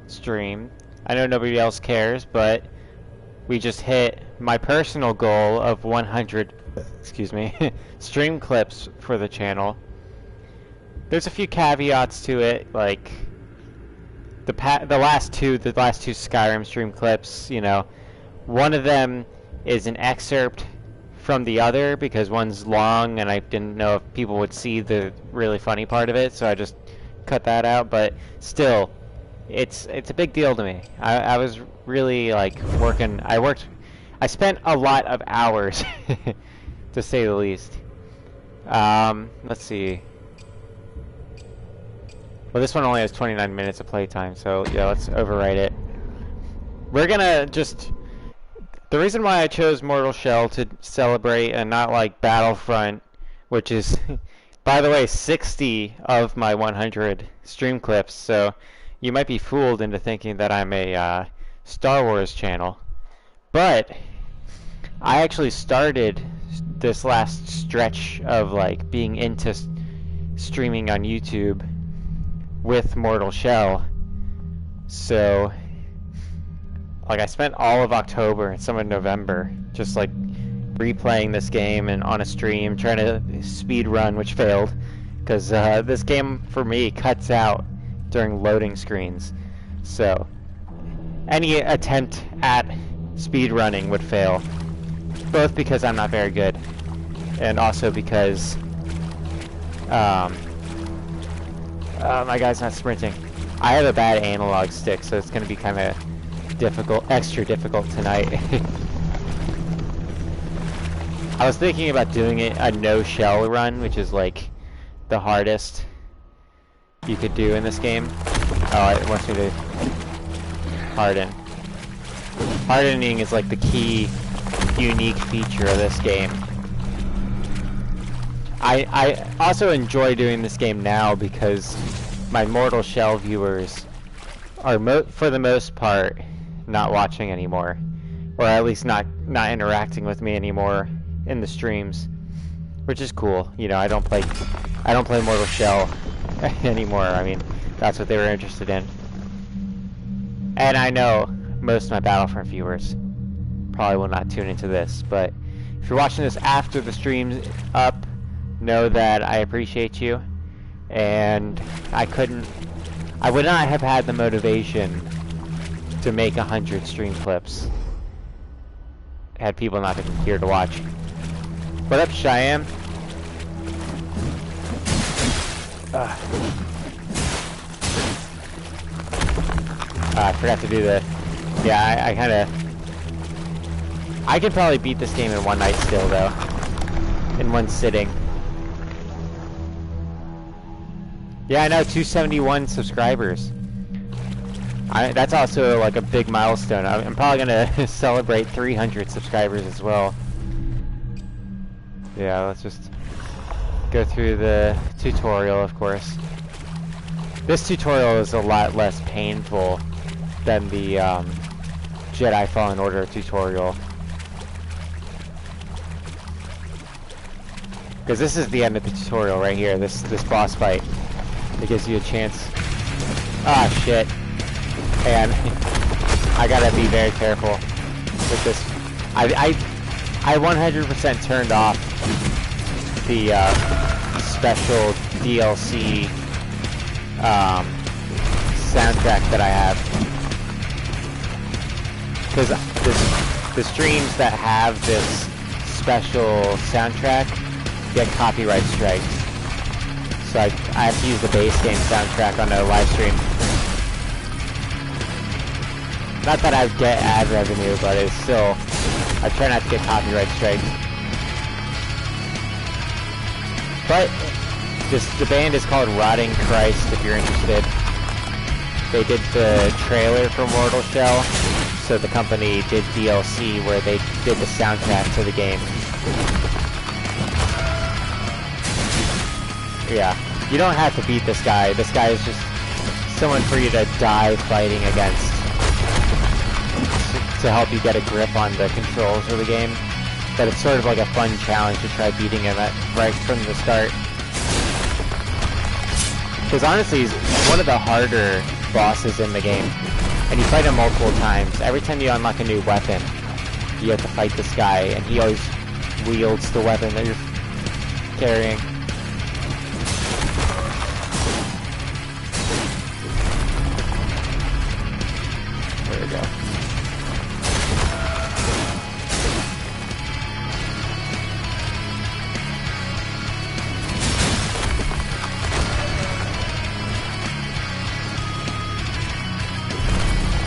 stream. I know nobody else cares, but we just hit my personal goal of 100, excuse me, stream clips for the channel. There's a few caveats to it, like the last two Skyrim stream clips, you know, one of them is an excerpt from the other because one's long and I didn't know if people would see the really funny part of it, so I just cut that out. But still, it's a big deal to me. I was really like working. I spent a lot of hours, to say the least. Let's see. Well, this one only has 29 minutes of playtime, so yeah, let's overwrite it. We're gonna just... The reason why I chose Mortal Shell to celebrate and not like Battlefront, which is, by the way, 60 of my 100 stream clips, so you might be fooled into thinking that I'm a Star Wars channel. But I actually started this last stretch of like being into streaming on YouTube with Mortal Shell, so like I spent all of October and some of November just like replaying this game and on a stream trying to speed run, which failed because this game for me cuts out during loading screens, so any attempt at speed running would fail, both because I'm not very good and also because my guy's not sprinting. I have a bad analog stick, so it's going to be kind of extra difficult tonight. I was thinking about doing a no-shell run, which is like the hardest you could do in this game. Oh, it wants me to harden. Hardening is like the key, unique feature of this game. I also enjoy doing this game now because my Mortal Shell viewers are for the most part not watching anymore, or at least not interacting with me anymore in the streams, which is cool. You know, I don't play Mortal Shell anymore. I mean, that's what they were interested in. And I know most of my Battlefront viewers probably will not tune into this, but if you're watching this after the stream's up, know that I appreciate you, and I would not have had the motivation to make 100 stream clips had people not been here to watch. What up, Cheyenne? I forgot to do the... Yeah, I could probably beat this game in one night still, though. In one sitting. Yeah, I know, 271 subscribers. That's also like a big milestone. I'm probably gonna celebrate 300 subscribers as well. Yeah, let's just go through the tutorial, of course. This tutorial is a lot less painful than the Jedi Fallen Order tutorial. Because this is the end of the tutorial right here, this boss fight. It gives you a chance. Ah, shit. And I gotta be very careful with this. I 100% turned off the special DLC soundtrack that I have, because the streams that have this special soundtrack get copyright strikes. So I have to use the base game soundtrack on a live stream. Not that I get ad revenue, but it's still, I try not to get copyright strikes. But the band is called Rotting Christ, if you're interested. They did the trailer for Mortal Shell, so the company did DLC where they did the soundtrack to the game. Yeah, you don't have to beat this guy. This guy is just someone for you to die fighting against to help you get a grip on the controls of the game. But it's sort of like a fun challenge to try beating him right from the start. Because honestly, he's one of the harder bosses in the game. And you fight him multiple times. Every time you unlock a new weapon, you have to fight this guy, and he always wields the weapon that you're carrying. There we go.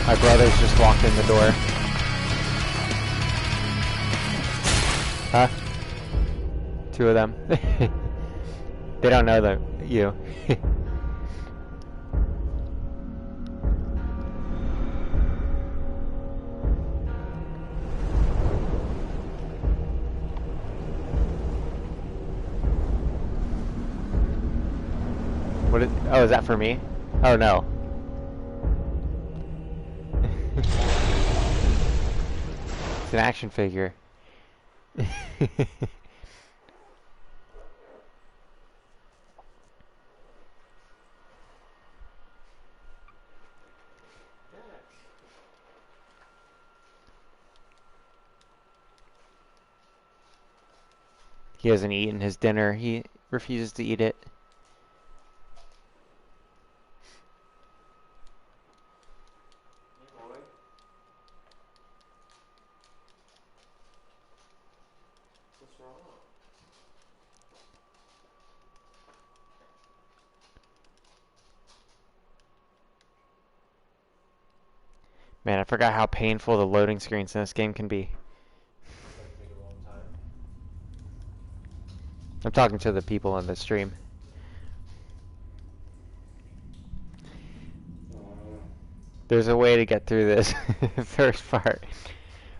My brothers just walked in the door. Huh? Two of them. They don't know that you. What is, oh, is that for me? Oh no. It's an action figure. He hasn't eaten his dinner. He refuses to eat it. Man, I forgot how painful the loading screens in this game can be. I'm talking to the people on the stream. There's a way to get through this first part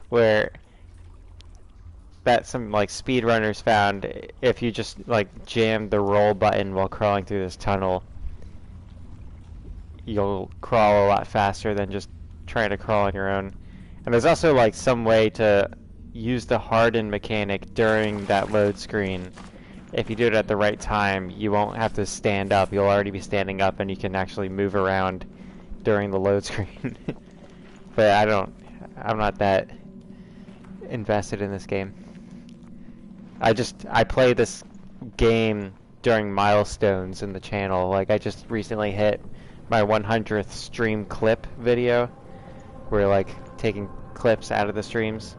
where that some like speedrunners found if you just like jam the roll button while crawling through this tunnel, you'll crawl a lot faster than just trying to crawl on your own. And there's also like some way to use the harden mechanic during that load screen. If you do it at the right time, you won't have to stand up. You'll already be standing up and you can actually move around during the load screen. But I'm not that invested in this game. I play this game during milestones in the channel. Like I just recently hit my 100th stream clip video. We're like taking clips out of the streams.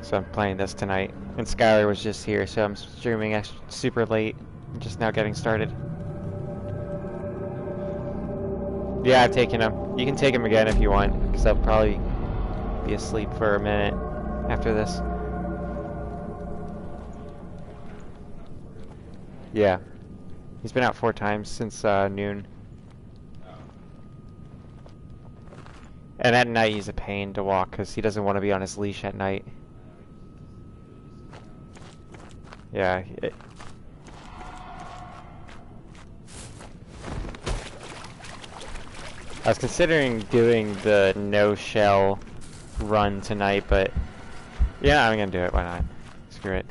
So I'm playing this tonight. And Skylar was just here, so I'm streaming super late. I'm just now getting started. Yeah, I've taken him. You can take him again if you want, because I'll probably be asleep for a minute after this. Yeah. He's been out 4 times since noon. And at night he's a pain to walk because he doesn't want to be on his leash at night. Yeah. I was considering doing the no shell run tonight, but yeah, I'm gonna do it. Why not? Screw it.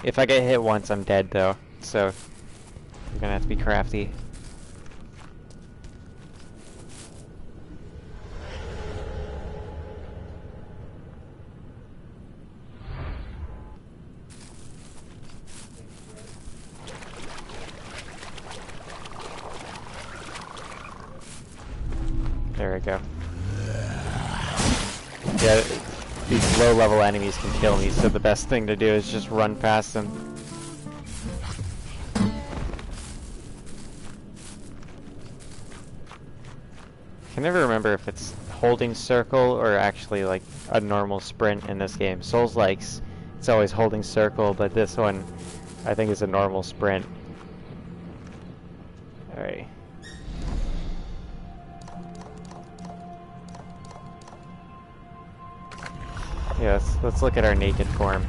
If I get hit once, I'm dead though, so I'm gonna have to be crafty. There we go. Yeah, these low-level enemies can kill me, so the best thing to do is just run past them. I can never remember if it's holding circle or actually like a normal sprint in this game. Souls-likes, it's always holding circle, but this one I think is a normal sprint. Alright. Yeah, let's look at our naked form.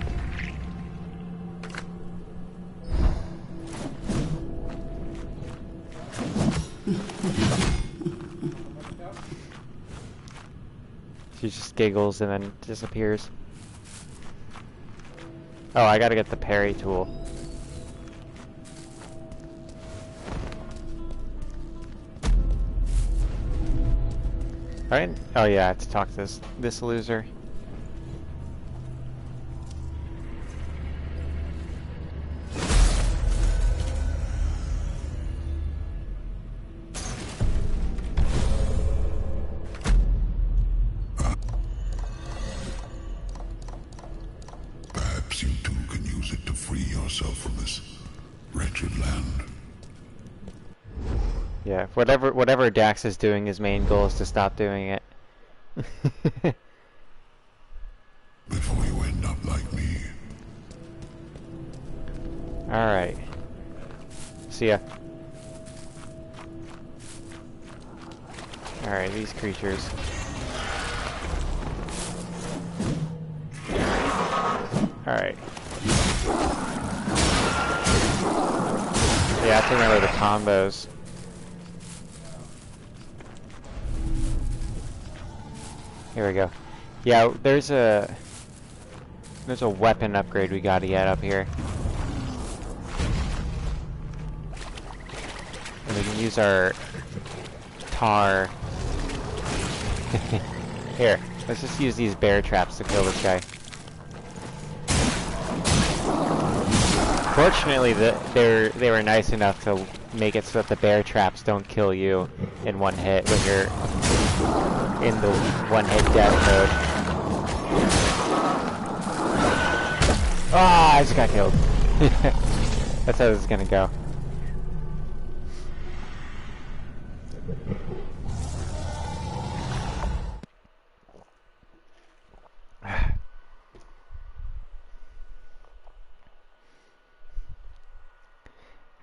She just giggles and then disappears. Oh, I gotta get the parry tool. Alright. Oh yeah, I have to talk to this loser. Perhaps you too can use it to free yourself from this wretched land. Yeah, whatever Dax is doing, his main goal is to stop doing it. Before you end up like me. Alright. See ya. Alright, these creatures. Alright. Yeah, I have to remember the combos. Here we go. Yeah, there's a weapon upgrade we gotta get up here. And we can use our tar. Here, let's just use these bear traps to kill this guy. Fortunately, they were nice enough to make it so that the bear traps don't kill you in one hit when you're in the one-hit death mode. Ah, I just got killed. That's how this is gonna go.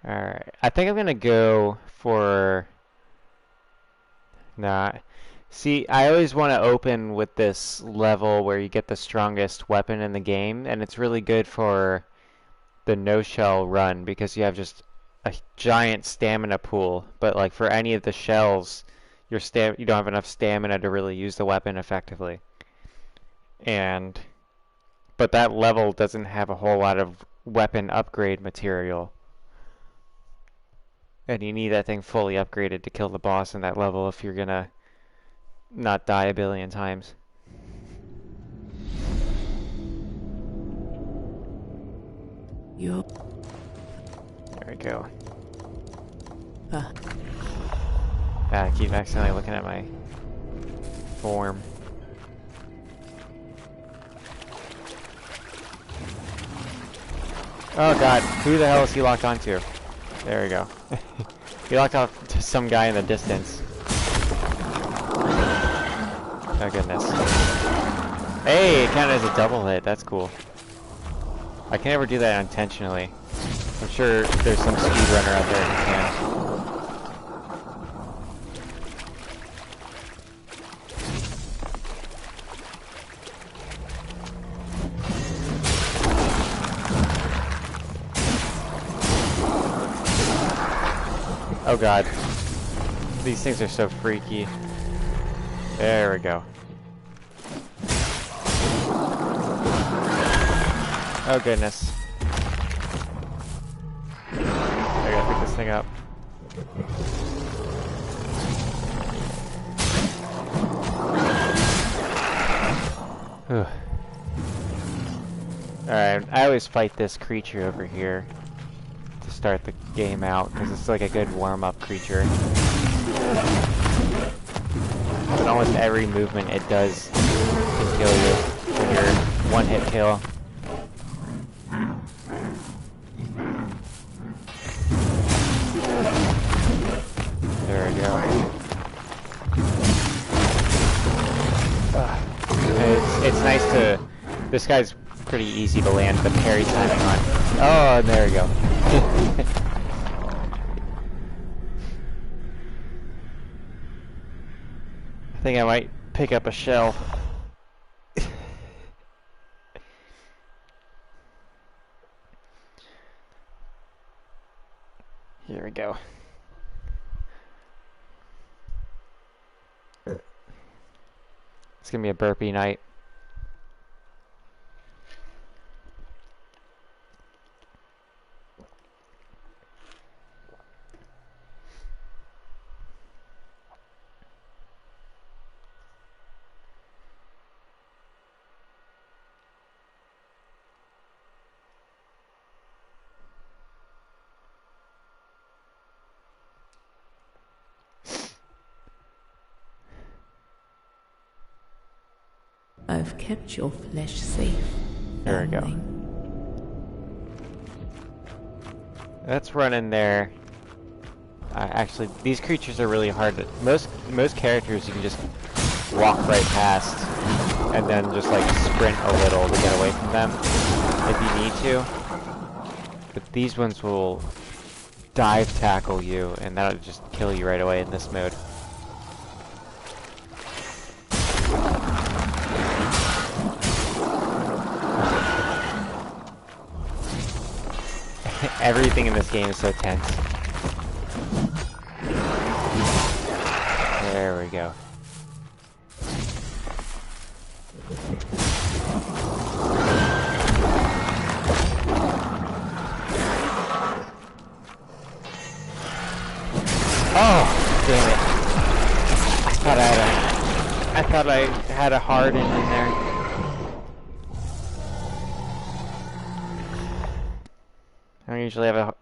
Alright, I think I'm gonna go for... Nah. See, I always want to open with this level where you get the strongest weapon in the game, and it's really good for the no-shell run because you have just a giant stamina pool, but like for any of the shells, you don't have enough stamina to really use the weapon effectively. But that level doesn't have a whole lot of weapon upgrade material. And you need that thing fully upgraded to kill the boss in that level if you're gonna not die a billion times. Yo. There we go. I keep accidentally looking at my form. Oh god, who the hell is he locked onto? There we go. He locked off to some guy in the distance. Oh goodness. Hey, it counted as a double hit, that's cool. I can never do that intentionally. I'm sure there's some speedrunner out there who can. Oh god. These things are so freaky. There we go. Oh goodness. I gotta pick this thing up. Alright, I always fight this creature over here to start the game out, because it's like a good warm-up creature. But almost every movement it does can kill you when you're one-hit kill. There we go. It's nice to... This guy's pretty easy to land the parry timing on. Oh, there we go. I think I might pick up a shell. Here we go. It's gonna be a burpee night. have kept your flesh safe. There we go. foundling. Let's run in there. Actually, these creatures are really hard. Most characters you can just walk right past, and then just like sprint a little to get away from them if you need to. But these ones will dive tackle you, and that'll just kill you right away in this mode. Everything in this game is so tense. There we go. Oh, damn it. I thought I had a harden in there. I usually have a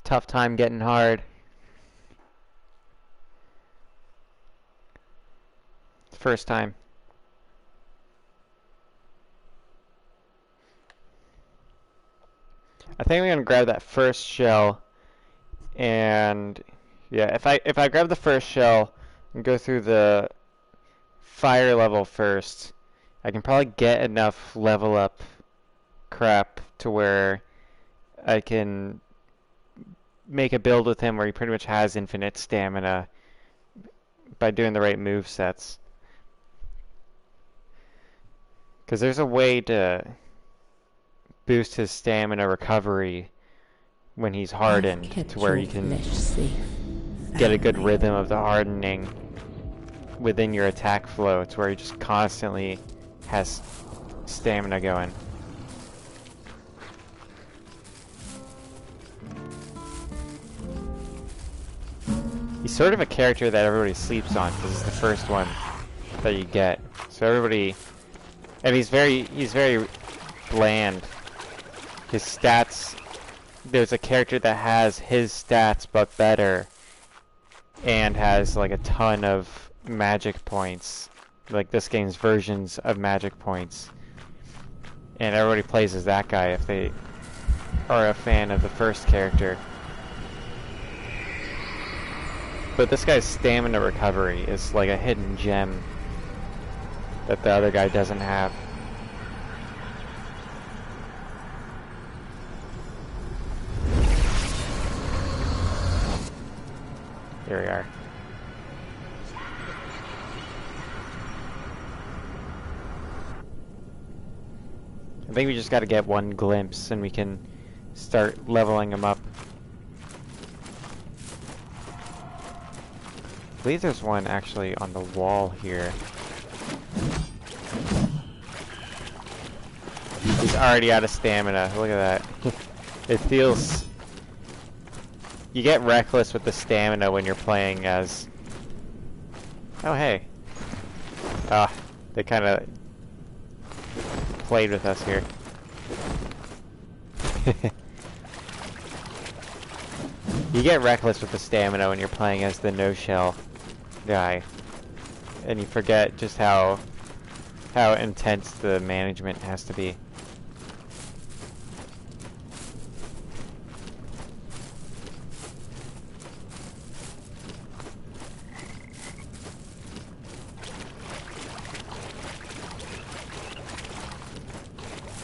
tough time getting hard. First time. I think I'm gonna grab that first shell, and yeah, if I grab the first shell and go through the fire level first, I can probably get enough level up crap to where I can make a build with him where he pretty much has infinite stamina by doing the right move sets. Because there's a way to boost his stamina recovery when he's hardened to where you can get a good rhythm of the hardening within your attack flow to where he just constantly has stamina going. He's sort of a character that everybody sleeps on because it's the first one that you get. So everybody, and he's very bland. His stats, there's a character that has his stats but better and has like a ton of magic points, like this game's versions of magic points, and everybody plays as that guy if they are a fan of the first character. But this guy's stamina recovery is like a hidden gem that the other guy doesn't have. Here we are. I think we just gotta get one glimpse and we can start leveling him up. I believe there's one actually on the wall here. He's already out of stamina. Look at that. It feels... You get reckless with the stamina when you're playing as... Oh, hey. Ah, they kind of played with us here. You get reckless with the stamina when you're playing as the no-shell guy. And you forget just how intense the management has to be.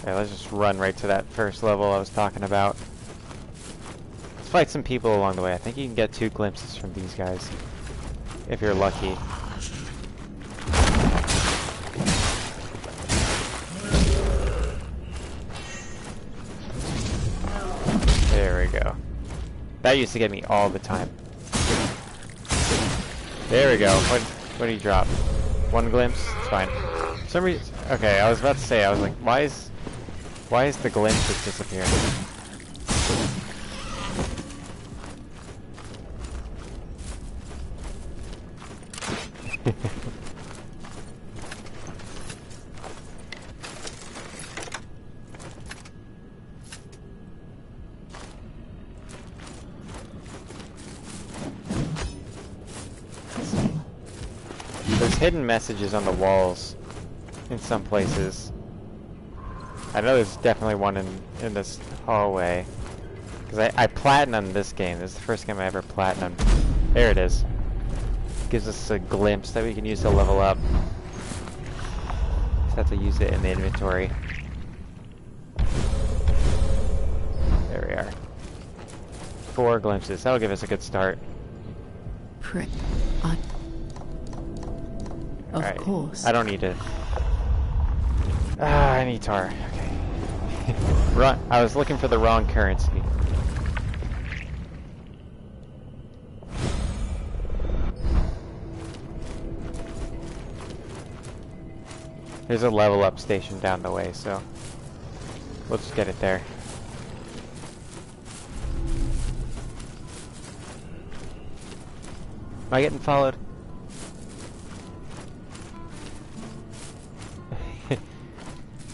Okay, let's just run right to that first level I was talking about. Let's fight some people along the way. I think you can get 2 glimpses from these guys, if you're lucky. There we go. That used to get me all the time. There we go. What do you drop? 1 glimpse? It's fine. For some reason... Okay, I was about to say, I was like, why is the glimpse just disappearing? There's hidden messages on the walls in some places. I know there's definitely one in this hallway. Because I platinumed this game. This is the first game I ever platinumed. There it is. Gives us a glimpse that we can use to level up. Just have to use it in the inventory. There we are. 4 glimpses. That'll give us a good start. Prep. Of Alright. course. I don't need to. I need tar. Okay. Run. I was looking for the wrong currency. There's a level up station down the way, so we'll just get it there. Am I getting followed?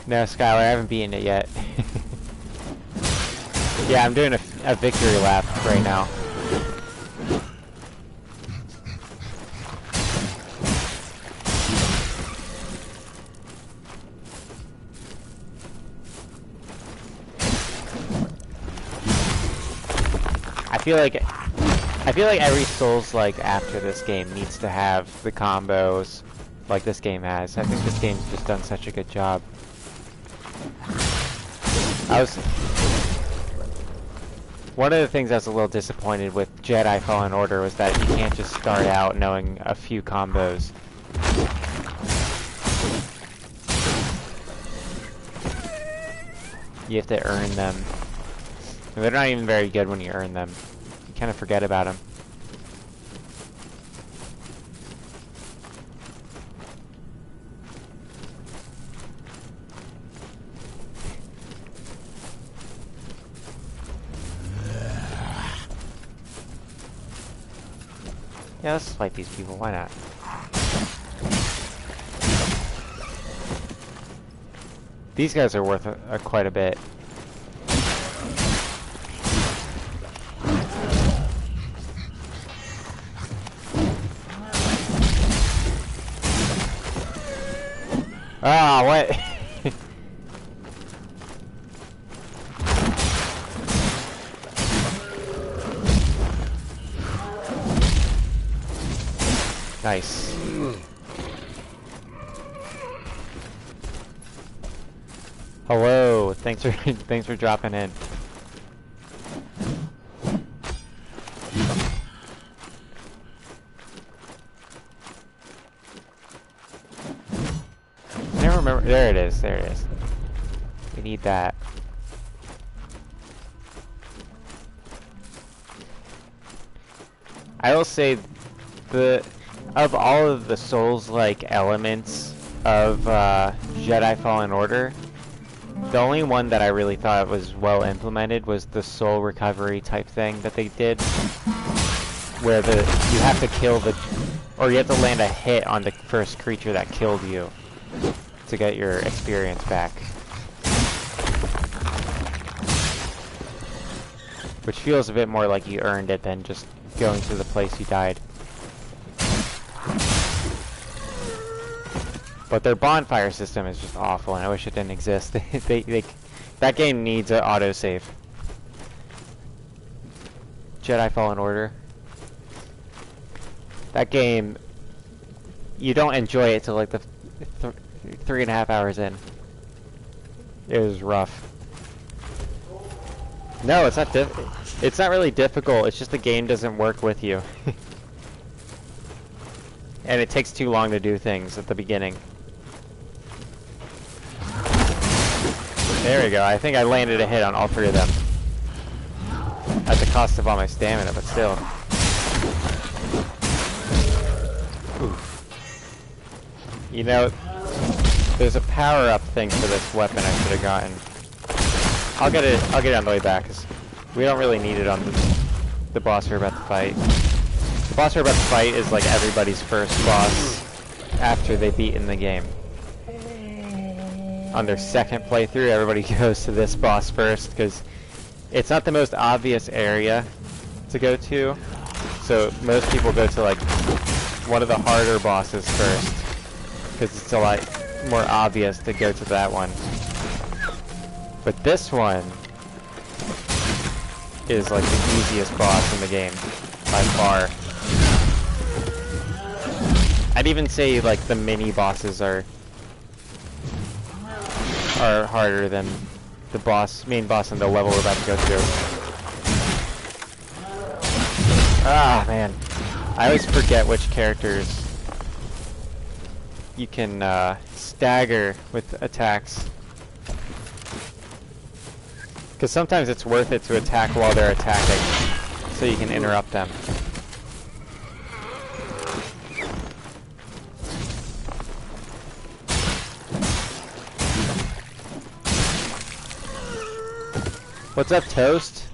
No, Skylar, I haven't beaten it yet. Yeah, I'm doing a victory lap right now. I feel like every Souls-like after this game needs to have the combos like this game has. I think this game's just done such a good job. One of the things I was a little disappointed with Jedi Fallen Order was that you can't just start out knowing a few combos. You have to earn them. And they're not even very good when you earn them. You kind of forget about them. Yeah, let's fight these people, why not? These guys are worth quite a bit. Ah, what? Nice. Hello, thanks for dropping in. I never remember. There it is. There it is. We need that. I will say of all of the Souls-like elements of Jedi Fallen Order, the only one that I really thought was well implemented was the soul recovery type thing that they did, where you have to kill or you have to land a hit on the first creature that killed you to get your experience back. Which feels a bit more like you earned it than just going to the place you died. But their bonfire system is just awful, and I wish it didn't exist. That game needs an autosave. Jedi Fallen Order. That game, you don't enjoy it till like the 3.5 hours in. It was rough. No, it's not it's not really difficult. It's just the game doesn't work with you. And it takes too long to do things at the beginning. There we go. I think I landed a hit on all 3 of them. At the cost of all my stamina, but still. Oof. You know, there's a power-up thing for this weapon I should have gotten. I'll get it on the way back, because we don't really need it on the boss we're about to fight. The boss we're about to fight is like everybody's first boss after they've beaten the game. On their second playthrough, everybody goes to this boss first, because it's not the most obvious area to go to. So most people go to like one of the harder bosses first, because it's a lot more obvious to go to that one. But this one is like the easiest boss in the game, by far. I'd even say like the mini bosses are harder than the main boss in the level we're about to go through. Ah, man. I always forget which characters you can stagger with attacks. Because sometimes it's worth it to attack while they're attacking, so you can interrupt them. What's up, Toast?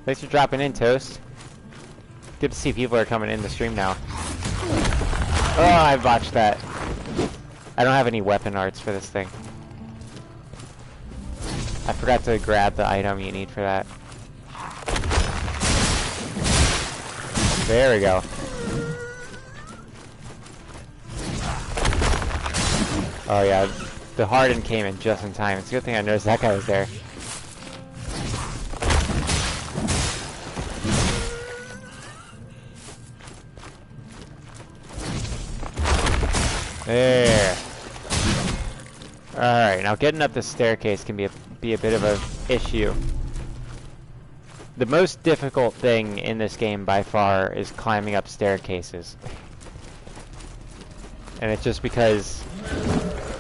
Thanks for dropping in, Toast. Good to see people are coming in the stream now. Oh, I botched that. I don't have any weapon arts for this thing. I forgot to grab the item you need for that. There we go. Oh yeah, the Harden came in just in time. It's a good thing I noticed that guy was there. There. Alright, now getting up the staircase can be a bit of an issue. The most difficult thing in this game by far is climbing up staircases. And it's just because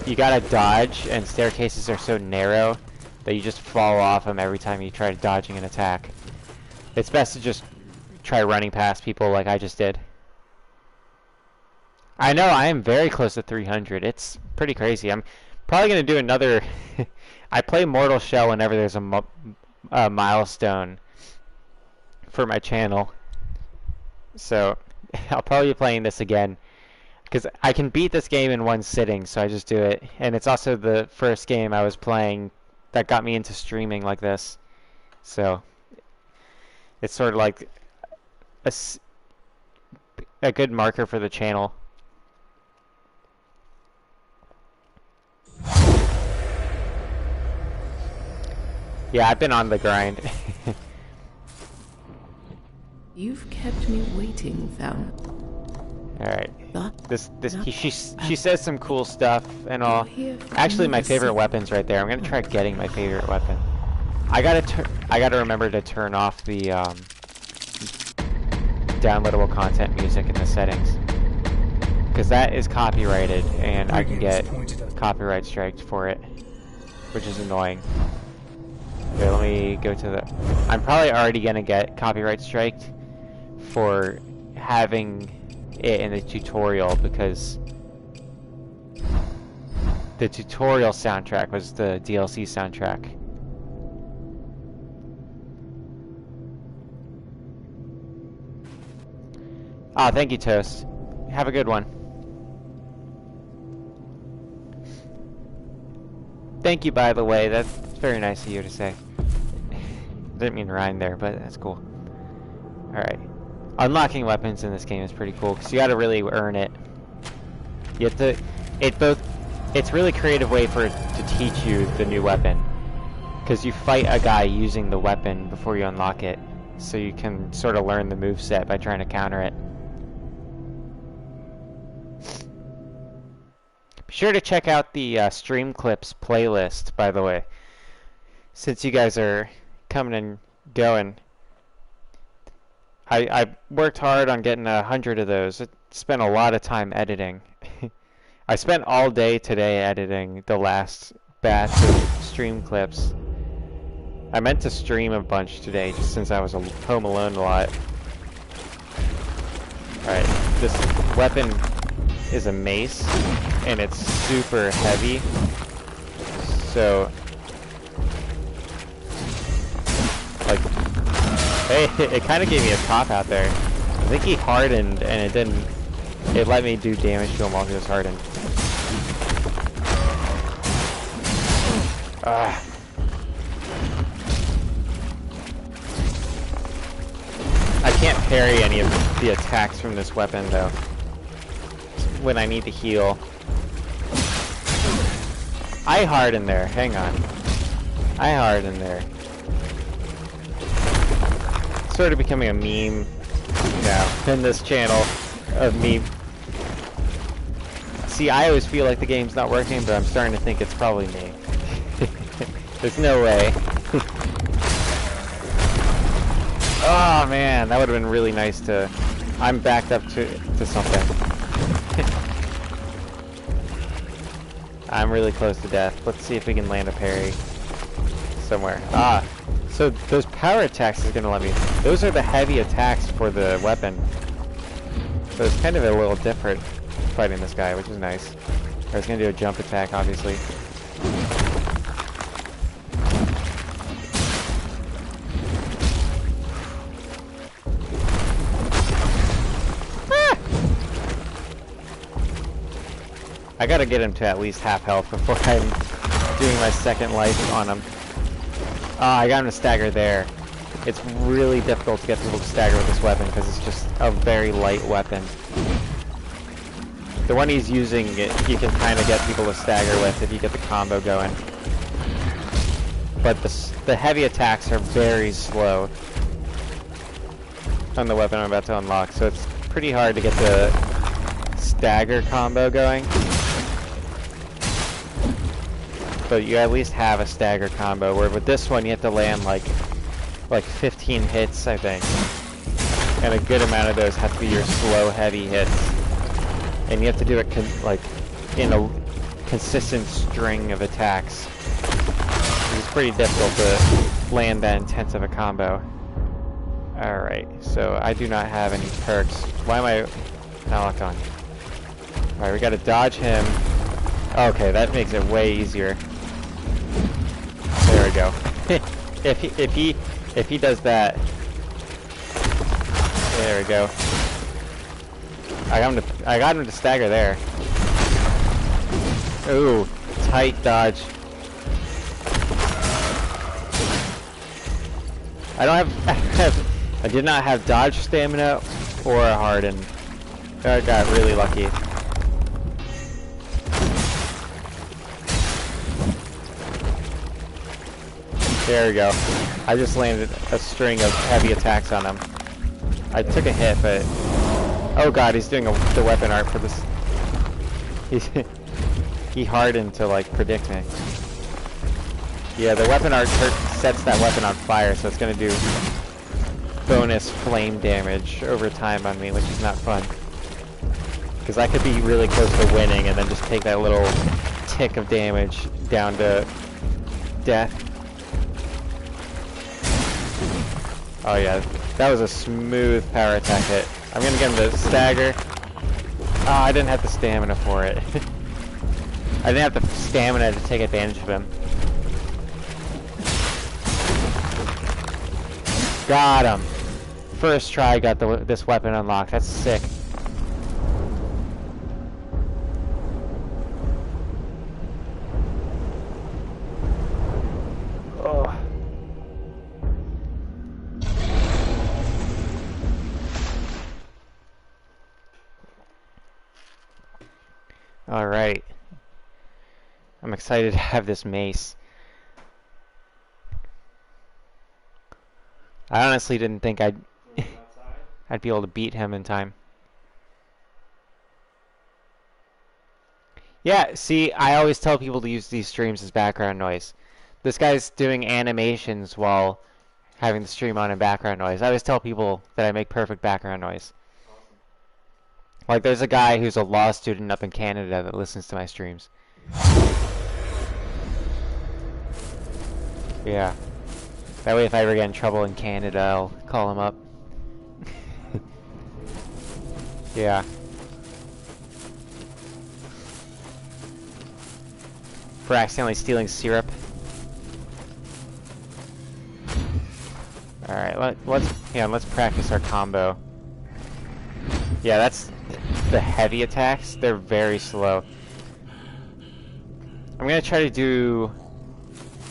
you gotta dodge, and staircases are so narrow that you just fall off them every time you try dodging an attack. It's best to just try running past people like I just did. I know, I am very close to 300. It's pretty crazy. I'm probably going to do another... I play Mortal Shell whenever there's a milestone for my channel. So, I'll probably be playing this again. Because I can beat this game in one sitting, so I just do it. And it's also the first game I was playing that got me into streaming like this. So, it's sort of like a good marker for the channel. Yeah, I've been on the grind. You've kept me waiting, Val. Alright. She says some cool stuff and all. Actually, my favorite weapon's right there. I'm gonna try getting my favorite weapon. I gotta remember to turn off the downloadable content music in the settings, because that is copyrighted and I can get copyright striked for it, which is annoying. Okay, let me go to the... I'm probably already gonna get copyright striked for having it in the tutorial, because the tutorial soundtrack was the DLC soundtrack. Ah, thank you, Toast. Have a good one. Thank you, by the way. That's very nice of you to say. Didn't mean to rhyme there, but that's cool. Alright. Unlocking weapons in this game is pretty cool, because you gotta really earn it. You have to... It's a really creative way for it to teach you the new weapon. Because you fight a guy using the weapon before you unlock it. So you can sort of learn the moveset by trying to counter it. Be sure to check out the Stream Clips playlist, by the way. Since you guys are coming and going. I worked hard on getting 100 of those. It spent a lot of time editing. I spent all day today editing the last batch of Stream Clips. I meant to stream a bunch today, just since I was home alone a lot. Alright, this weapon is a mace, and it's super heavy. So, like, hey, it kind of gave me a pop out there. I think he hardened, and it didn't. It let me do damage to him while he was hardened. I can't parry any of the attacks from this weapon, though. when I need to heal. I hard in there. Hang on. I hard in there. Sort of becoming a meme now in this channel of me. See, I always feel like the game's not working, but I'm starting to think it's probably me. There's no way. Oh man, that would have been really nice to... I'm backed up to something. I'm really close to death. Let's see if we can land a parry somewhere. Ah, so those power attacks is going to let me... Those are the heavy attacks for the weapon. So it's kind of a little different fighting this guy, which is nice. I was going to do a jump attack, obviously. I gotta get him to at least half health before I'm doing my second life on him. Ah, I got him to stagger there. It's really difficult to get people to stagger with this weapon because it's just a very light weapon. The one he's using, you can kind of get people to stagger with if you get the combo going. But the heavy attacks are very slow on the weapon I'm about to unlock, so it's pretty hard to get the stagger combo going. But you at least have a stagger combo, where with this one you have to land like 15 hits, I think. And a good amount of those have to be your slow, heavy hits. And you have to do it in a consistent string of attacks. It's pretty difficult to land that intense of a combo. Alright, so I do not have any perks. Why am I not locked on? Alright, we gotta dodge him. Okay, that makes it way easier. There we go. if he does that, there we go. I got him to stagger there. Ooh, tight dodge. I did not have dodge stamina or a harden. I got really lucky. There we go. I just landed a string of heavy attacks on him. I took a hit, but... Oh god, he's doing the weapon art for this. He hardened to, like, predict me. Yeah, the weapon art sets that weapon on fire, so it's gonna do bonus flame damage over time on me, which is not fun. Because I could be really close to winning and then just take that little tick of damage down to death. Oh yeah, that was a smooth power attack hit. I'm gonna get him to stagger. Oh, I didn't have the stamina for it. I didn't have the stamina to take advantage of him. Got him! First try got this weapon unlocked. That's sick. Oh. Alright. I'm excited to have this mace. I honestly didn't think I'd be able to beat him in time. Yeah, see, I always tell people to use these streams as background noise. This guy's doing animations while having the stream on in background noise. I always tell people that I make perfect background noise. Like, there's a guy who's a law student up in Canada that listens to my streams. Yeah. That way if I ever get in trouble in Canada, I'll call him up. Yeah. For accidentally stealing syrup. Alright, let's practice our combo. Yeah, that's the heavy attacks. They're very slow. I'm gonna try to do...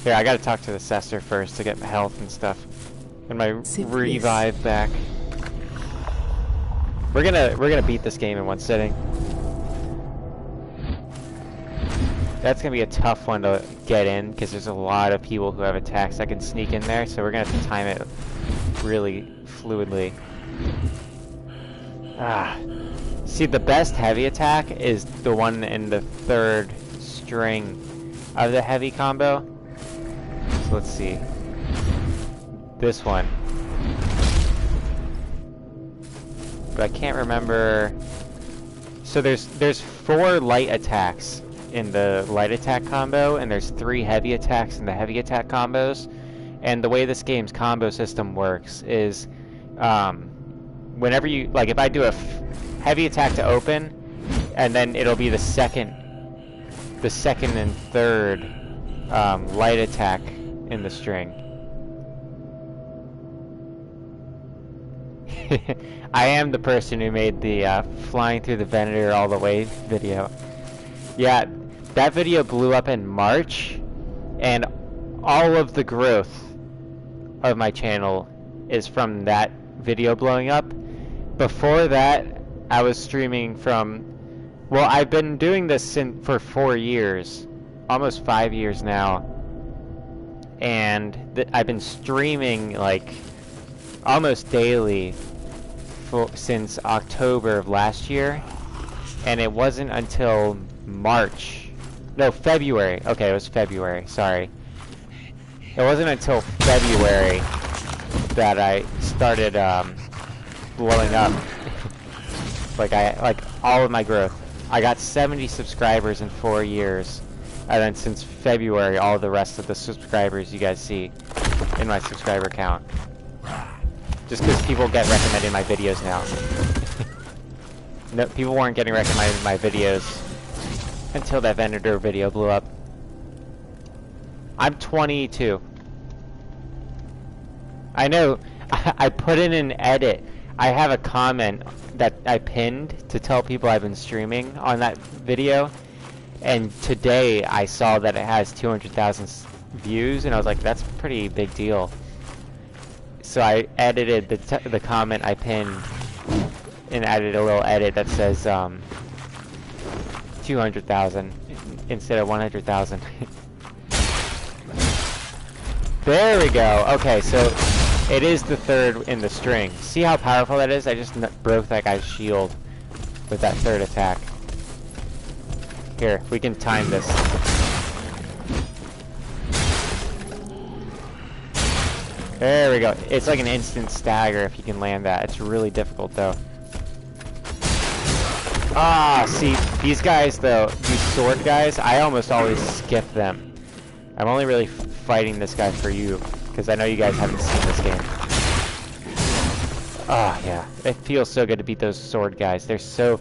Here, I gotta talk to the Cester first to get my health and stuff. And my revive back. We're gonna beat this game in one sitting. That's gonna be a tough one to get in because there's a lot of people who have attacks that can sneak in there, so we're gonna have to time it really fluidly. Ah. See, the best heavy attack is the one in the third string of the heavy combo. So let's see. This one. But I can't remember. So there's 4 light attacks in the light attack combo, and there's 3 heavy attacks in the heavy attack combos. And the way this game's combo system works is, whenever you, like, if I do a heavy attack to open, and then it'll be the second and third light attack in the string. I am the person who made the flying through the Venator all the way video. Yeah, that video blew up in March, and all of the growth of my channel is from that video blowing up. Before that, I was streaming from, well, I've been doing this for 4 years, almost 5 years now, and I've been streaming like almost daily since October of last year, and it wasn't until February. Okay, it was February, sorry. It wasn't until February that I started blowing up. like all of my growth. I got 70 subscribers in 4 years, and then since February, all the rest of the subscribers you guys see in my subscriber count. Just because people get recommended my videos now. No, people weren't getting recommended my videos until that Venator video blew up. I'm 22. I know. I put in an edit. I have a comment that I pinned to tell people I've been streaming on that video, and today I saw that it has 200,000 views, and I was like, that's a pretty big deal. So I edited the comment I pinned and added a little edit that says 200,000 instead of 100,000. There we go. Okay, so it is the third in the string. See how powerful that is? I just broke that guy's shield with that third attack. Here, we can time this. There we go. It's like an instant stagger if you can land that. It's really difficult though. Ah, see, these guys though, these sword guys, I almost always skip them. I'm only really fighting this guy for you, because I know you guys haven't seen this game. Ah, yeah. It feels so good to beat those sword guys. They're so...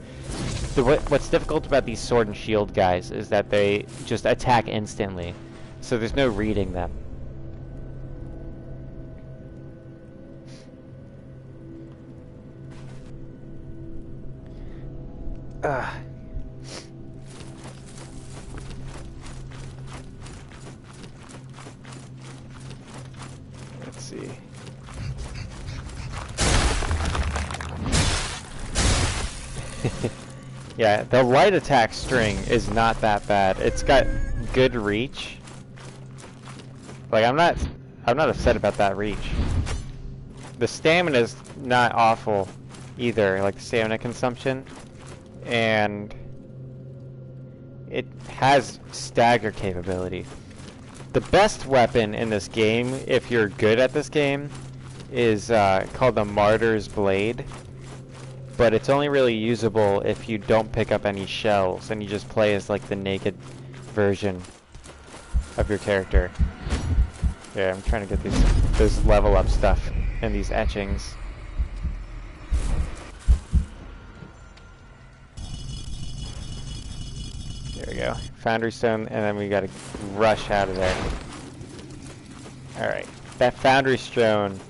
What's difficult about these sword and shield guys is that they just attack instantly. So there's no reading them. Let's see. Yeah, the light attack string is not that bad. It's got good reach. Like, I'm not upset about that reach. The stamina's not awful either, like the stamina consumption. And it has stagger capability. The best weapon in this game, if you're good at this game, is called the Martyr's Blade. But it's only really usable if you don't pick up any shells and you just play as like the naked version of your character. Yeah, I'm trying to get this level up stuff and these etchings. There we go. Foundry Stone, and then we gotta rush out of there. Alright, that Foundry Stone.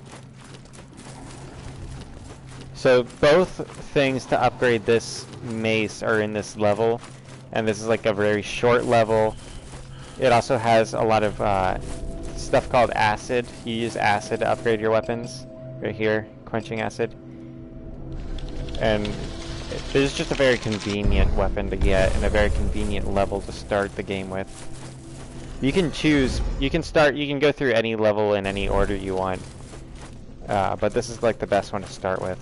So both things to upgrade this mace are in this level, and this is like a very short level. It also has a lot of stuff called acid. You use acid to upgrade your weapons. Right here, quenching acid. And This is just a very convenient weapon to get and a very convenient level to start the game with. You can choose, you can go through any level in any order you want. But this is like the best one to start with.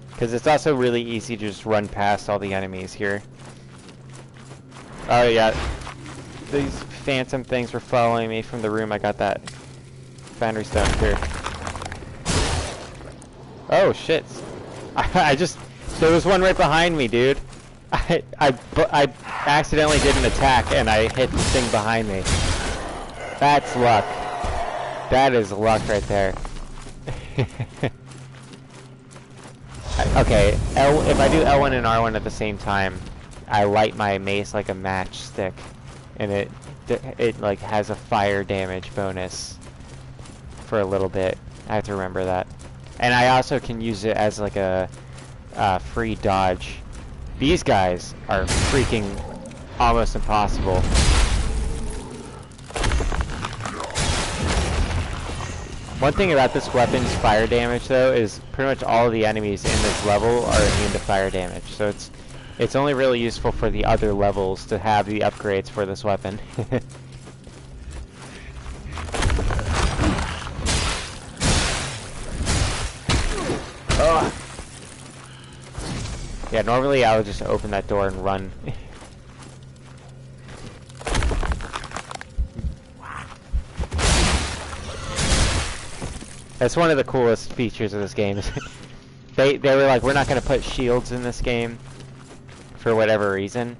Because it's also really easy to just run past all the enemies here. Oh yeah, these phantom things were following me from the room. I got that foundry stone here. Oh shit! There was one right behind me, dude. I accidentally did an attack and I hit the thing behind me. That's luck. That is luck right there. Okay, if I do L1 and R1 at the same time, I light my mace like a matchstick, and it like has a fire damage bonus for a little bit. I have to remember that. And I also can use it as like a free dodge. These guys are freaking almost impossible. One thing about this weapon's fire damage though is pretty much all of the enemies in this level are immune to fire damage. So it's only really useful for the other levels to have the upgrades for this weapon. Oh. Yeah, normally I would just open that door and run. That's one of the coolest features of this game. They were like, we're not going to put shields in this game for whatever reason,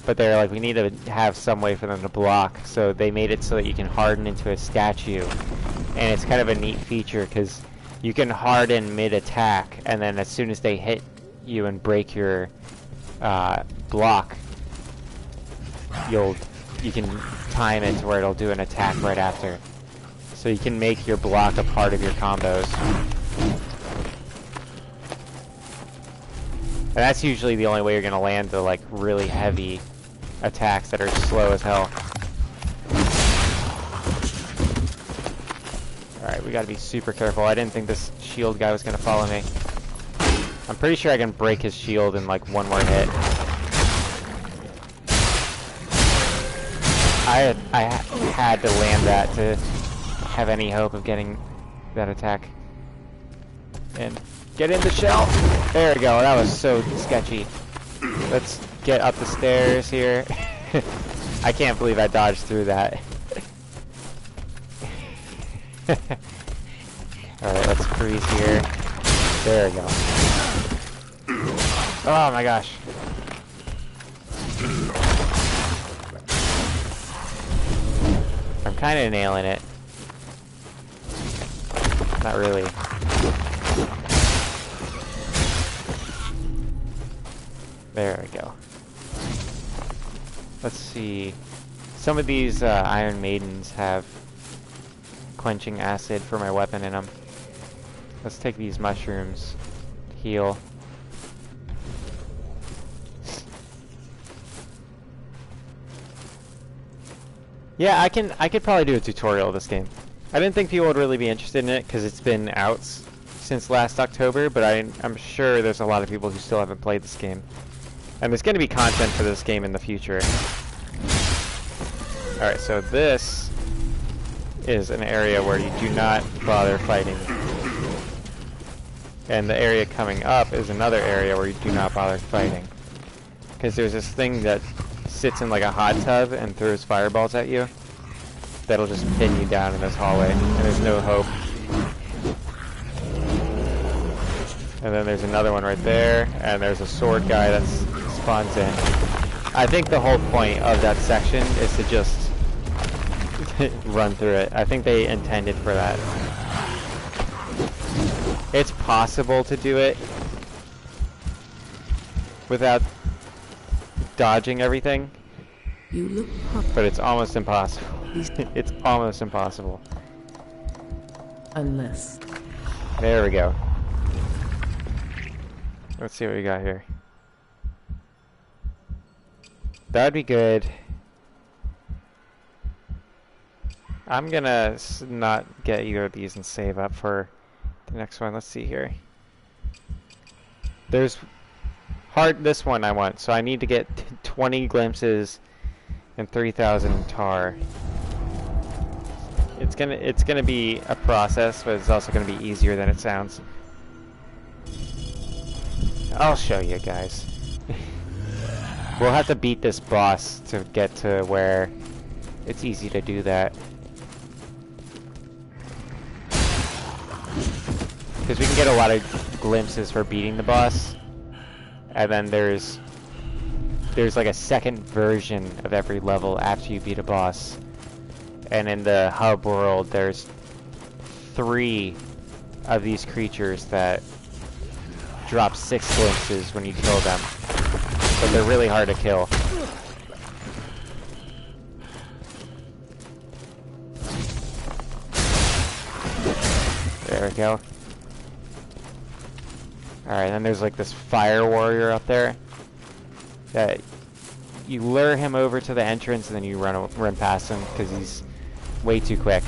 but they were like, we need to have some way for them to block, so they made it so that you can harden into a statue. And it's kind of a neat feature because you can harden mid-attack, and then as soon as they hit you and break your block, you can time it to where it'll do an attack right after. So you can make your block a part of your combos. And that's usually the only way you're gonna land the like really heavy attacks that are slow as hell. Alright, we gotta be super careful. I didn't think this shield guy was gonna follow me. I'm pretty sure I can break his shield in like one more hit. I had to land that to have any hope of getting that attack. And get in the shell! There we go, that was so sketchy. Let's get up the stairs here. I can't believe I dodged through that. Alright, let's freeze here. There we go. Oh my gosh. I'm kinda nailing it. Not really. There we go. Let's see. Some of these Iron Maidens have quenching acid for my weapon in them. Let's take these mushrooms. Heal. Yeah, I could probably do a tutorial of this game. I didn't think people would really be interested in it because it's been out since last October, but I'm sure there's a lot of people who still haven't played this game. And there's going to be content for this game in the future. Alright, so this is an area where you do not bother fighting. And the area coming up is another area where you do not bother fighting. Because there's this thing that sits in like a hot tub and throws fireballs at you. That'll just pin you down in this hallway, and there's no hope. And then there's another one right there, and there's a sword guy that spawns in. I think the whole point of that section is to just run through it. I think they intended for that. It's possible to do it without dodging everything, You look but it's almost impossible. It's almost impossible. unless There we go. Let's see what we got here. That'd be good. I'm gonna not get either of these and save up for the next one. Let's see here. There's Hard this one I want, so I need to get 20 glimpses and 3,000 tar. It's gonna be a process, but it's also gonna be easier than it sounds. I'll show you guys. We'll have to beat this boss to get to where it's easy to do that. Because we can get a lot of glimpses for beating the boss. And then there's like a second version of every level after you beat a boss. And in the hub world, there's 3 of these creatures that drop 6 glimpses when you kill them. But they're really hard to kill. There we go. Alright, then there's like this fire warrior up there that you lure him over to the entrance and then you run past him because he's way too quick.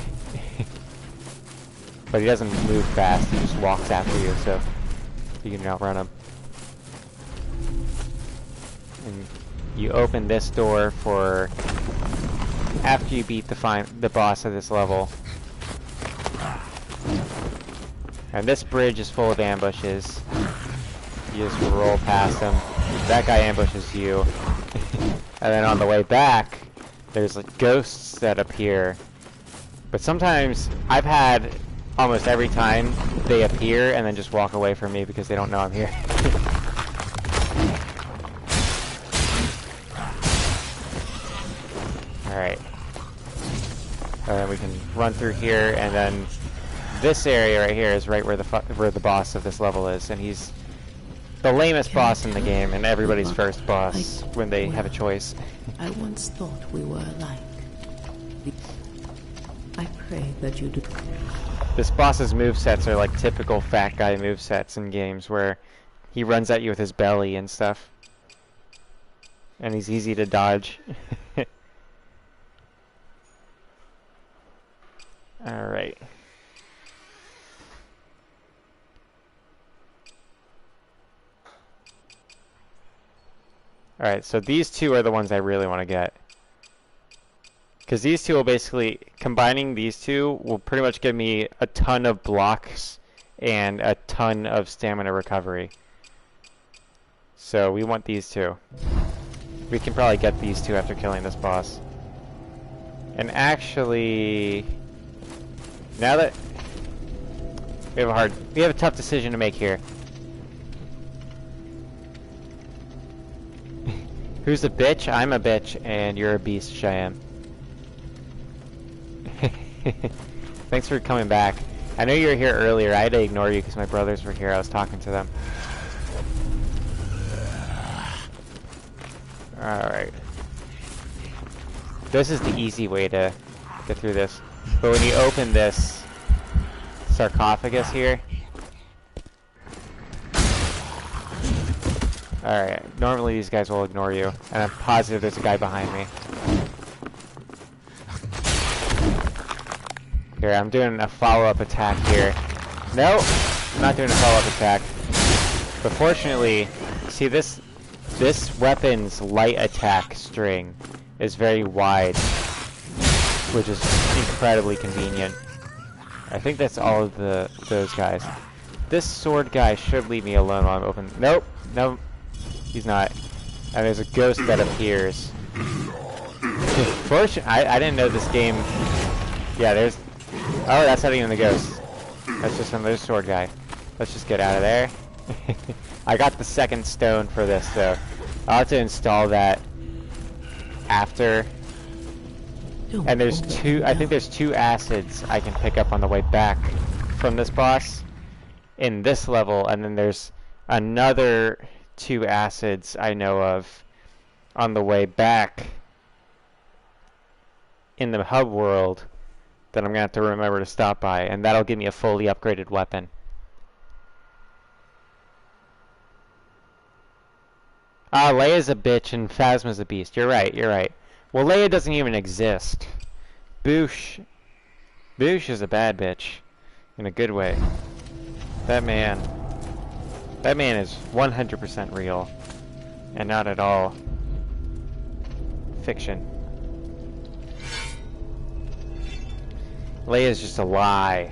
But he doesn't move fast, he just walks after you, so you can outrun him. And you open this door for after you beat the boss of this level. And this bridge is full of ambushes. You just roll past them. That guy ambushes you. And then on the way back, there's like ghosts that appear. But sometimes, I've had almost every time they appear and then just walk away from me because they don't know I'm here. Alright. And then we can run through here, and then this area right here is right where the boss of this level is, and he's the lamest boss in the game, and everybody's first boss when they have a choice. I once thought we were alike. I pray that you do. This boss's movesets are like typical fat guy movesets in games where he runs at you with his belly and stuff. And he's easy to dodge. Alright. Alright, so these 2 are the ones I really want to get. Because these 2 will basically, combining these 2 will pretty much give me a ton of blocks and a ton of stamina recovery. So we want these 2. We can probably get these 2 after killing this boss. And actually, now that we have a tough decision to make here. Who's a bitch? I'm a bitch, and you're a beast, Cheyenne. Thanks for coming back. I know you were here earlier. I had to ignore you because my brothers were here. I was talking to them. Alright. This is the easy way to get through this. But when you open this sarcophagus here... Alright, normally these guys will ignore you. And I'm positive there's a guy behind me. Here, I'm doing a follow-up attack here. Nope, I'm not doing a follow-up attack. But fortunately, see this weapon's light attack string is very wide, which is incredibly convenient. I think that's all of those guys. This sword guy should leave me alone while I'm open. Nope, no, he's not. And there's a ghost that appears. Fortunately, I didn't know this game. Yeah, there's. Oh, that's not even the ghost. That's just another sword guy. Let's just get out of there. I got the second stone for this, though. I'll have to install that after. And there's 2, I think there's 2 acids I can pick up on the way back from this boss in this level, and then there's another 2 acids I know of on the way back in the hub world that I'm gonna have to remember to stop by, and that'll give me a fully upgraded weapon. Ah, Leia's a bitch and Phasma's a beast. You're right, you're right. Well, Leia doesn't even exist. Boosh is a bad bitch. In a good way. That man is 100% real. and not at all fiction. Leia's just a lie.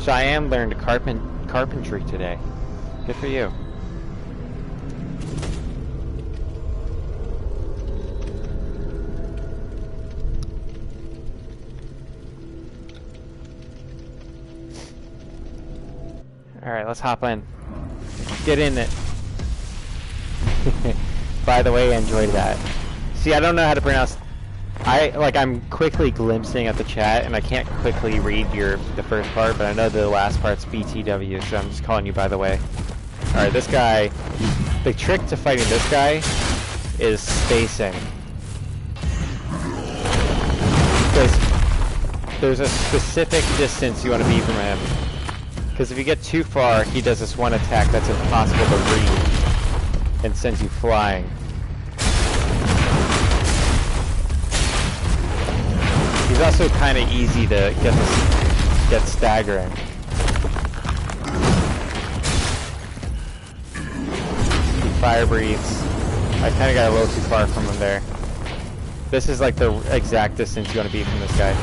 Cheyenne learned carpentry today. Good for you. Alright, let's hop in. Get in it. By the way, I enjoyed that. See, I don't know how to pronounce... I'm quickly glimpsing at the chat, and I can't quickly read the first part, but I know the last part's BTW, so I'm just calling you by the way. Alright, this guy... The trick to fighting this guy is spacing. Because there's a specific distance you want to be from him. Because if you get too far, he does this one attack that's impossible to read and sends you flying. He's also kind of easy to get staggering. He fire breathes. I kind of got a little too far from him there. This is like the exact distance you want to be from this guy.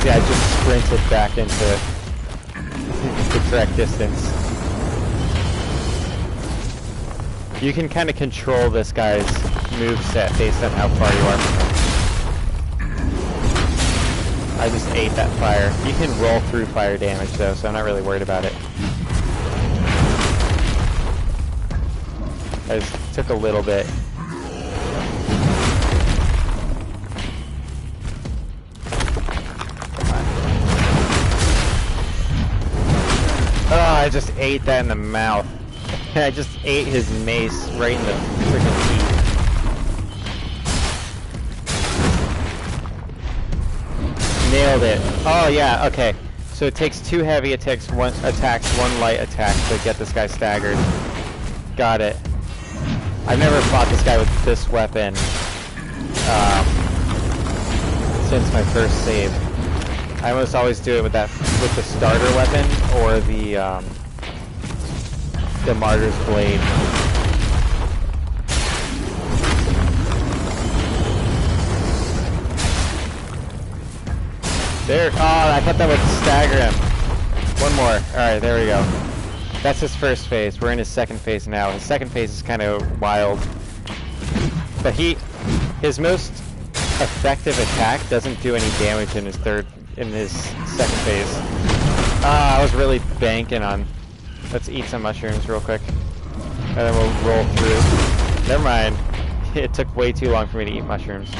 Yeah, I just sprinted back into the correct distance. You can kind of control this guy's moveset based on how far you are from him. I just ate that fire. You can roll through fire damage though, so I'm not really worried about it. I just took a little bit. Oh, I just ate that in the mouth. I just ate his mace right in the freaking teeth. Nailed it. Oh yeah, okay. So it takes 2 heavy attacks, 1 light attack to get this guy staggered. Got it. I've never fought this guy with this weapon since my first save. I almost always do it with the starter weapon or the Martyr's Blade. There. Oh, I thought that would stagger him. One more. Alright, there we go. That's his first phase. We're in his second phase now. His second phase is kind of wild. But his most effective attack doesn't do any damage in his second phase. I was really banking on... Let's eat some mushrooms real quick. And then we'll roll through. Never mind. It took way too long for me to eat mushrooms.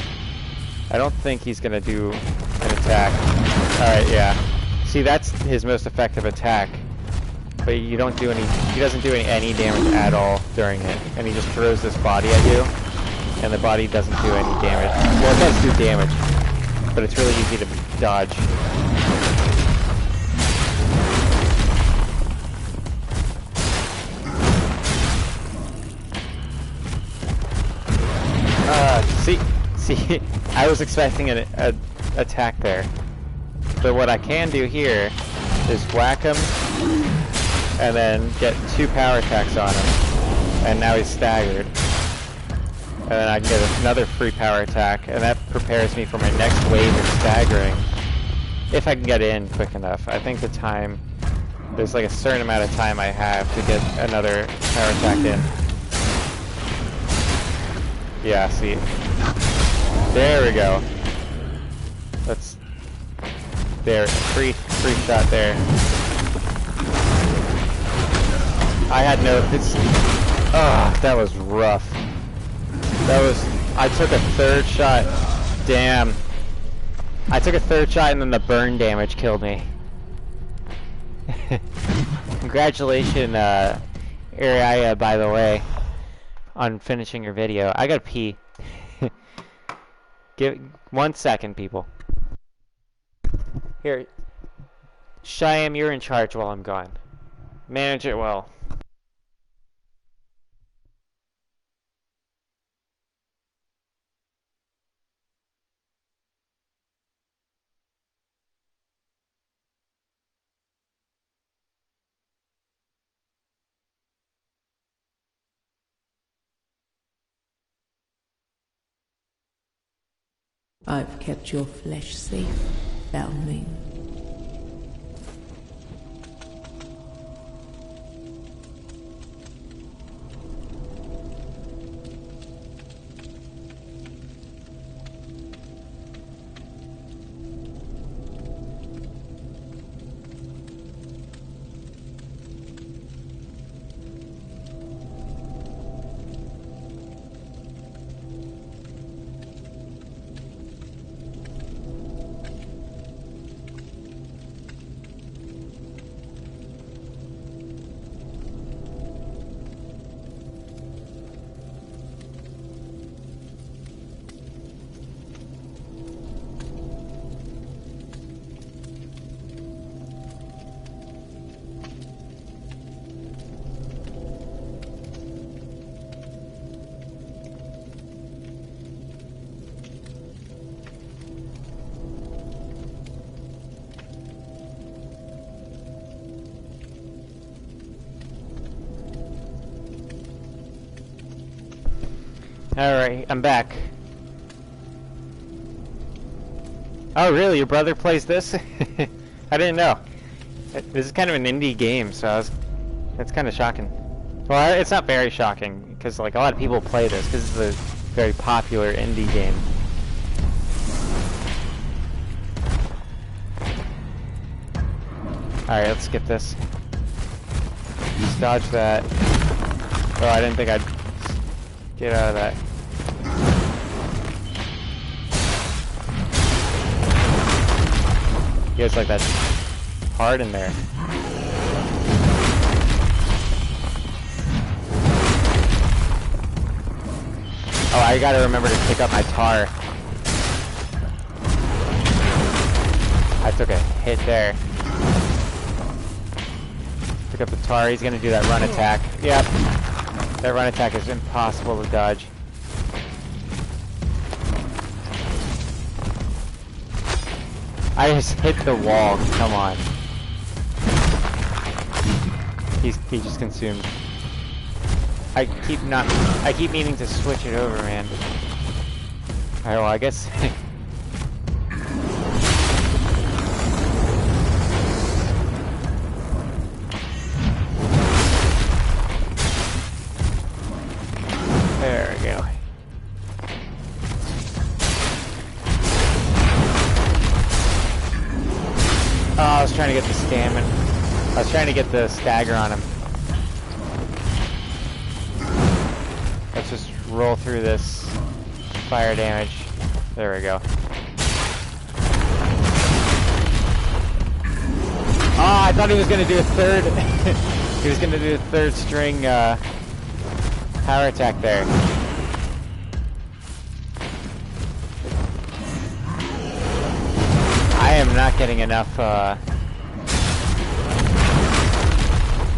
I don't think he's gonna do an attack. Alright, yeah. See, that's his most effective attack. But you don't do any... He doesn't do any damage at all during it. And he just throws this body at you. And the body doesn't do any damage. Well, it does do damage. But it's really easy to dodge. See, I was expecting an attack there. But what I can do here is whack him and then get 2 power attacks on him. And now he's staggered. And then I can get another free power attack, and that prepares me for my next wave of staggering. If I can get in quick enough. I think the time, there's like a certain amount of time I have to get another power attack in. Yeah, see. There we go. There, free shot there. I had no, that was rough. I took a 3rd shot. Damn. I took a 3rd shot and then the burn damage killed me. Congratulations, Ariaya, by the way, on finishing your video. I gotta pee. Give 1 second, people. Here. Shyam, you're in charge while I'm gone. Manage it well. I've kept your flesh safe, Balming. Alright, I'm back. Oh really, your brother plays this? I didn't know. This is kind of an indie game, so that's kind of shocking. Well, it's not very shocking, because like a lot of people play this, because it's a very popular indie game. Alright, let's skip this. Just dodge that. Oh, I didn't think I'd get out of that. You guys like that hard in there. Oh, I gotta remember to pick up my tar. I took a hit there. Pick up the tar, he's gonna do that run attack. Yep. That run attack is impossible to dodge. I just hit the wall, come on. He just consumed. I keep meaning to switch it over, man. Alright, well I guess there we go. Oh, I was trying to get the stamina. I was trying to get the stagger on him. Let's just roll through this fire damage. There we go. Oh, I thought he was gonna do a third. He was gonna do a third string power attack there. I am not getting enough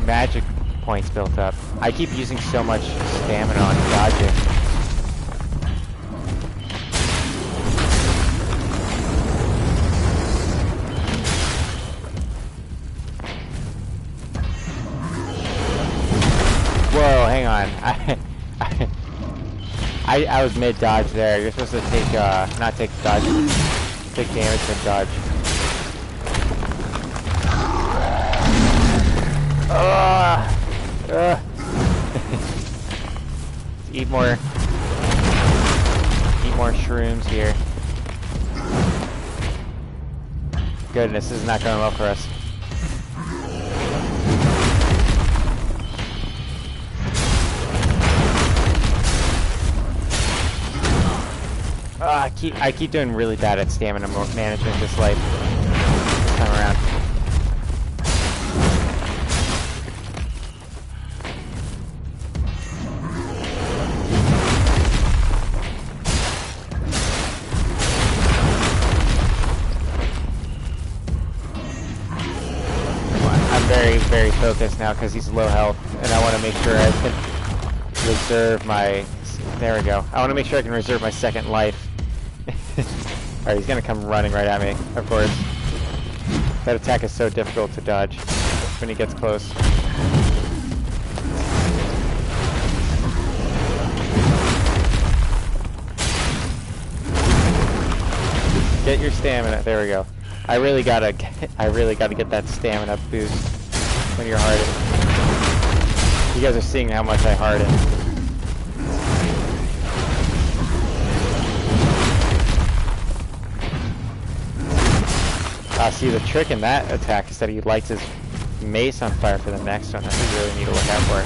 magic points built up. I keep using so much stamina on dodging. Whoa, hang on. I was mid dodge there. You're supposed to take not take dodge, take damage from dodge. Eat more shrooms here. Goodness, this is not going well for us. I keep doing really bad at stamina management this time around. Very focused now because he's low health, and I want to make sure I can reserve my. There we go. I want to make sure I can reserve my second life. Alright, he's gonna come running right at me, of course. That attack is so difficult to dodge when he gets close. Get your stamina. There we go. I really gotta get that stamina boost when you're hardened. You guys are seeing how much I harden. See, the trick in that attack is that he lights his mace on fire for the next one. That's what you really need to look out for.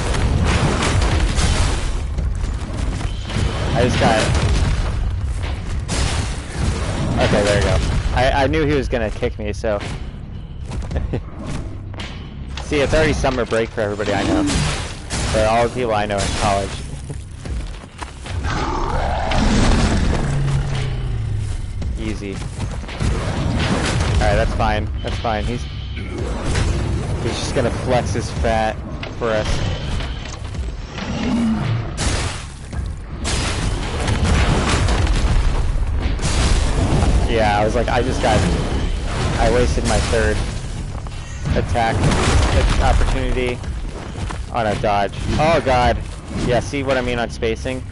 I just got it. Okay, there you go. I knew he was gonna kick me, so. See, it's already summer break for everybody I know. For all the people I know in college. Easy. Alright, that's fine. That's fine. He's just gonna flex his fat for us. Yeah, I was like, I wasted my third attack opportunity on a dodge. Oh god. Yeah, see what I mean on spacing?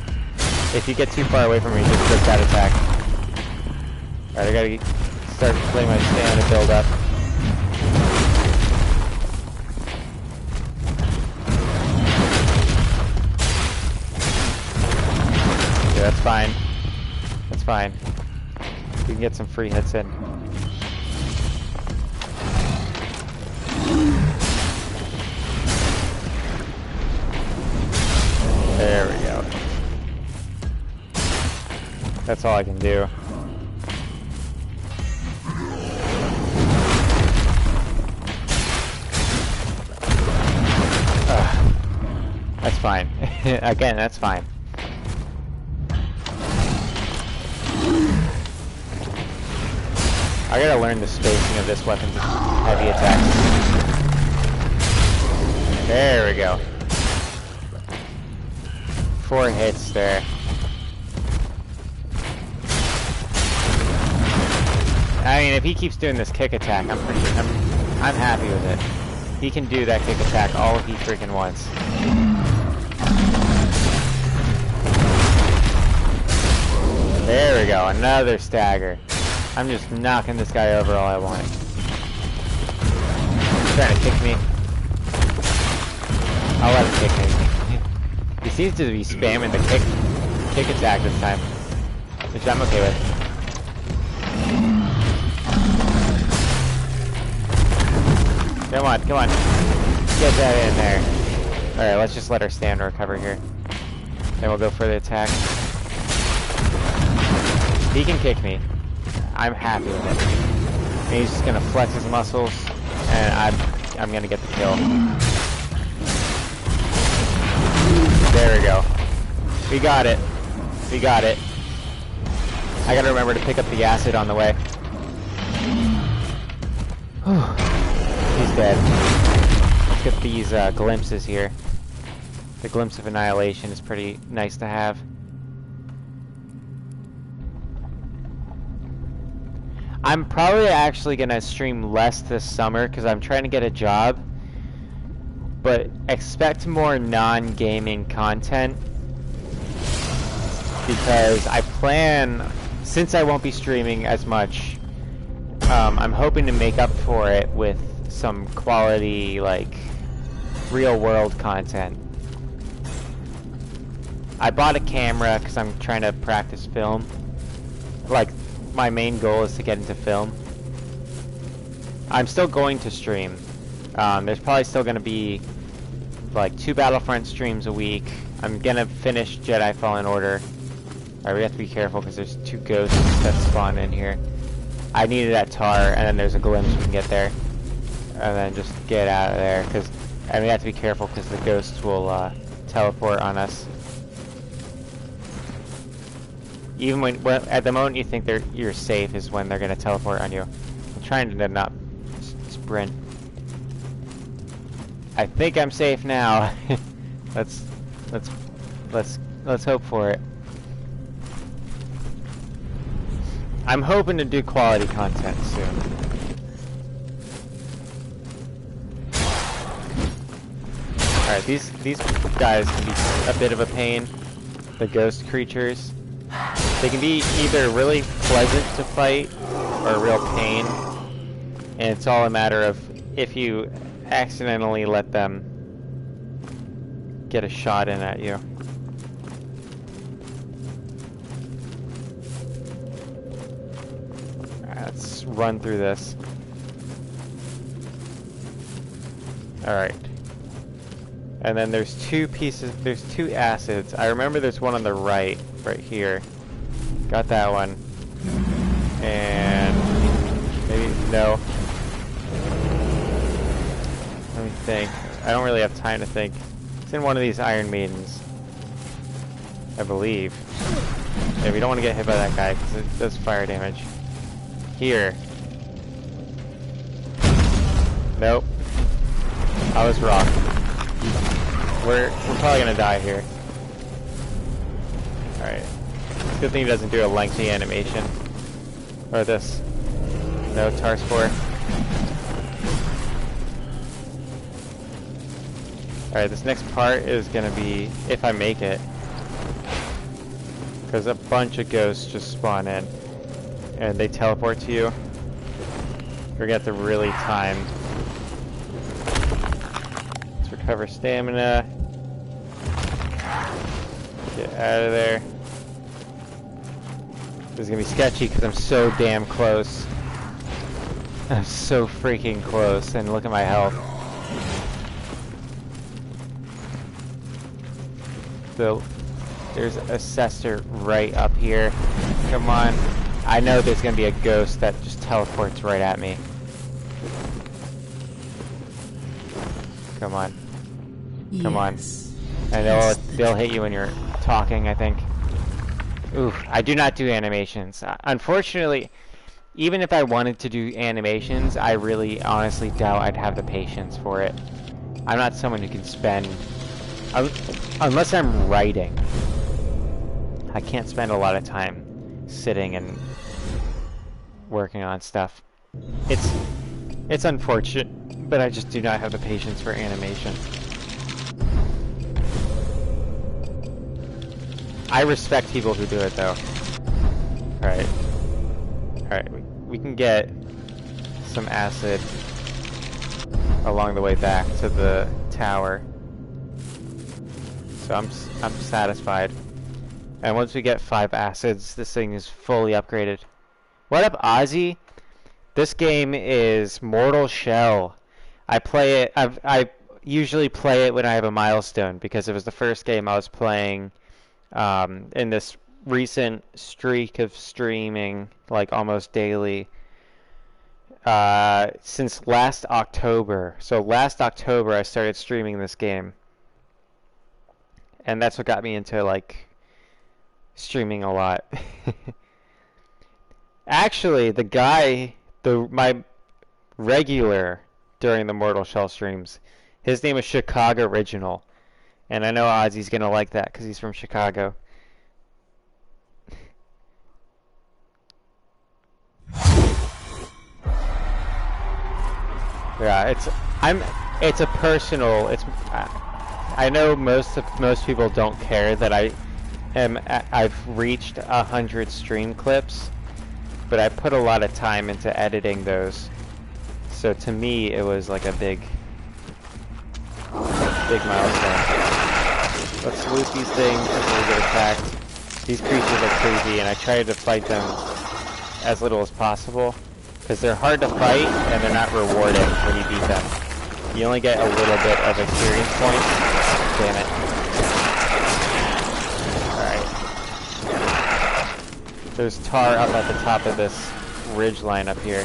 If you get too far away from me, just click that attack. Alright, I gotta start letting my stamina build up. Okay, that's fine. That's fine. We can get some free hits in. There we go. That's all I can do. That's fine. Again, that's fine. I gotta learn the spacing of this weapon's heavy attacks. There we go. 4 hits there. I mean, if he keeps doing this kick attack, I'm happy with it. He can do that kick attack all he freaking wants. There we go, another stagger. I'm just knocking this guy over all I want. He's trying to kick me. I'll let him kick me. He seems to be spamming the kick attack this time, which I'm okay with. Come on, come on. Get that in there. Alright, let's just let our stand recover here. Then we'll go for the attack. He can kick me. I'm happy with it. And he's just gonna flex his muscles, and I'm gonna get the kill. There we go. We got it. We got it. I gotta remember to pick up the acid on the way. He's dead. Let's get these glimpses here. The glimpse of annihilation is pretty nice to have. I'm probably actually gonna stream less this summer because I'm trying to get a job, but expect more non-gaming content because I plan, since I won't be streaming as much, I'm hoping to make up for it with some quality, like, real-world content. I bought a camera because I'm trying to practice film. Like, my main goal is to get into film. I'm still going to stream. There's probably still going to be like 2 Battlefront streams a week. I'm going to finish Jedi Fallen Order. Alright, we have to be careful because there's 2 ghosts that spawn in here. I needed that tar, and then there's a glimpse we can get there. And then just get out of there, and we have to be careful because the ghosts will teleport on us. Even when at the moment you think you're safe is when they're gonna teleport on you. I'm trying to not sprint. I think I'm safe now. let's hope for it. I'm hoping to do quality content soon. Alright, these guys can be a bit of a pain. The ghost creatures. They can be either really pleasant to fight or a real pain, and it's all a matter of if you accidentally let them get a shot in at you. Alright, let's run through this. Alright. And then there's two acids. I remember there's one on the right here. Got that one. And maybe, no. Let me think. I don't really have time to think. It's in one of these Iron Maidens, I believe. Yeah, we don't want to get hit by that guy because it does fire damage. Here. Nope. I was wrong. We're probably gonna die here. Alright. Good thing he doesn't do a lengthy animation. Or this. No, tar spore. Alright, this next part is gonna be, if I make it, because a bunch of ghosts just spawn in and they teleport to you. We're gonna have to really time. Let's recover stamina. Get out of there. This is gonna be sketchy because I'm so damn close. I'm so freaking close, and look at my health. So, there's a Cester right up here. Come on. I know there's gonna be a ghost that just teleports right at me. Come on. Come on. I know they'll hit you when you're talking, I think. Oof, I do not do animations. Unfortunately, even if I wanted to do animations, I really honestly doubt I'd have the patience for it. I'm not someone who can spend... unless I'm writing. I can't spend a lot of time sitting and working on stuff. It's unfortunate, but I just do not have the patience for animation. I respect people who do it though. Alright. Alright, we can get some acid along the way back to the tower. So I'm satisfied. And once we get 5 acids, this thing is fully upgraded. What up, Ozzy? This game is Mortal Shell. I play it. I usually play it when I have a milestone because it was the first game I was playing in this recent streak of streaming, like almost daily, since last October. So last October I started streaming this game, and that's what got me into like streaming a lot. Actually, the guy, my regular during the Mortal Shell streams, his name is Chicago Original, and I know Ozzy's gonna like that because he's from Chicago. Yeah, it's a personal. I know most people don't care that I've reached 100 stream clips, but I put a lot of time into editing those. So to me, it was like a big milestone. Let's loot these things before we get attacked. These creatures are crazy, and I try to fight them as little as possible, because they're hard to fight, and they're not rewarding when you beat them. You only get a little bit of experience points. Damn it. Alright. There's tar up at the top of this ridge line up here.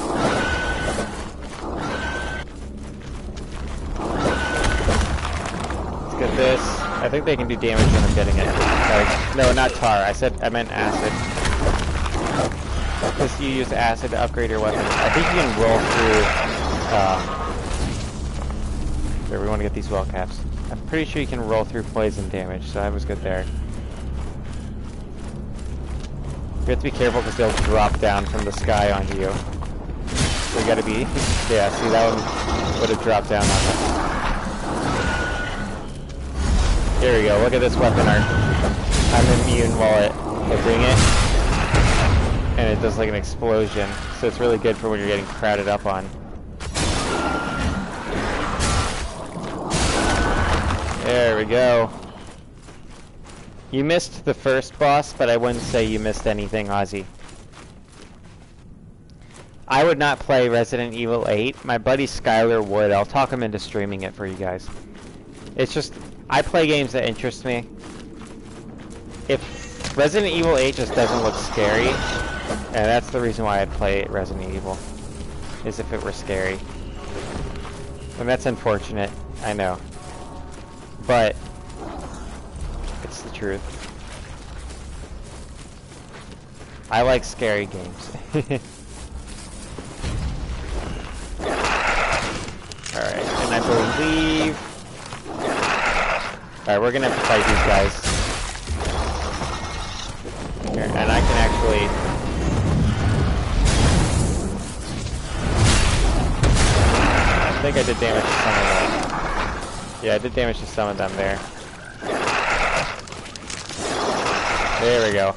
Let's get this. I think they can do damage when I'm getting it. No, not tar. I meant acid. Because you use acid to upgrade your weapon. I think you can roll through... Here, we want to get these well caps. I'm pretty sure you can roll through poison damage, so I was good there. You have to be careful because they'll drop down from the sky onto you. So you gotta be... Yeah, see, that one would have dropped down on us. Here we go, look at this weapon art. I'm immune while it bring it, and it does like an explosion. So it's really good for when you're getting crowded up on. There we go. You missed the first boss, but I wouldn't say you missed anything, Ozzy. I would not play Resident Evil 8. My buddy Skylar would. I'll talk him into streaming it for you guys. It's just, I play games that interest me. If Resident Evil 8 just doesn't look scary, and that's the reason why I'd play Resident Evil, is if it were scary. And that's unfortunate, I know. But it's the truth. I like scary games. Alright, and I believe... Alright, we're gonna have to fight these guys. Here, and I can actually... I think I did damage to some of them. Yeah, I did damage to some of them there. There we go.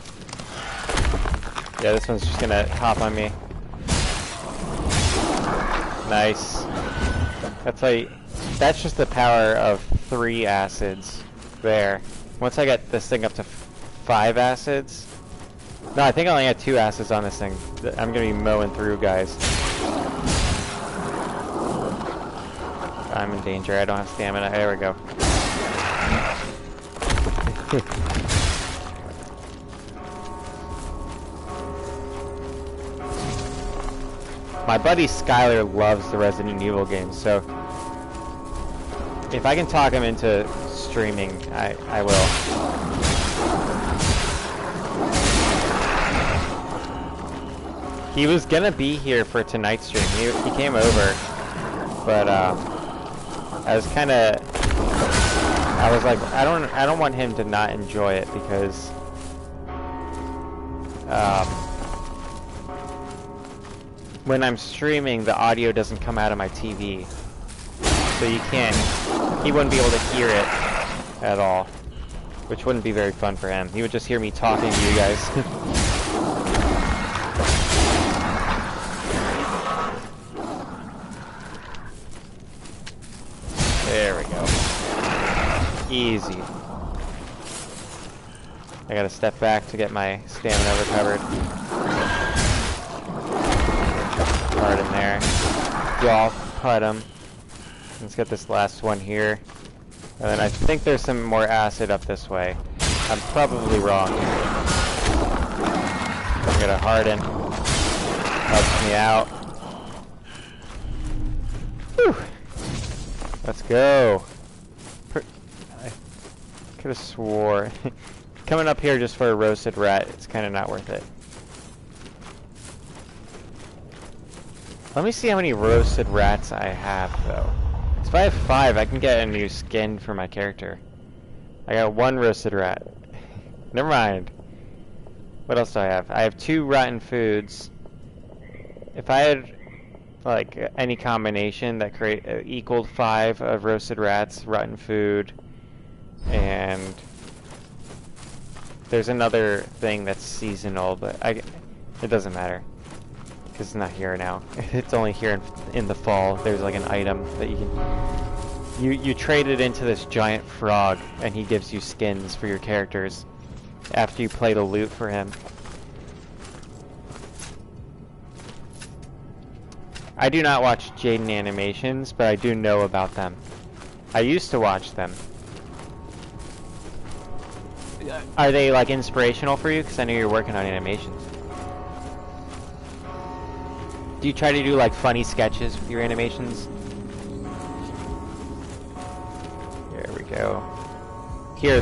Yeah, this one's just gonna hop on me. Nice. That's just the power of 3 acids there. Once I get this thing up to 5 acids... No, I think I only had 2 acids on this thing. I'm gonna be mowing through guys. I'm in danger. I don't have stamina. There we go. My buddy Skylar loves the Resident Evil games, so if I can talk him into streaming, I will. He was gonna be here for tonight's stream. He came over, but I was like, I don't want him to not enjoy it because when I'm streaming, the audio doesn't come out of my TV, so he wouldn't be able to hear it at all, which wouldn't be very fun for him. He would just hear me talking to you guys. There we go. Easy. I gotta step back to get my stamina recovered. Hard in there. Golf, put him. Let's get this last one here. And then I think there's some more acid up this way. I'm probably wrong. I'm gonna harden. Helps me out. Whew. Let's go. I could have swore. Coming up here just for a roasted rat, it's kind of not worth it. Let me see how many roasted rats I have, though. So if I have 5, I can get a new skin for my character. I got 1 roasted rat. Never mind. What else do I have? I have 2 rotten foods. If I had like any combination that equaled 5 of roasted rats, rotten food, and there's another thing that's seasonal, but it doesn't matter because it's not here now. It's only here in the fall. There's like an item that you can you trade it into this giant frog, and he gives you skins for your characters after you play the loot for him. I do not watch Jaden animations, but I do know about them. I used to watch them. Are they like inspirational for you? Because I know you're working on animations. Do you try to do like funny sketches with your animations? There we go. Here,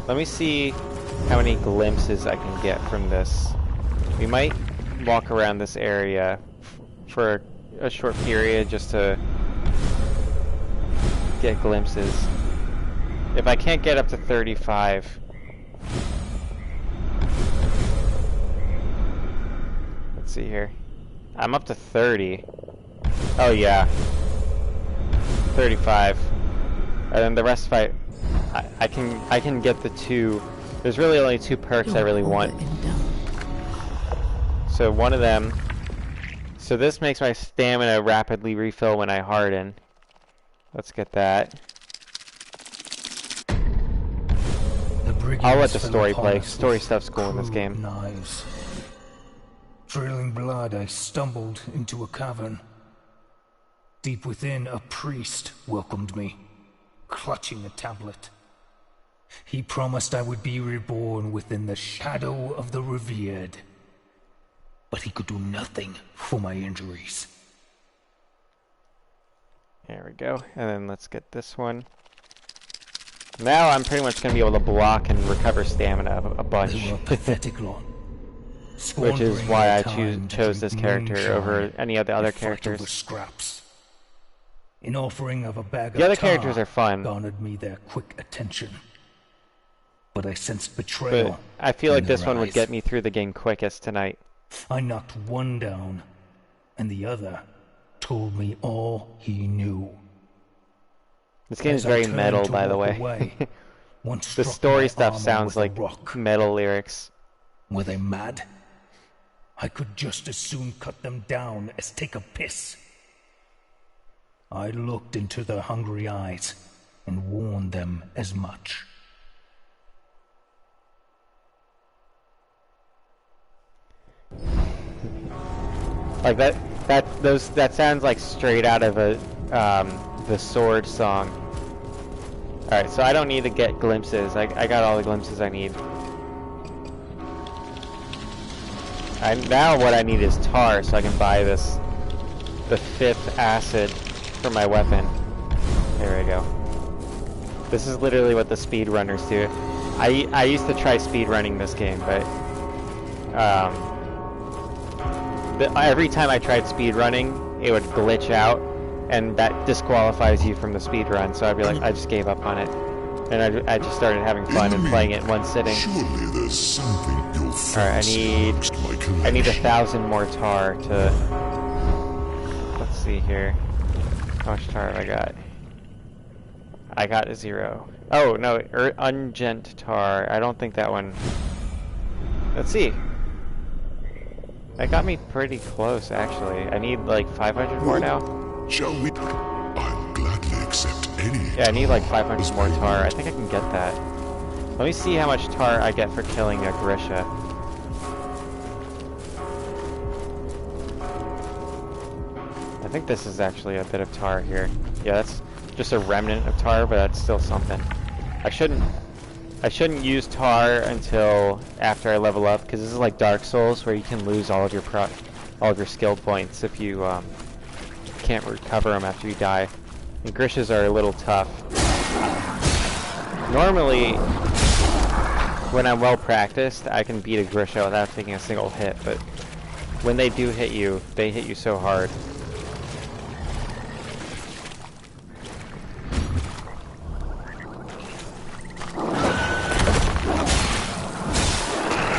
let me see how many glimpses I can get from this. We might walk around this area for a short period just to get glimpses. If I can't get up to 35, let's see here. I'm up to 30. Oh yeah, 35. And then the rest, I can get the 2 There's really only 2 perks I really want. So one of them... So this makes my stamina rapidly refill when I harden. Let's get that. I'll let the story play. Story stuff's cool in this game. Knives. Trailing blood, I stumbled into a cavern. Deep within, a priest welcomed me, clutching a tablet. He promised I would be reborn within the shadow of the revered. But he could do nothing for my injuries. There we go. And then let's get this one. Now I'm pretty much going to be able to block and recover stamina a bunch. They were a pathetic lot. Which is why I chose this character over any of the other characters. Scraps. In offering of a bag the other characters are fun. Garnered me their quick attention. But I sensed betrayal. But I feel like this one would get me through the game quickest tonight. I knocked one down, and the other told me all he knew. This game is very metal, by the way. The story stuff sounds like metal lyrics. Were they mad? I could just as soon cut them down as take a piss. I looked into their hungry eyes and warned them as much. Like that sounds like straight out of a the Sword song. Alright, so I don't need to get glimpses. I got all the glimpses I need. Now what I need is tar so I can buy the 5th acid for my weapon. There we go. This is literally what the speedrunners do. I used to try speedrunning this game, but every time I tried speedrunning, it would glitch out, and that disqualifies you from the speedrun, so I'd be like, I just gave up on it. And I just started having fun and playing it in one sitting. Surely there's something you'll find. Alright, I need 1,000 more tar to... Let's see here. How much tar have I got? I got 0. Oh, no, Ungent tar. I don't think that one... Let's see. That got me pretty close, actually. I need like 500 more now. Shall we? I'll gladly accept any. Yeah, I need like 500 more tar. I think I can get that. Let me see how much tar I get for killing a Grisha. I think this is actually a bit of tar here. Yeah, that's just a remnant of tar, but that's still something. I shouldn't use tar until after I level up, because this is like Dark Souls, where you can lose all of your skill points if you can't recover them after you die. And Grishas are a little tough. Normally, when I'm well practiced, I can beat a Grisha without taking a single hit, but when they do hit you, they hit you so hard.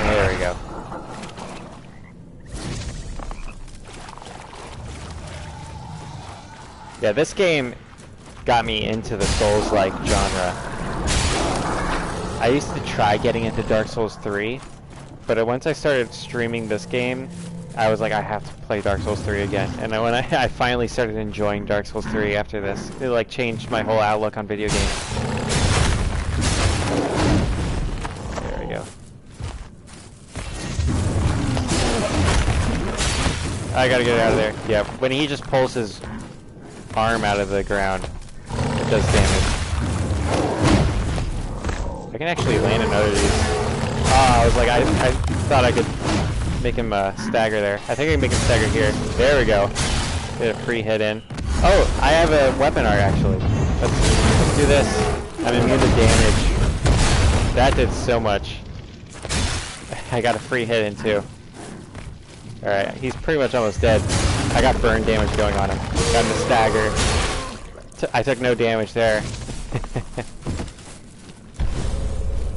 There we go. Yeah, this game got me into the Souls-like genre. I used to try getting into Dark Souls 3, but once I started streaming this game, I was like, I have to play Dark Souls 3 again. And when I finally started enjoying Dark Souls 3 after this, it like changed my whole outlook on video games. There we go. I gotta get out of there. Yeah, when he just pulls his arm out of the ground, it does damage. I can actually land another of these. Oh, I was like, I thought I could make him stagger there. I think I can make him stagger here. There we go. Get a free hit in. Oh, I have a weapon art actually. Let's do this. I'm immune to damage. That did so much. I got a free hit in too. Alright, he's pretty much almost dead. I got burn damage going on him. Got him to stagger. I took no damage there.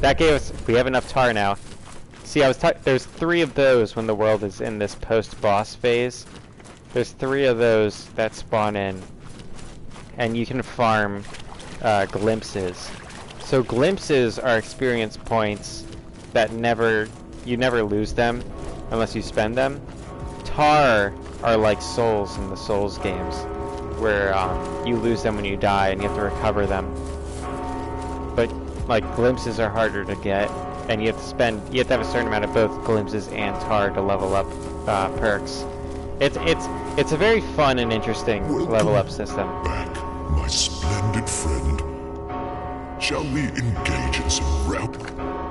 That gave us... We have enough tar now. See, there's 3 of those when the world is in this post-boss phase. There's 3 of those that spawn in. And you can farm glimpses. So glimpses are experience points that you never lose them unless you spend them. Tar are like souls in the Souls games, where you lose them when you die and you have to recover them. But like glimpses are harder to get, and you have to have a certain amount of both glimpses and tar to level up perks. It's a very fun and interesting level up system. Back, my splendid friend. Shall we engage in some rout?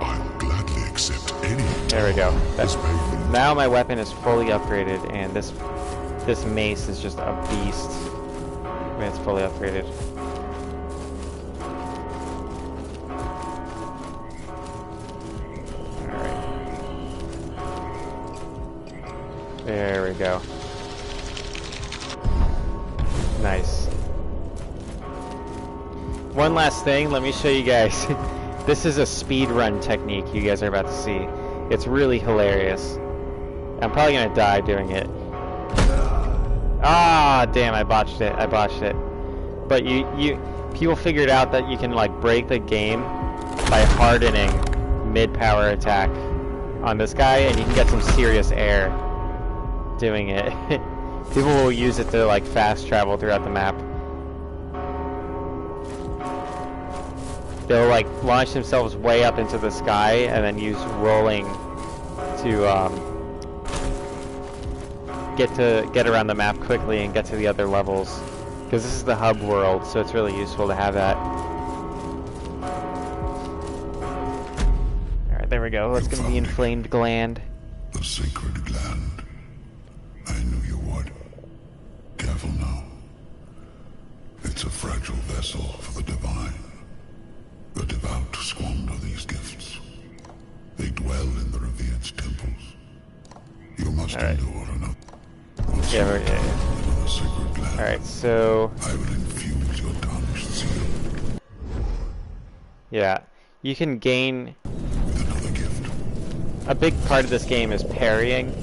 I'll gladly accept any. There we go. As payment. Now my weapon is fully upgraded, and this mace is just a beast when it's fully upgraded. Alright. There we go. Nice. One last thing, let me show you guys. This is a speed run technique you guys are about to see. It's really hilarious. I'm probably gonna die doing it. Ah, damn! I botched it. But people figured out that you can like break the game by hardening mid-power attack on this guy, and you can get some serious air doing it. People will use it to like fast travel throughout the map. They'll like launch themselves way up into the sky and then use rolling to get around the map quickly and get to the other levels, because this is the hub world, so it's really useful to have that. Alright, there we go. Let's get the inflamed gland. The sacred gland. I knew you would. Careful now. It's a fragile vessel for the divine. The devout squander these gifts. They dwell in the revered temples. You must endure enough. Yeah, Sacred gland. Alright, so I will infuse your tarnished seal yeah, you can gain. with another gift. A big part of this game is parrying.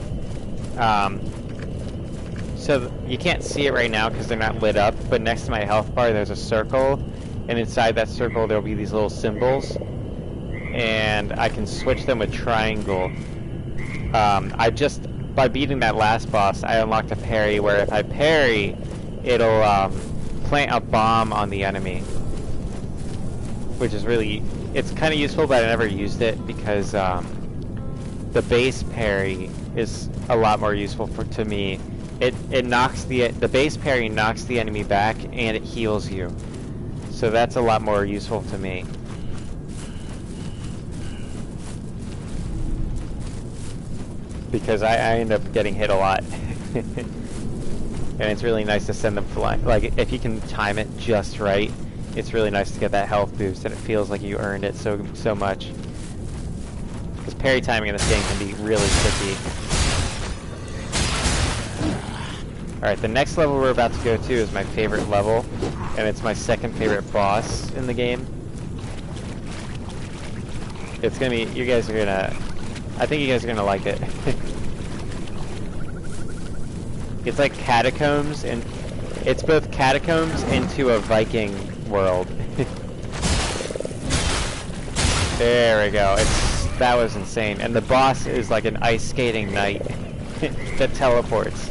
So you can't see it right now because they're not lit up, but next to my health bar there's a circle, and inside that circle there'll be these little symbols, and I can switch them with triangle. By beating that last boss, I unlocked a parry where if I parry, it'll plant a bomb on the enemy, which is really, it's kind of useful, but I never used it because the base parry is a lot more useful to me. It knocks the base parry knocks the enemy back and it heals you, so that's a lot more useful to me. Because I end up getting hit a lot. And it's really nice to send them flying. Like, if you can time it just right, it's really nice to get that health boost, and it feels like you earned it so much. Because parry timing in this game can be really tricky. Alright, the next level we're about to go to is my favorite level, and it's my second favorite boss in the game. It's gonna be, I think you guys are gonna like it. It's like catacombs, and it's both catacombs into a Viking world. There we go. That was insane. And the boss is like an ice skating knight that teleports.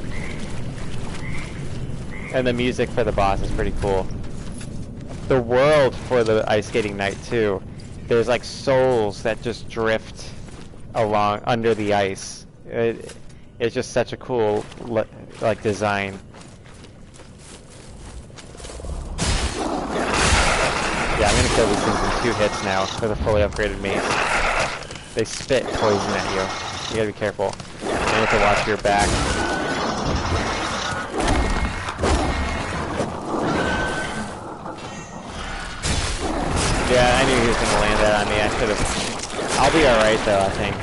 And the music for the boss is pretty cool. The world for the ice skating knight too. There's like souls that just drift along under the ice. It's just such a cool like design. Yeah, I'm gonna kill these things in 2 hits now with a fully upgraded mace. They spit poison at you. You gotta be careful. You have to watch your back. Yeah, I knew he was gonna land that on me. I should have. I'll be alright though, I think.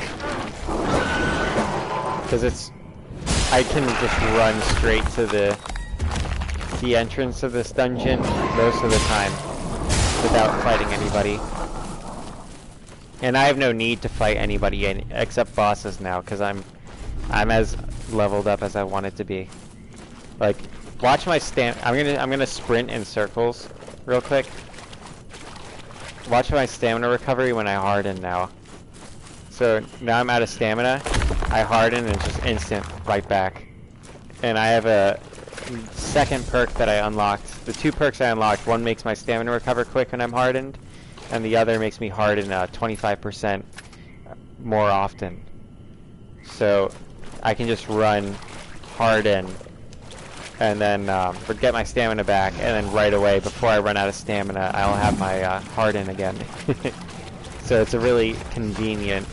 Because I can just run straight to the entrance of this dungeon most of the time without fighting anybody. And I have no need to fight anybody except bosses now, because I'm as leveled up as I want it to be. Like, watch my I'm gonna sprint in circles real quick. Watch my stamina recovery when I harden now. So now I'm out of stamina. I harden and it's just instant right back. And I have a second perk that I unlocked. The 2 perks I unlocked, one makes my stamina recover quick when I'm hardened, and the other makes me harden 25% more often. So I can just run harden and then get my stamina back, and then right away, before I run out of stamina, I'll have my harden again. So it's a really convenient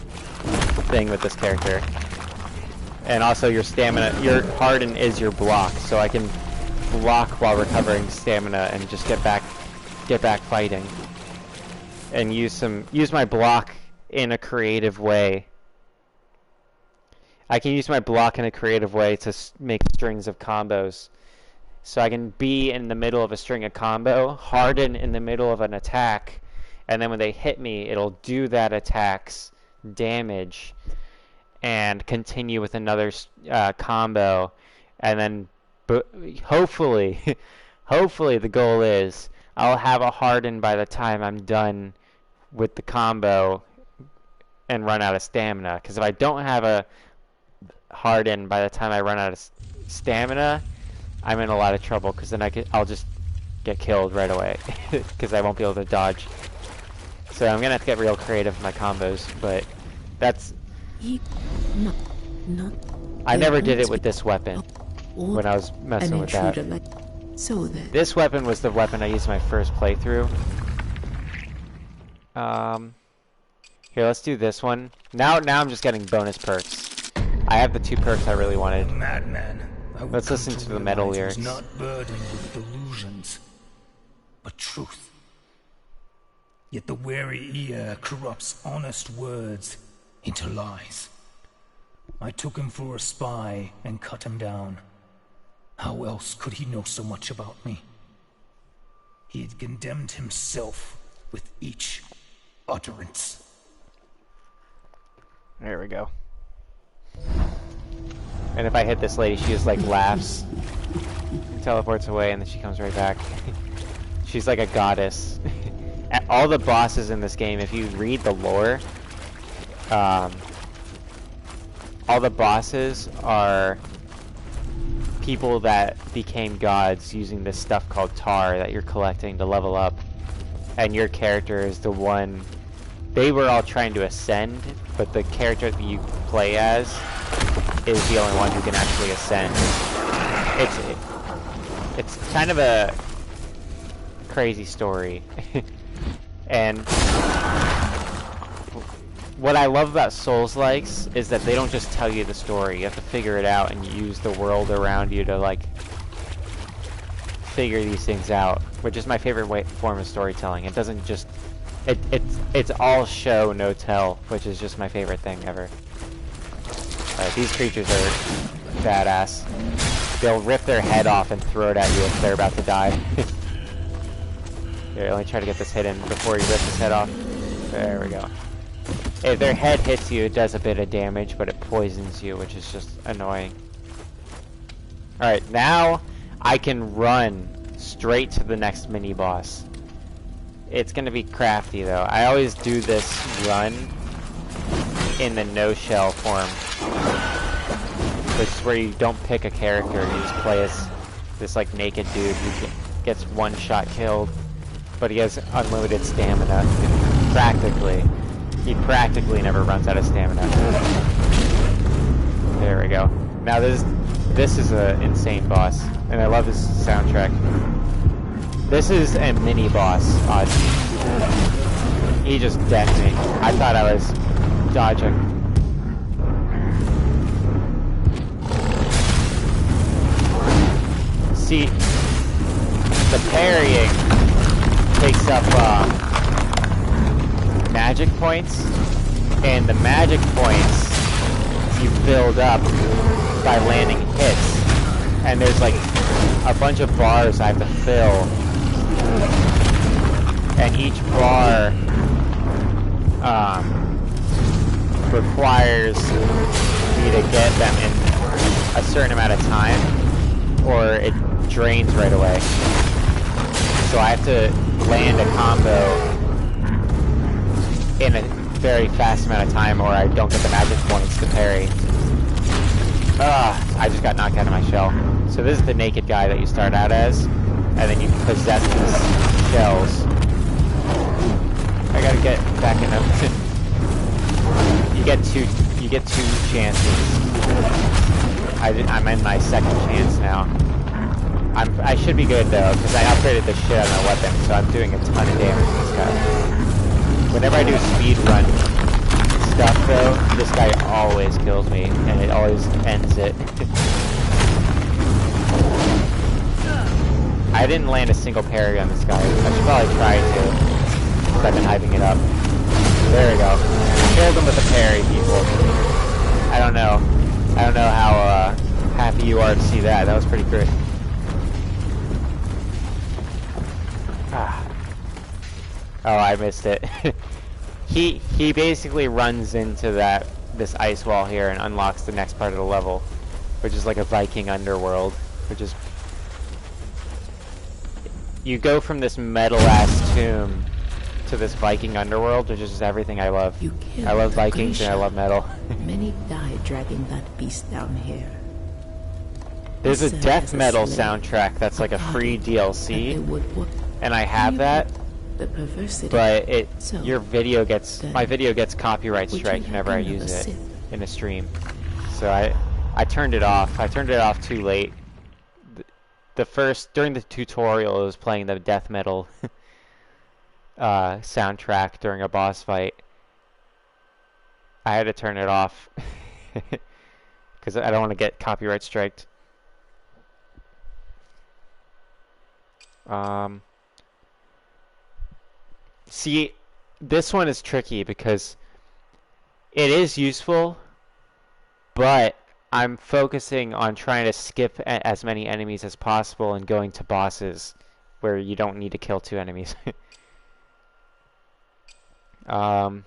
thing with this character. And also your stamina, your harden is your block, so I can block while recovering stamina and just get back fighting. And use my block in a creative way. I can use my block in a creative way to make strings of combos. So I can be in the middle of a string of combo, harden in the middle of an attack, and then when they hit me, it'll do that attack's damage and continue with another combo, and then hopefully the goal is I'll have a harden by the time I'm done with the combo and run out of stamina. Because if I don't have a harden by the time I run out of stamina, I'm in a lot of trouble, because then I'll just get killed right away because I won't be able to dodge. So I'm gonna have to get real creative with my combos, but that's... I never did it with this weapon when I was messing with that. This weapon was the weapon I used in my first playthrough. Here, let's do this one. Now I'm just getting bonus perks. I have the 2 perks I really wanted. Madman. Let's listen to the metal lyrics. Not burdened with delusions, but truth. Yet the wary ear corrupts honest words into lies. I took him for a spy and cut him down. How else could he know so much about me? He had condemned himself with each utterance. There we go. And if I hit this lady, she just like laughs, teleports away, and then she comes right back. She's like a goddess. All the bosses in this game, if you read the lore, all the bosses are people that became gods using this stuff called tar that you're collecting to level up. And your character is the one... They were all trying to ascend, but the character that you play as is the only one who can actually ascend. It's kind of a crazy story. And what I love about Souls-likes is that they don't just tell you the story. You have to figure it out and use the world around you to like figure these things out, which is my favorite form of storytelling. It doesn't just it's all show, no tell, which is just my favorite thing ever. These creatures are badass. They'll rip their head off and throw it at you if they're about to die. Here, let me try to get this hidden before he rips his head off. There we go. If their head hits you, it does a bit of damage, but it poisons you, which is just annoying. Alright, now I can run straight to the next mini-boss. It's gonna be crafty, though. I always do this run in the no-shell form, which is where you don't pick a character, you just play as this like naked dude who gets one-shot killed, but he has unlimited stamina. Practically. He practically never runs out of stamina. There we go. Now this is an insane boss, and I love this soundtrack. This is a mini boss, Ozzy. He just decked me. I thought I was dodging. See, the parrying takes up magic points, and the magic points you build up by landing hits, and there's like a bunch of bars I have to fill, and each bar requires me to get them in a certain amount of time, or it drains right away. So I have to land a combo very fast amount of time, or I don't get the magic points to parry. I just got knocked out of my shell. So this is the naked guy that you start out as, and then you possess these shells. I gotta get back in them. You get two chances. I'm in my second chance now. I should be good though, because I upgraded the shit out of my weapon, so I'm doing a ton of damage to this guy. Whenever I do speed run stuff though, this guy always kills me, and it always ends it. I didn't land a single parry on this guy. I should probably try to, because I've been hyping it up. There we go. Killed him with a parry, people. I don't know how happy you are to see that. That was pretty great. Oh, I missed it. He basically runs into this ice wall here and unlocks the next part of the level, which is like a Viking underworld, which is you go from this metal-ass tomb to this Viking underworld, which is just everything I love. I love Vikings and I love metal. Many died dragging that beast down here. There's a death metal soundtrack that's like a free DLC, and I have that. The perversity. But So, my video gets copyright strike whenever I use it in a stream. So I turned it off. I turned it off too late. During the tutorial, it was playing the death metal soundtrack during a boss fight. I had to turn it off because I don't want to get copyright striked. See, this one is tricky because it is useful, but I'm focusing on trying to skip as many enemies as possible and going to bosses where you don't need to kill 2 enemies. Let's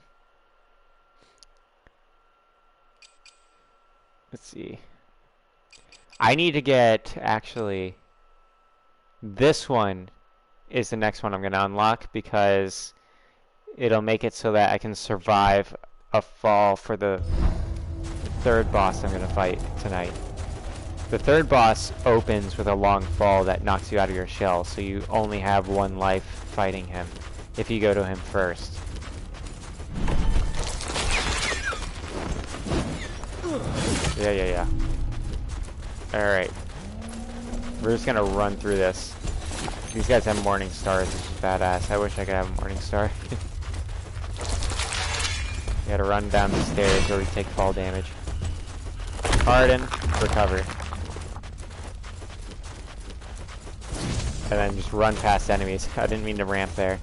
see. I need to get, actually, this one is the next one I'm going to unlock because it'll make it so that I can survive a fall for the 3rd boss I'm going to fight tonight. The 3rd boss opens with a long fall that knocks you out of your shell, so you only have 1 life fighting him if you go to him first. Yeah. Alright. We're just gonna run through this. These guys have morning stars, which is badass. I wish I could have a morning star. You gotta run down the stairs or we take fall damage. Harden, recover. And then just run past enemies. I didn't mean to ramp there.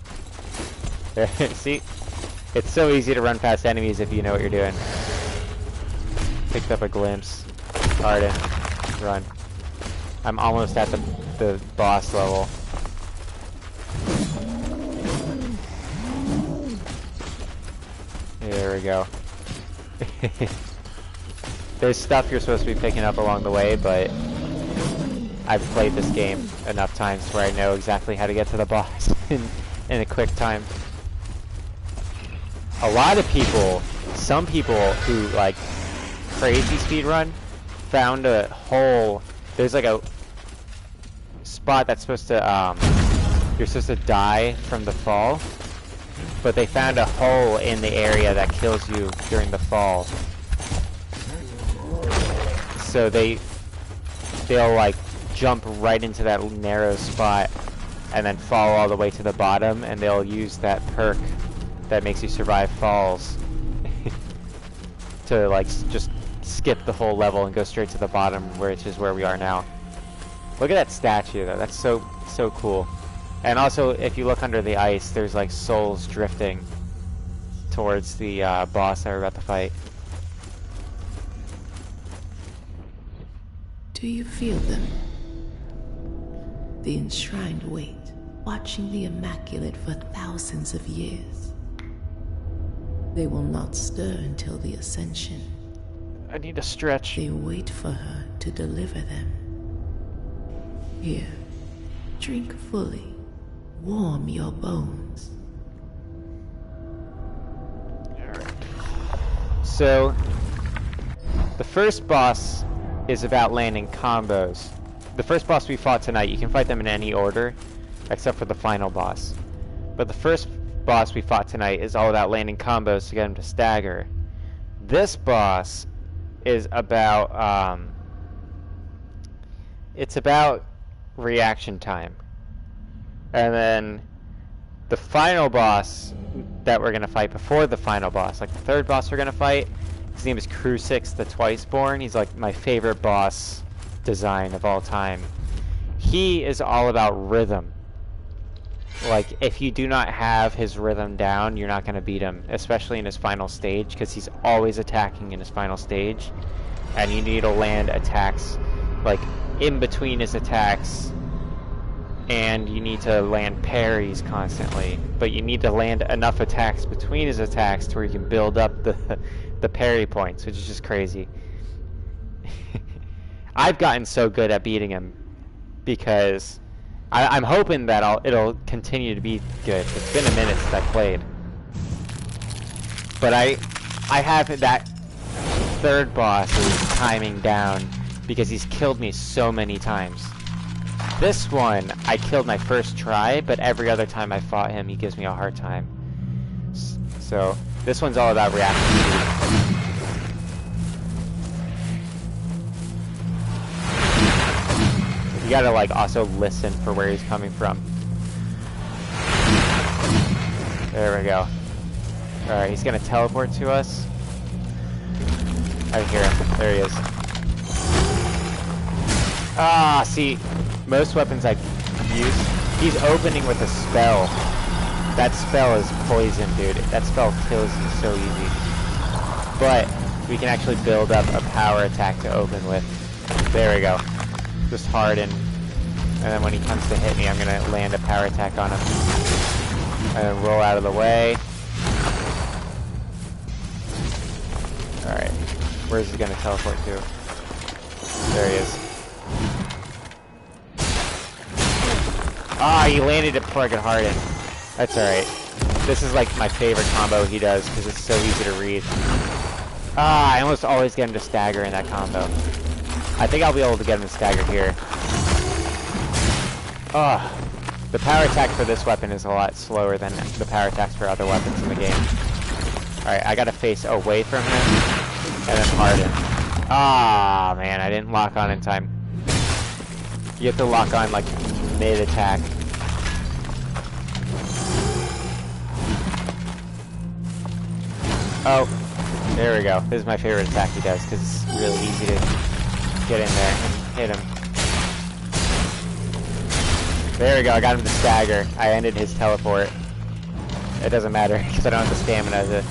See? It's so easy to run past enemies if you know what you're doing. Picked up a glimpse. Harden. Run. I'm almost at the boss level. There we go. There's stuff you're supposed to be picking up along the way, but I've played this game enough times where I know exactly how to get to the boss in a quick time. A lot of people, some people who like crazy speedrun, found a hole. There's like a spot that's supposed to, you're supposed to die from the fall, but they found a hole in the area that kills you during the fall. So they'll like jump right into that narrow spot and then fall all the way to the bottom, and they'll use that perk that makes you survive falls to like just skip the whole level and go straight to the bottom, which is where we are now. Look at that statue though, that's so cool. And also, if you look under the ice, there's like souls drifting towards the boss that we're about to fight. Do you feel them? The enshrined weight, watching the Immaculate for thousands of years. They will not stir until the Ascension. I need to stretch. They wait for her to deliver them. Here, drink fully, warm your bones. Alright. So, the first boss is about landing combos. The first boss we fought tonight, you can fight them in any order, except for the final boss. But the first boss we fought tonight is all about landing combos to get him to stagger. This boss is about, it's about reaction time. And then the final boss that we're gonna fight before the final boss, like the third boss we're gonna fight, his name is Crucix the Twiceborn. He's like my favorite boss design of all time. He is all about rhythm. Like, if you do not have his rhythm down, you're not gonna beat him, especially in his final stage, because he's always attacking in his final stage, and you need to land attacks, like, in between his attacks, and you need to land parries constantly, but you need to land enough attacks between his attacks to where you can build up the parry points, which is just crazy. I've gotten so good at beating him because I'm hoping that it'll continue to be good. It's been a minute since I played, but I have that third boss is timing down because he's killed me so many times. This one, I killed my first try, but every other time I fought him, he gives me a hard time. So, this one's all about reaction. You gotta, like, also listen for where he's coming from. There we go. Alright, he's gonna teleport to us. I hear him. There he is. Ah, see, most weapons I use, he's opening with a spell. That spell is poison, dude. That spell kills you so easy. But we can actually build up a power attack to open with. There we go. Just harden. And then when he comes to hit me, I'm gonna land a power attack on him. And then roll out of the way. Alright. Where's he gonna teleport to? There he is. Ah, he landed it before I could harden. That's alright. This is like my favorite combo he does because it's so easy to read. Ah, I almost always get him to stagger in that combo. I think I'll be able to get him to stagger here. Ah, the power attack for this weapon is a lot slower than the power attacks for other weapons in the game. Alright, I gotta face away from him and then harden. Ah, man, I didn't lock on in time. You have to lock on like mid-attack. Oh, there we go. This is my favorite attack he does because it's really easy to get in there and hit him. There we go, I got him to stagger. I ended his teleport. It doesn't matter because I don't have the stamina to...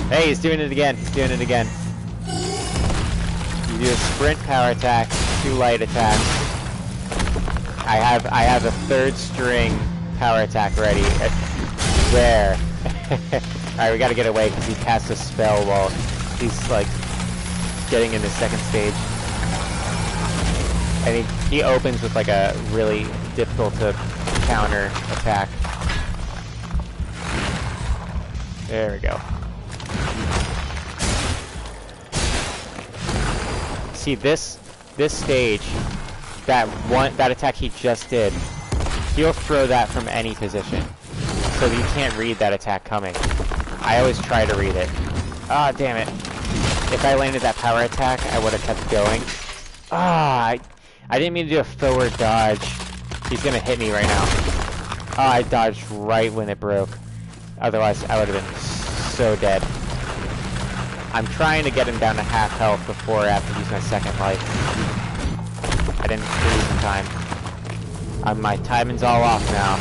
Hey, he's doing it again. He's doing it again. You do a sprint power attack, 2 light attacks. I have a 3rd string power attack ready. There. Alright, we gotta get away because he casts a spell while he's like getting into 2nd stage. And he opens with like a really difficult to counter attack. There we go. See this stage, that attack he just did, he'll throw that from any position. So you can't read that attack coming. I always try to read it. Ah, damn it. If I landed that power attack, I would have kept going. Ah, I didn't mean to do a forward dodge. He's gonna hit me right now. Ah, I dodged right when it broke. Otherwise, I would have been so dead. I'm trying to get him down to half health before I have to use my 2nd life. I didn't freeze in time. My timing's all off now.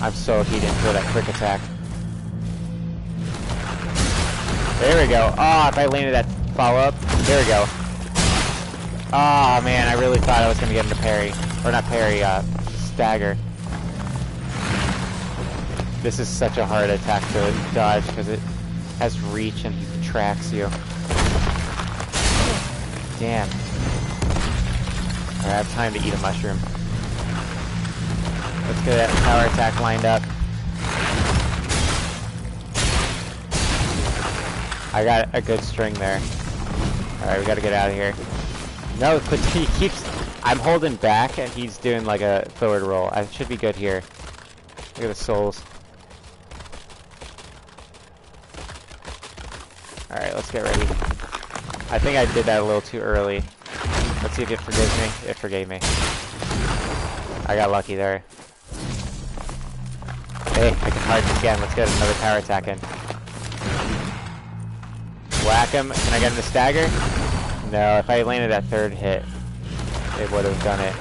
I'm so he didn't throw that quick attack. There we go. Ah, if I landed that follow-up. There we go. Ah, man, I really thought I was going to get him to parry. Or not parry, stagger. This is such a hard attack to dodge because it has reach and he tracks you. Damn. I have time to eat a mushroom. Let's get that power attack lined up. I got a good string there. Alright, we gotta get out of here. No, but he keeps... I'm holding back and he's doing like a forward roll. I should be good here. Look at the souls. Alright, let's get ready. I think I did that a little too early. Let's see if it forgives me. It forgave me. I got lucky there. Hey, I can harden again. Let's get another power attack in. Whack him. Can I get him to stagger? No, if I landed that third hit, it would have done it.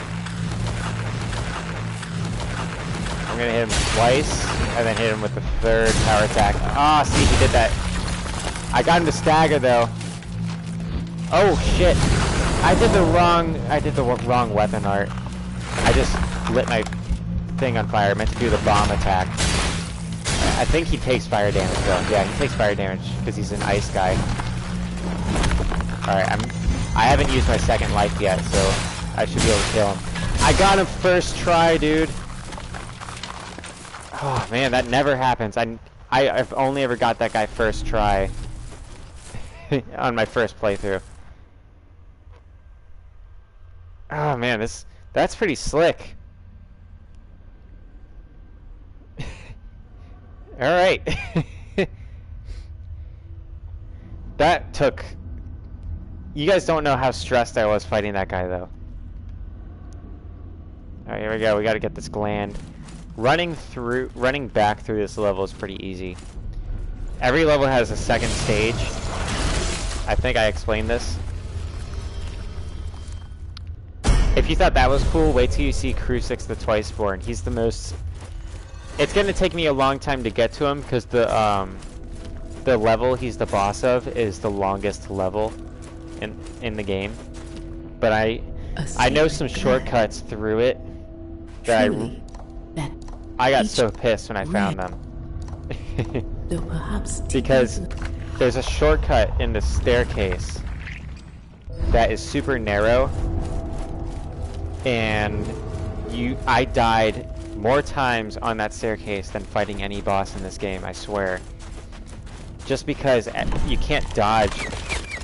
I'm gonna hit him twice, and then hit him with the third power attack. Ah, see, he did that. I got him to stagger though. Oh shit! I did the wrong weapon art. I just lit my thing on fire. I meant to do the bomb attack. I think he takes fire damage though. Yeah, he takes fire damage because he's an ice guy. Alright, I haven't used my second life yet, so I should be able to kill him. I got him first try, dude. Oh man, that never happens. I've only ever got that guy first try on my first playthrough. Oh man, that's pretty slick. Alright. That took... You guys don't know how stressed I was fighting that guy, though. Alright, here we go. We gotta get this gland. Running back through this level is pretty easy. Every level has a second stage. I think I explained this. If you thought that was cool, wait till you see Crucix the Twiceborn. He's the most... It's gonna take me a long time to get to him, because the level he's the boss of is the longest level in the game. But I know some shortcuts through it that I got so pissed when I found them. Because there's a shortcut in the staircase that is super narrow, and I died more times on that staircase than fighting any boss in this game, I swear. Just because you can't dodge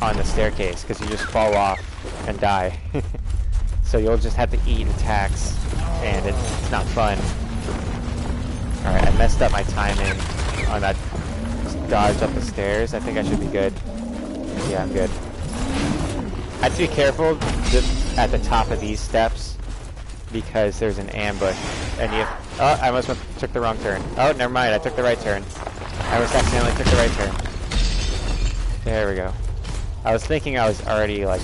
on the staircase, because you just fall off and die. So you'll just have to eat attacks, and it's not fun. Alright, I messed up my timing on that dodge up the stairs. I think I should be good. Yeah, I'm good. I have to be careful at the top of these steps, because there's an ambush. And oh, I almost took the wrong turn. Oh, never mind, I took the right turn. I almost accidentally took the right turn. There we go. I was thinking I was already, like,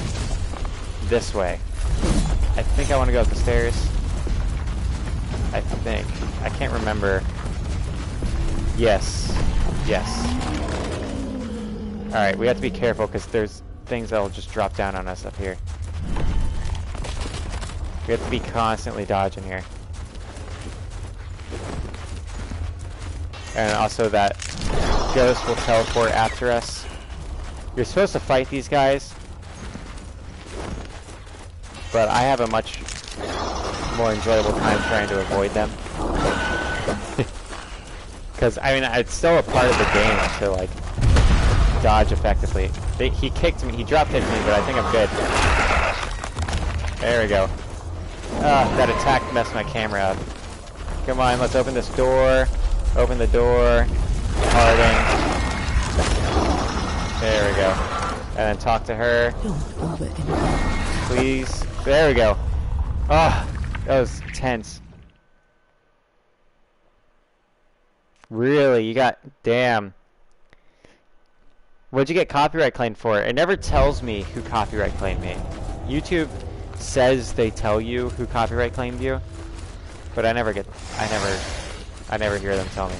this way. I think I want to go up the stairs. I think. I can't remember. Yes. Yes. Alright, we have to be careful, because there's things that will just drop down on us up here. We have to be constantly dodging here. And also that ghost will teleport after us. You're supposed to fight these guys, but I have a much more enjoyable time trying to avoid them. Because, I mean, it's still a part of the game to, like, dodge effectively. He kicked me, he drop kicked me, but I think I'm good. There we go. That attack messed my camera up. Come on, let's open this door. Open the door. Harden. There we go. And then talk to her. Please. There we go. Oh, that was tense. Really? You got... Damn. What'd you get copyright claimed for? It never tells me who copyright claimed me. YouTube says they tell you who copyright claimed you, but I never hear them tell me.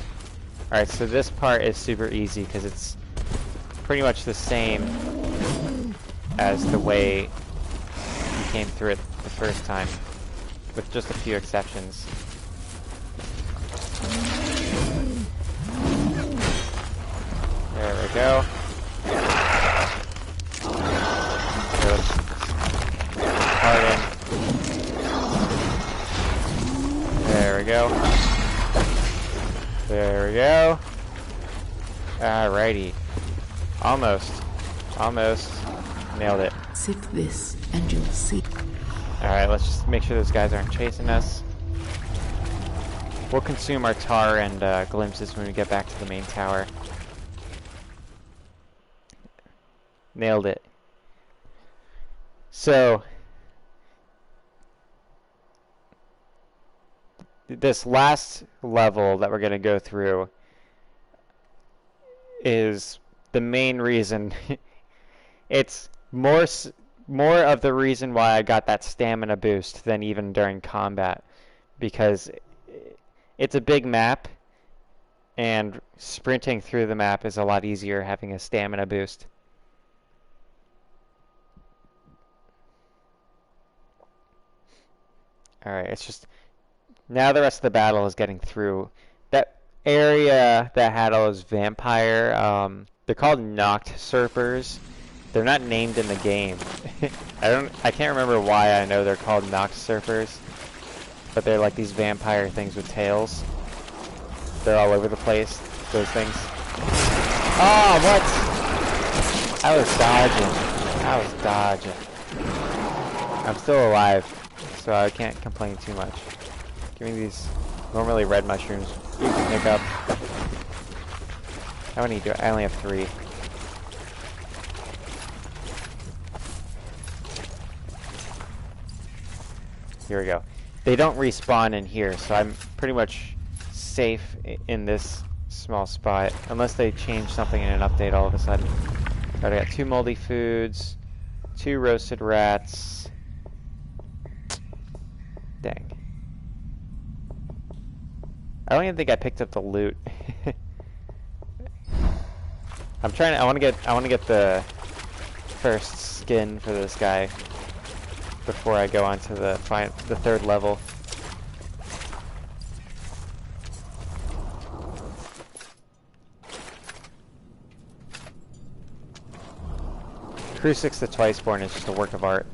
Alright, so this part is super easy because it's pretty much the same as the way you came through it the first time, with just a few exceptions. There we go. Harden. we go. There we go. Alrighty. Almost. Almost. Nailed it. Sip this and you'll see. Alright, let's just make sure those guys aren't chasing us. We'll consume our tar and glimpses when we get back to the main tower. Nailed it. So, this last level that we're going to go through is the main reason. It's more of the reason why I got that stamina boost than even during combat, because it's a big map and sprinting through the map is a lot easier having a stamina boost. Alright, it's just now the rest of the battle is getting through that area that had all those vampire they're called Noctsurfers. They're not named in the game. I can't remember why I know they're called Noctsurfers, but they're like these vampire things with tails. They're all over the place, those things. Oh, what? I was dodging. I'm still alive, so I can't complain too much. Give me these normally red mushrooms you can pick up. How many do I only have 3. Here we go. They don't respawn in here, so I'm pretty much safe in this small spot, unless they change something in an update all of a sudden. Alright, I got 2 moldy foods, 2 roasted rats. Dang. I don't even think I picked up the loot. I want to get the first skin for this guy before I go on to the 3rd level. Crucifix the Twiceborn is just a work of art.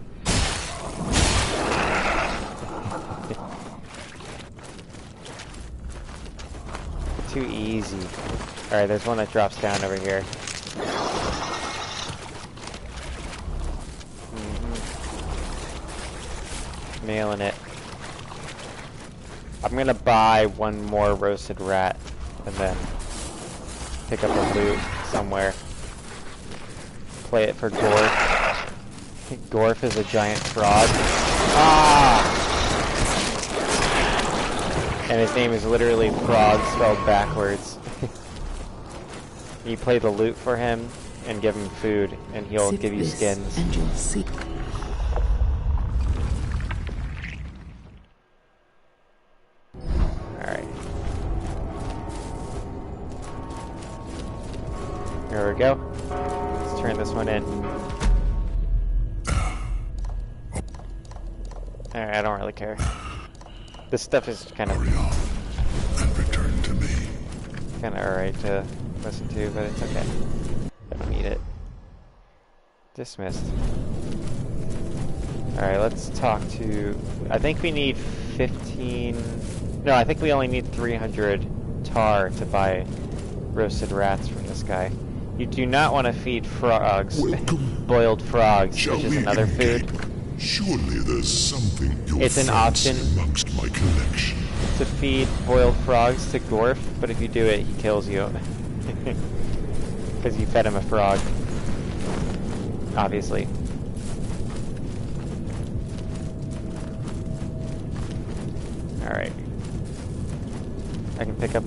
Too easy. Alright, there's one that drops down over here. Nailing it. I'm gonna buy 1 more roasted rat and then pick up a loot somewhere. Play it for Gorf. Gorf is a giant frog. Ah! And his name is literally Frog spelled backwards. You play the loot for him and give him food, and he'll give you skins. And you'll see. Alright. There we go. Let's turn this one in. Alright, I don't really care. This stuff is kind of Hurry on and return to me. alright to listen to, but it's okay. I don't need it. Dismissed. Alright, let's talk to... I think we need 15... No, I think we only need 300 tar to buy roasted rats from this guy. You do not want to feed frogs. Boiled frogs, which is another food. Surely there's something you'll It's an option amongst my collection. to feed boiled frogs to Gorf, but if you do it, he kills you. Because you fed him a frog. Obviously. Alright. I can pick up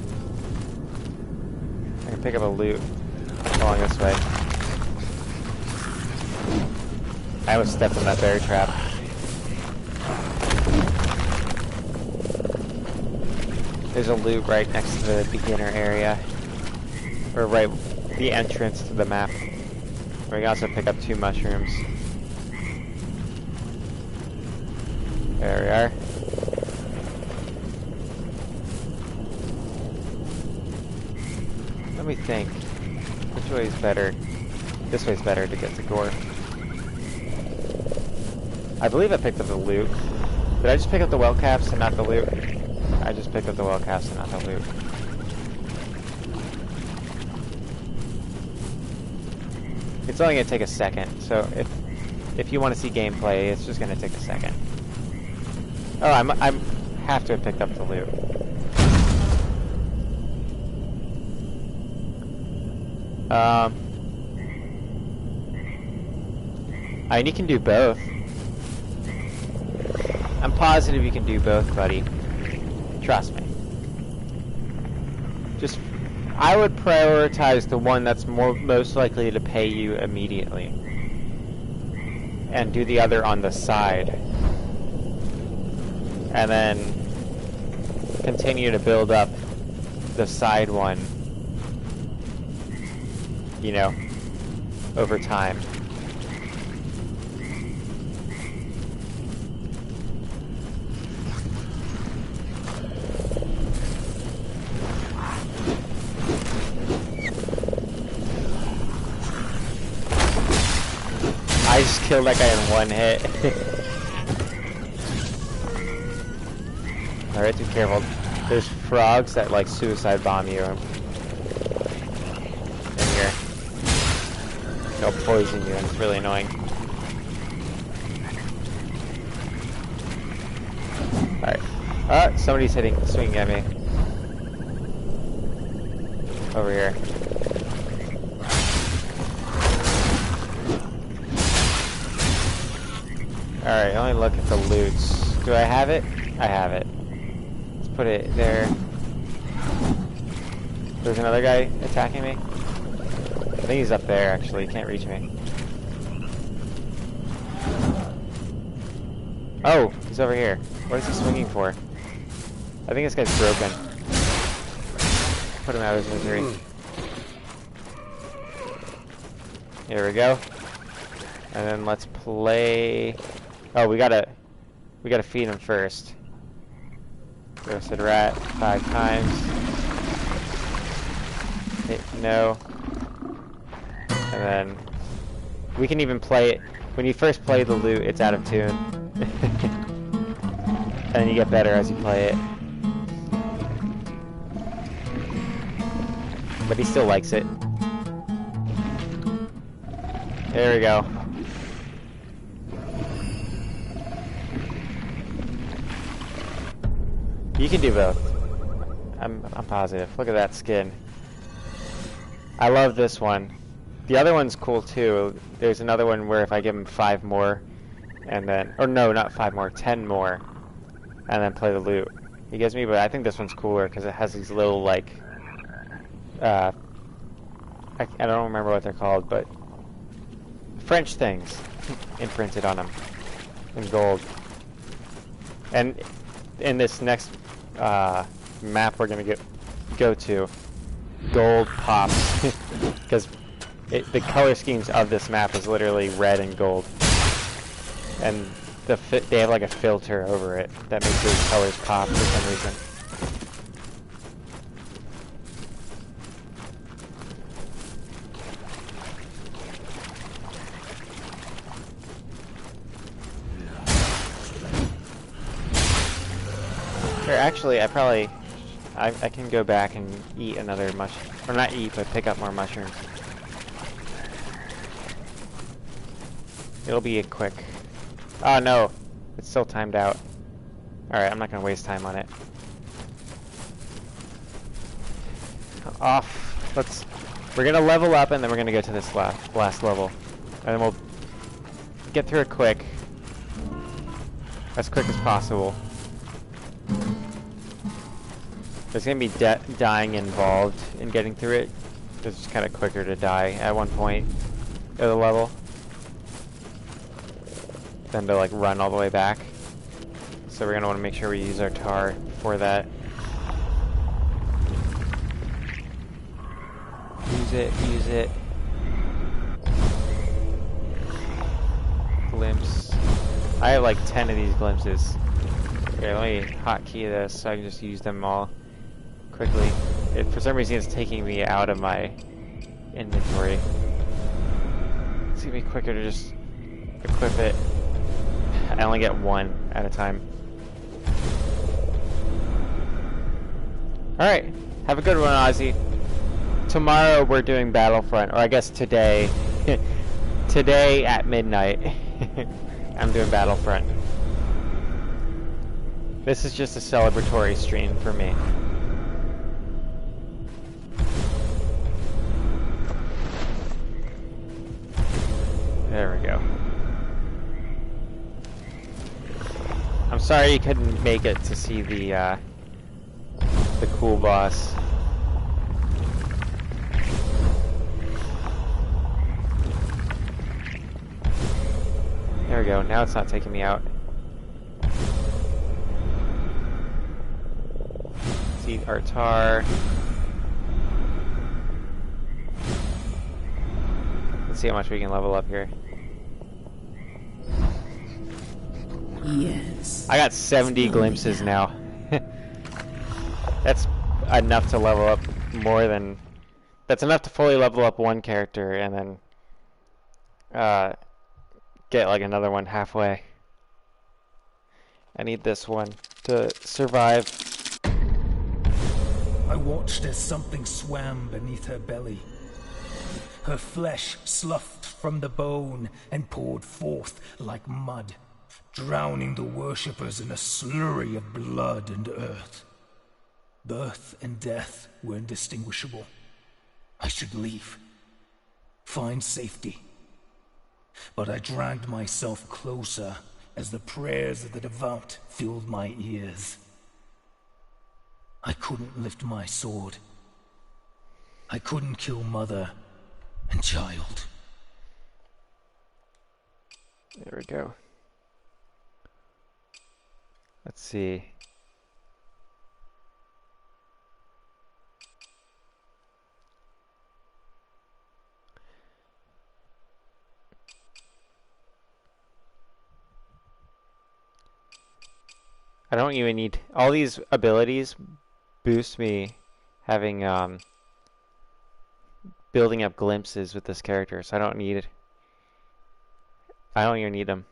a loot along this way. I almost stepped in that bear trap. There's a loot right next to the beginner area. Or right, the entrance to the map. We can also pick up 2 mushrooms. There we are. Let me think. Which way is better? This way's better to get to Gorf. I believe I picked up the loot. Did I just pick up the well caps and not the loot? I just picked up the well cast and not the loot. It's only gonna take a second, so if you want to see gameplay, it's just gonna take a second. Oh, I have to have picked up the loot. And you can do both. I'm positive you can do both, buddy. Trust me. Just, I would prioritize the one that's most likely to pay you immediately, and do the other on the side, and then continue to build up the side one, you know, over time. I just killed that guy in one hit. Alright, be careful. There's frogs that like suicide bomb you in here. They'll poison you and it's really annoying. Alright. Somebody's swinging at me. Over here. Alright, let me look at the loots. Do I have it? I have it. Let's put it there. There's another guy attacking me. I think he's up there, actually. He can't reach me. Oh, he's over here. What is he swinging for? I think this guy's broken. Put him out of his misery. Here we go. And then let's play... Oh, we gotta feed him first. Roasted rat 5 times. Hit no. And then we can even play it. When you first play the loot, it's out of tune. And you get better as you play it. But he still likes it. There we go. You can do both. I'm positive. Look at that skin. I love this one. The other one's cool too. There's another one where if I give him 5 more, and then, or no, not 5 more, 10 more, and then play the loot. He gives me, but I think this one's cooler because it has these little like, I don't remember what they're called, but French things imprinted on them in gold. And in this next map we're gonna go to, gold pops because the color schemes of this map is literally red and gold, and they have like a filter over it that makes those colors pop for some reason. Or actually, I can go back and eat another mushroom. Or not eat, but pick up more mushrooms. It'll be a quick... Oh no! It's still timed out. Alright, I'm not gonna waste time on it. Off. We're gonna level up and then we're gonna go to this last level. And then we'll get through it quick. As quick as possible. There's gonna be dying involved in getting through it. It's just kind of quicker to die at one point of the level than to like run all the way back. So we're gonna want to make sure we use our tar for that. Use it. Glimpse. I have like 10 of these glimpses. Here, let me hotkey this so I can just use them all quickly. For some reason it's taking me out of my inventory. It's gonna be quicker to just equip it. I only get 1 at a time. Alright, have a good one, Ozzy. Tomorrow we're doing Battlefront, or I guess today. Today at midnight. I'm doing Battlefront. This is just a celebratory stream for me. There we go. I'm sorry you couldn't make it to see the cool boss. There we go, now it's not taking me out. See Artar. Let's see how much we can level up here. Yes. I got 70 glimpses now. That's enough to level up more than... That's enough to fully level up one character and then get like another one halfway. I need this one to survive. I watched as something swam beneath her belly. Her flesh sloughed from the bone and poured forth like mud, drowning the worshippers in a slurry of blood and earth. Birth and death were indistinguishable. I should leave, find safety. But I dragged myself closer as the prayers of the devout filled my ears. I couldn't lift my sword. I couldn't kill mother and child. There we go. Let's see. I don't even need all these abilities boost me having building up glimpses with this character, so I don't need it. I don't even need them.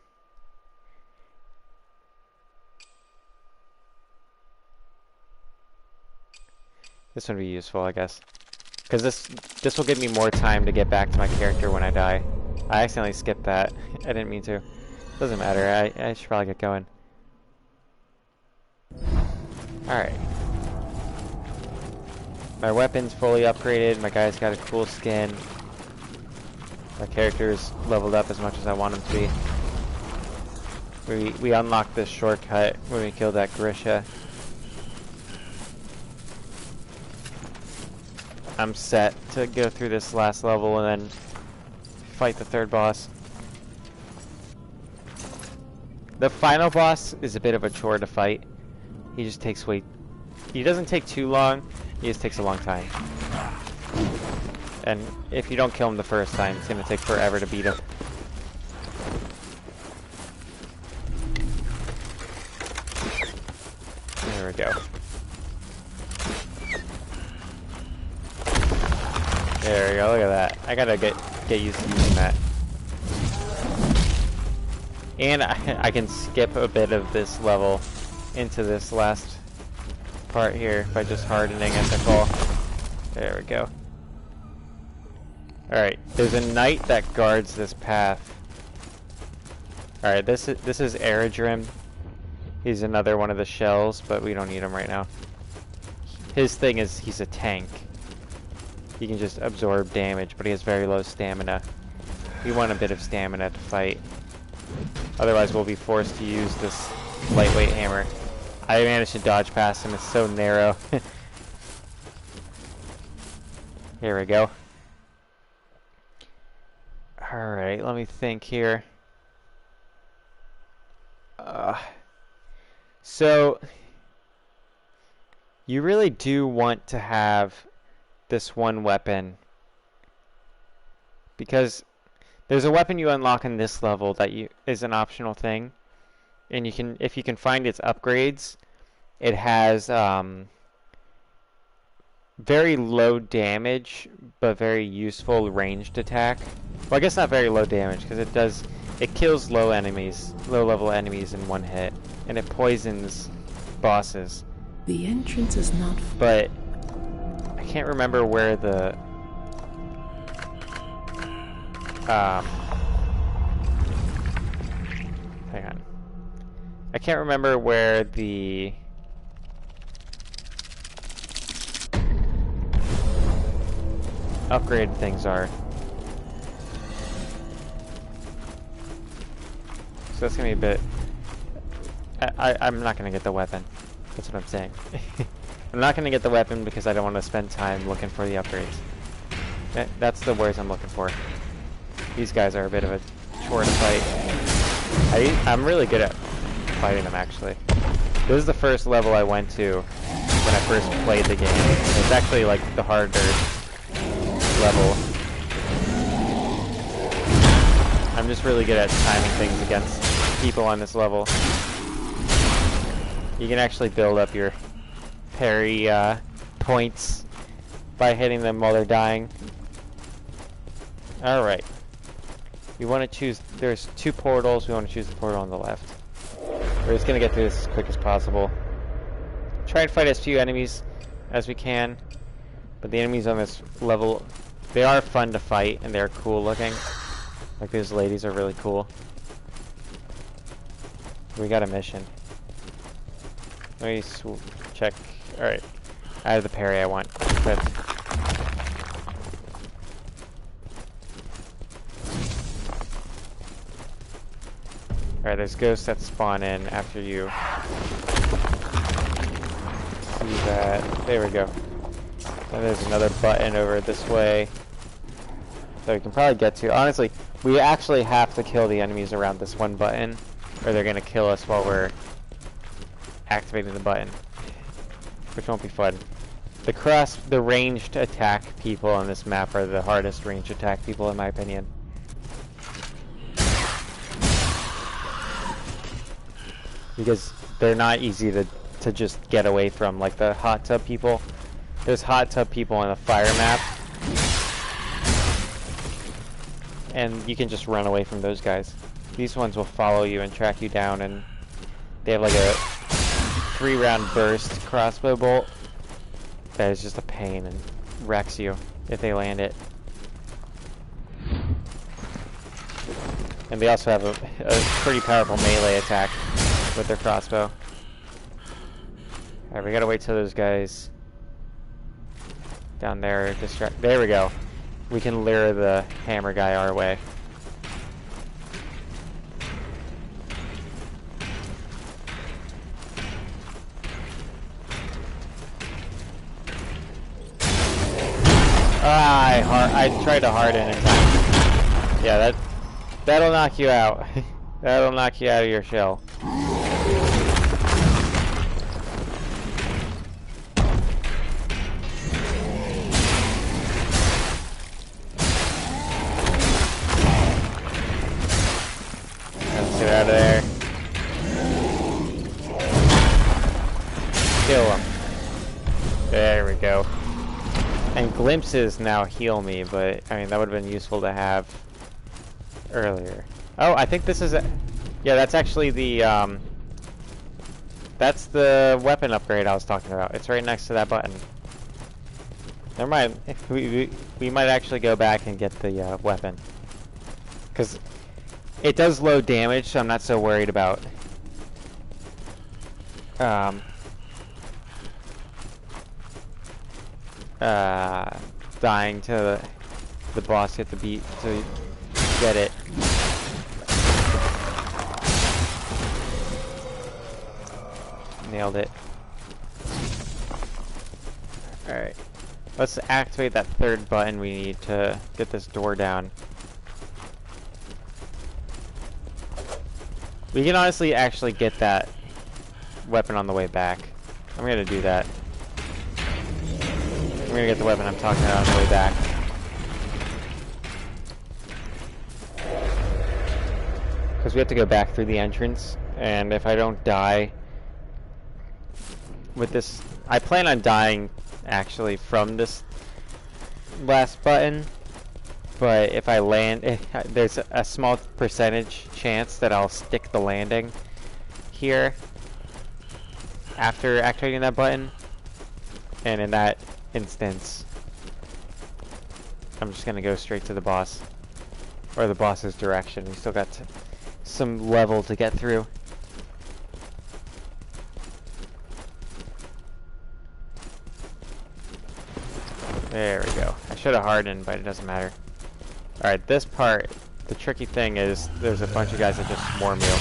This would be useful, I guess, because this will give me more time to get back to my character when I die. I accidentally skipped that. I didn't mean to. Doesn't matter. I should probably get going. Alright. My weapon's fully upgraded. My guy's got a cool skin. My character's leveled up as much as I want him to be. We unlocked this shortcut when we killed that Grisha. I'm set to go through this last level and then fight the third boss. The final boss is a bit of a chore to fight. He just takes he doesn't take too long, he just takes a long time. And if you don't kill him the first time, it's gonna take forever to beat him. There we go. There we go, look at that. I gotta get used to using that. And I can skip a bit of this level into this last part here by just hardening as I fall. There we go. Alright, there's a knight that guards this path. Alright, this is Eredrim. He's another one of the shells, but we don't need him right now. His thing is he's a tank. He can just absorb damage, but he has very low stamina. We want a bit of stamina to fight. Otherwise we'll be forced to use this lightweight hammer. I managed to dodge past him, it's so narrow. Here we go. Alright, let me think here. So, you really do want to have this one weapon, because there's a weapon you unlock in this level that is an optional thing, and you can, if you can find its upgrades, it has very low damage but very useful ranged attack. Well, I guess not very low damage, because it kills low level enemies in one hit, and it poisons bosses. The entrance is not... But can't remember where the hang on. I can't remember where the upgrade things are. So that's gonna be a bit... I'm not gonna get the weapon. That's what I'm saying. I'm not gonna get the weapon because I don't want to spend time looking for the upgrades. That's the words I'm looking for. These guys are a bit of a chore to fight. I'm really good at fighting them, actually. This is the first level I went to when I first played the game. It's actually like the harder level. I'm just really good at timing things against people on this level. You can actually build up your parry points by hitting them while they're dying. Alright. We want to choose... There's 2 portals. We want to choose the portal on the left. We're just going to get through this as quick as possible. Try and fight as few enemies as we can. But the enemies on this level, they are fun to fight and they're cool looking. Like these ladies are really cool. We got a mission. Let me check. Alright. I have the parry I want. Good. Alright, there's ghosts that spawn in after you see that. There we go. And there's another button over this way that we can probably get to. Honestly, we actually have to kill the enemies around this one button, or they're gonna kill us while we're activating the button, which won't be fun. The ranged attack people on this map are the hardest ranged attack people, in my opinion. Because they're not easy to just get away from, like the hot tub people. There's hot tub people on the fire map, and you can just run away from those guys. These ones will follow you and track you down, and they have like a 3-round burst crossbow bolt that is just a pain and wrecks you if they land it. And they also have a pretty powerful melee attack with their crossbow. Alright, we gotta wait till those guys down there distract. There we go. We can lure the hammer guy our way. I tried to harden in time. Yeah, that'll knock you out. That'll knock you out of your shell. Let's get out of there. Kill him. There we go. And glimpses now heal me, but I mean that would have been useful to have earlier. Oh, I think this is yeah, that's actually the that's the weapon upgrade I was talking about. It's right next to that button. Never mind. We might actually go back and get the weapon, because it does low damage, so I'm not so worried about dying to the boss hit the beat to get it. Nailed it. Alright. Let's activate that 3rd button we need to get this door down. We can honestly actually get that weapon on the way back. I'm gonna do that. I'm gonna get the weapon I'm talking about on the way back. Because we have to go back through the entrance, and if I don't die with this... I plan on dying, actually, from this last button, but if I land... there's a small percentage chance that I'll stick the landing here after activating that button, and in that instance, I'm just gonna go straight to the boss. Or the boss's direction. We still got some level to get through. There we go. I should have hardened, but it doesn't matter. Alright, this part, the tricky thing is there's a bunch of guys that just swarm you.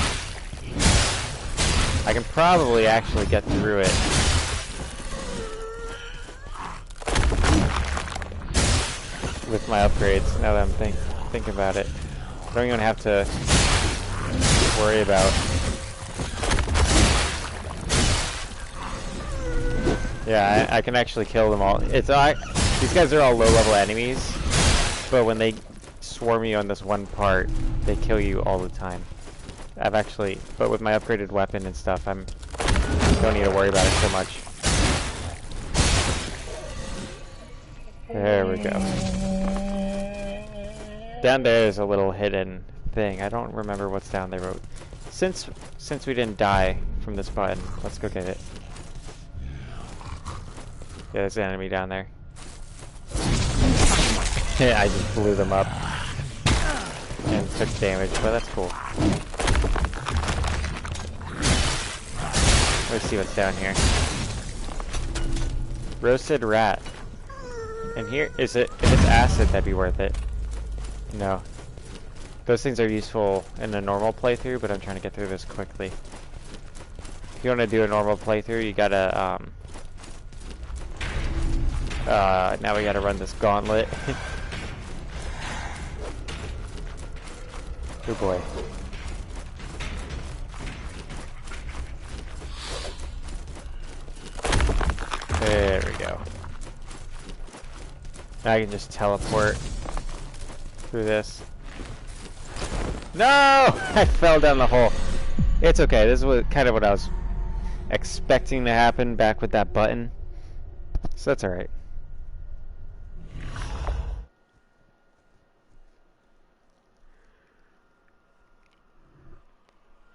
I can probably actually get through it. With my upgrades, now that I'm thinking about it. I don't even have to worry about. Yeah, I can actually kill them all. These guys are all low-level enemies, but when they swarm you on this one part, they kill you all the time. But with my upgraded weapon and stuff, don't need to worry about it so much. There we go. Down there is a little hidden thing. I don't remember what's down there, but since we didn't die from this button, let's go get it. Yeah, there's an enemy down there. I just blew them up and took damage, but that's cool. Let's see what's down here. Roasted rat. And here, if it's acid, that'd be worth it. No. Those things are useful in a normal playthrough, but I'm trying to get through this quickly. If you want to do a normal playthrough, you gotta, now we gotta run this gauntlet. Oh boy. There we go. Now I can just teleport through this. No! I fell down the hole. It's okay. This was kind of what I was expecting to happen back with that button. So that's alright.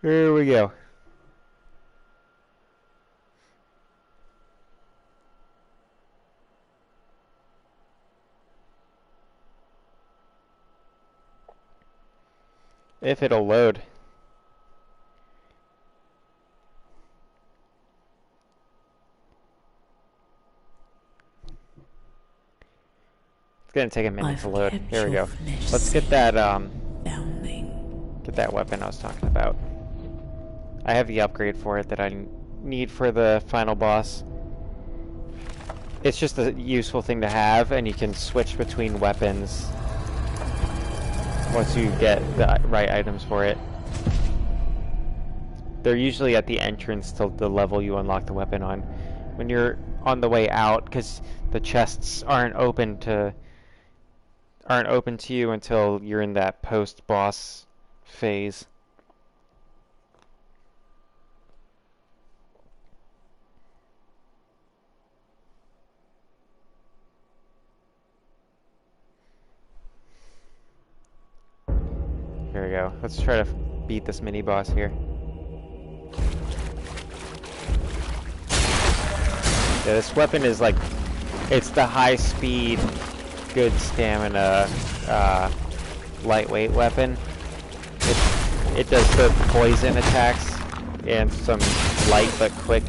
Here we go. If it'll load. It's gonna take a minute to load. Here we go. Let's get that get that weapon I was talking about. I have the upgrade for it that I need for the final boss. It's just a useful thing to have, and you can switch between weapons once you get the right items for it. They're usually at the entrance to the level you unlock the weapon on. When you're on the way out, because the chests aren't open to you until you're in that post-boss phase. Here we go. Let's try to beat this mini boss here. Yeah, this weapon is like, it's the high speed, good stamina, lightweight weapon. It does the poison attacks and some light but quick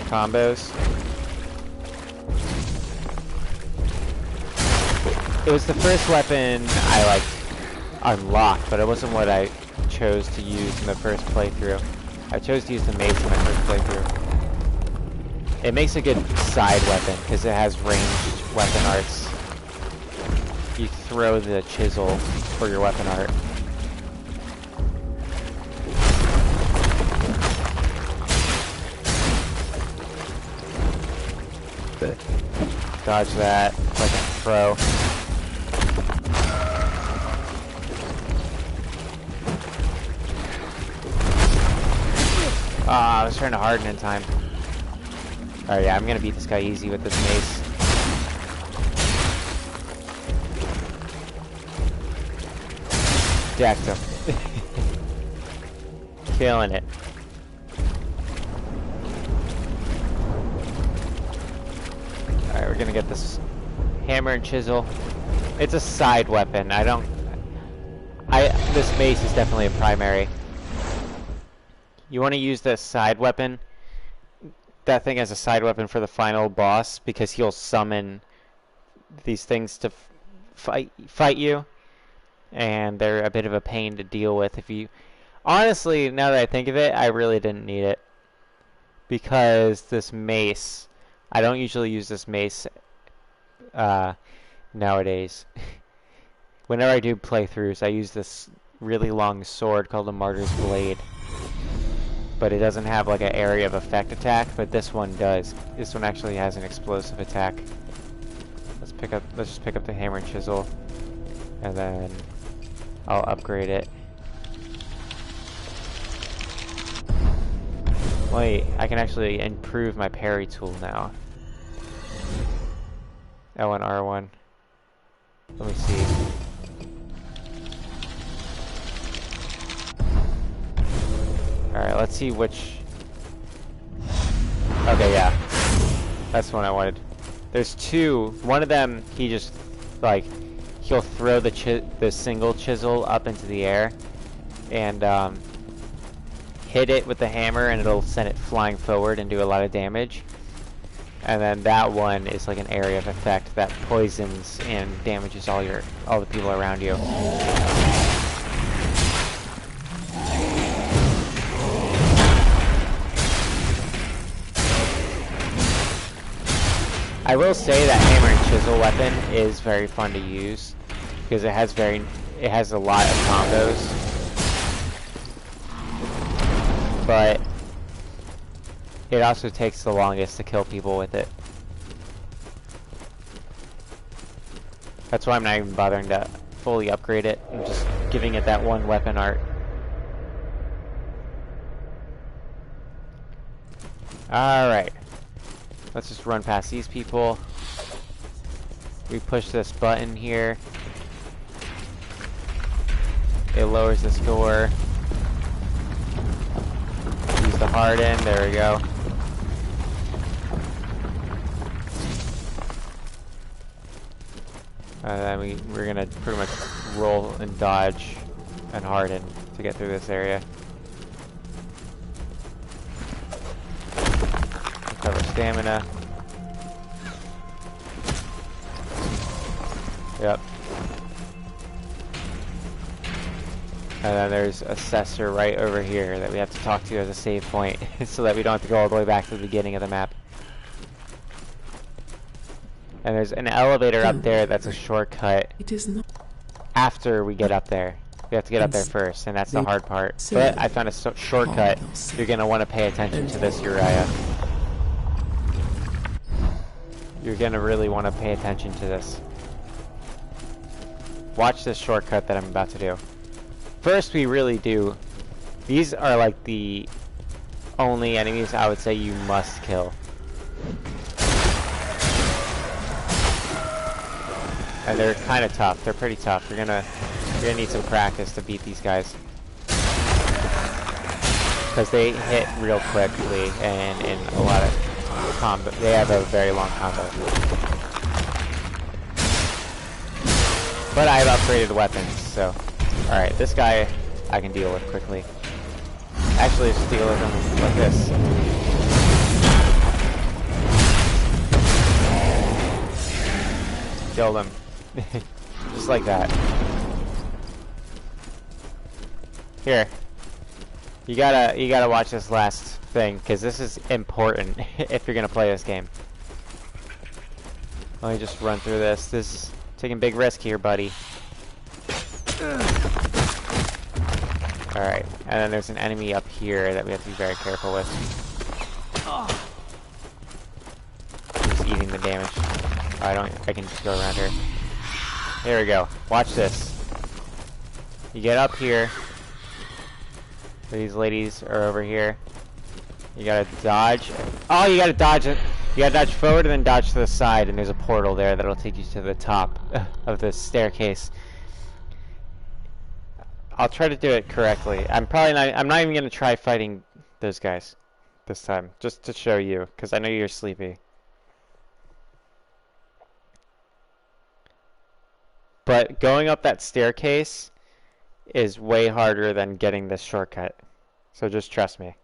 combos. It was the first weapon I unlocked, but it wasn't what I chose to use in the first playthrough. I chose to use the mace in my first playthrough. It makes a good side weapon because it has ranged weapon arts. You throw the chisel for your weapon art. Dodge that like a pro. I was trying to harden in time. Oh yeah, I'm gonna beat this guy easy with this mace. Jacked him. Killing it. Alright, we're gonna get this hammer and chisel. It's a side weapon. This mace is definitely a primary. You want to use this side weapon, that thing as a side weapon for the final boss, because he'll summon these things to fight you, and they're a bit of a pain to deal with. If you honestly, now that I think of it, I really didn't need it, because this mace, I don't usually use this mace nowadays. Whenever I do playthroughs, I use this really long sword called the Martyr's Blade, but it doesn't have like an area of effect attack, but this one does. This one actually has an explosive attack. Let's just pick up the hammer and chisel, and then I'll upgrade it. Wait, I can actually improve my parry tool now. L1, R1. Let me see. Alright, let's see which... Okay, yeah. That's the one I wanted. There's two. One of them, he just, like, he'll throw the single chisel up into the air and hit it with the hammer, and it'll send it flying forward and do a lot of damage. And then that one is like an area of effect that poisons and damages all the people around you. I will say that hammer and chisel weapon is very fun to use because it has a lot of combos, but it also takes the longest to kill people with it. That's why I'm not even bothering to fully upgrade it. I'm just giving it that one weapon art. Alright. Let's just run past these people. We push this button here. It lowers this door. Use the harden. There we go. And then we're gonna pretty much roll and dodge and harden to get through this area. Recover stamina. Yep. And then there's Assessor right over here that we have to talk to as a save point so that we don't have to go all the way back to the beginning of the map. And there's an elevator up there that's a shortcut. It is not. After we get up there. We have to get up there first, and that's the hard part. But I found a shortcut. You're going to want to pay attention to this, Uriah. You're going to really want to pay attention to this. Watch this shortcut that I'm about to do. First, we really do. These are like the only enemies I would say you must kill. And they're kind of tough. They're pretty tough. You're gonna need some practice to beat these guys, because they hit real quickly and in a lot of combo. They have a very long combo. But I've upgraded weapons, so all right. This guy I can deal with quickly. Actually, just deal with him like this. Killed him. Just like that. Here. You gotta watch this last thing, because this is important if you're gonna play this game. Let me just run through this. This is taking a big risk here, buddy. Alright, and then there's an enemy up here that we have to be very careful with. He's eating the damage. I can just go around here. There we go. Watch this. You get up here. These ladies are over here. You gotta dodge. Oh, you gotta dodge it. You gotta dodge forward and then dodge to the side, and there's a portal there that'll take you to the top of the staircase. I'll try to do it correctly. I'm not even gonna try fighting those guys this time, just to show you, because I know you're sleepy. But going up that staircase is way harder than getting this shortcut. So just trust me.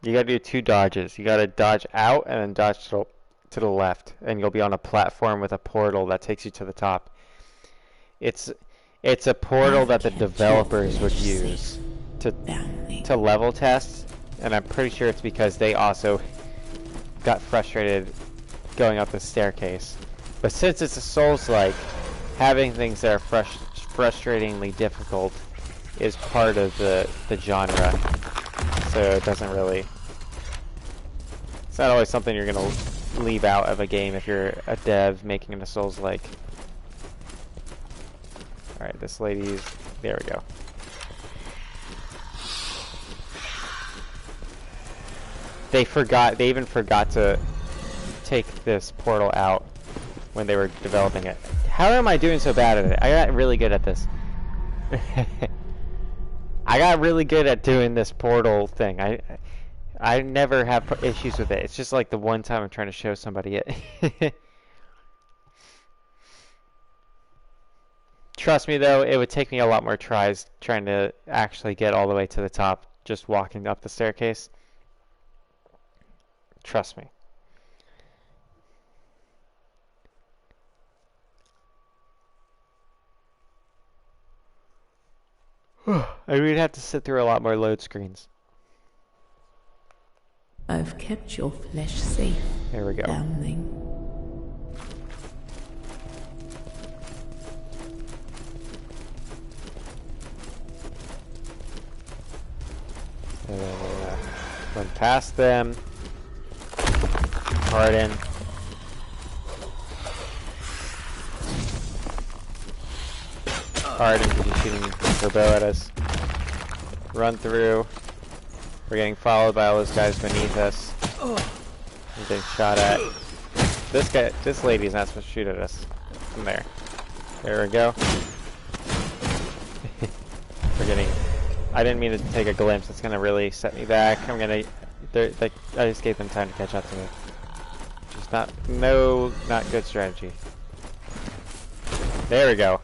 You gotta do 2 dodges. You gotta dodge out and then dodge to the left. And you'll be on a platform with a portal that takes you to the top. It's a portal that the developers would use to level test. And I'm pretty sure it's because they also got frustrated going up the staircase. But since it's a Souls-like, having things that are frustratingly difficult is part of the genre. So it doesn't really... It's not always something you're going to leave out of a game if you're a dev making a Souls-like. Alright, this lady's... There we go. They even forgot to take this portal out when they were developing it. How am I doing so bad at it? I got really good at this. I got really good at doing this portal thing. I never have issues with it. It's just like the one time I'm trying to show somebody it. Trust me though, it would take me a lot more tries trying to actually get all the way to the top just walking up the staircase. Trust me. I would have to sit through a lot more load screens. I've kept your flesh safe. There we go. Damning. And then we're gonna run past them. Harden. Harden because he's shooting her bow at us. Run through. We're getting followed by all those guys beneath us. We're getting shot at. This lady is not supposed to shoot at us. From there. There we go. We're getting... I didn't mean to take a glimpse. It's gonna really set me back. I'm gonna... I just gave them time to catch up to me. Just not good strategy. There we go.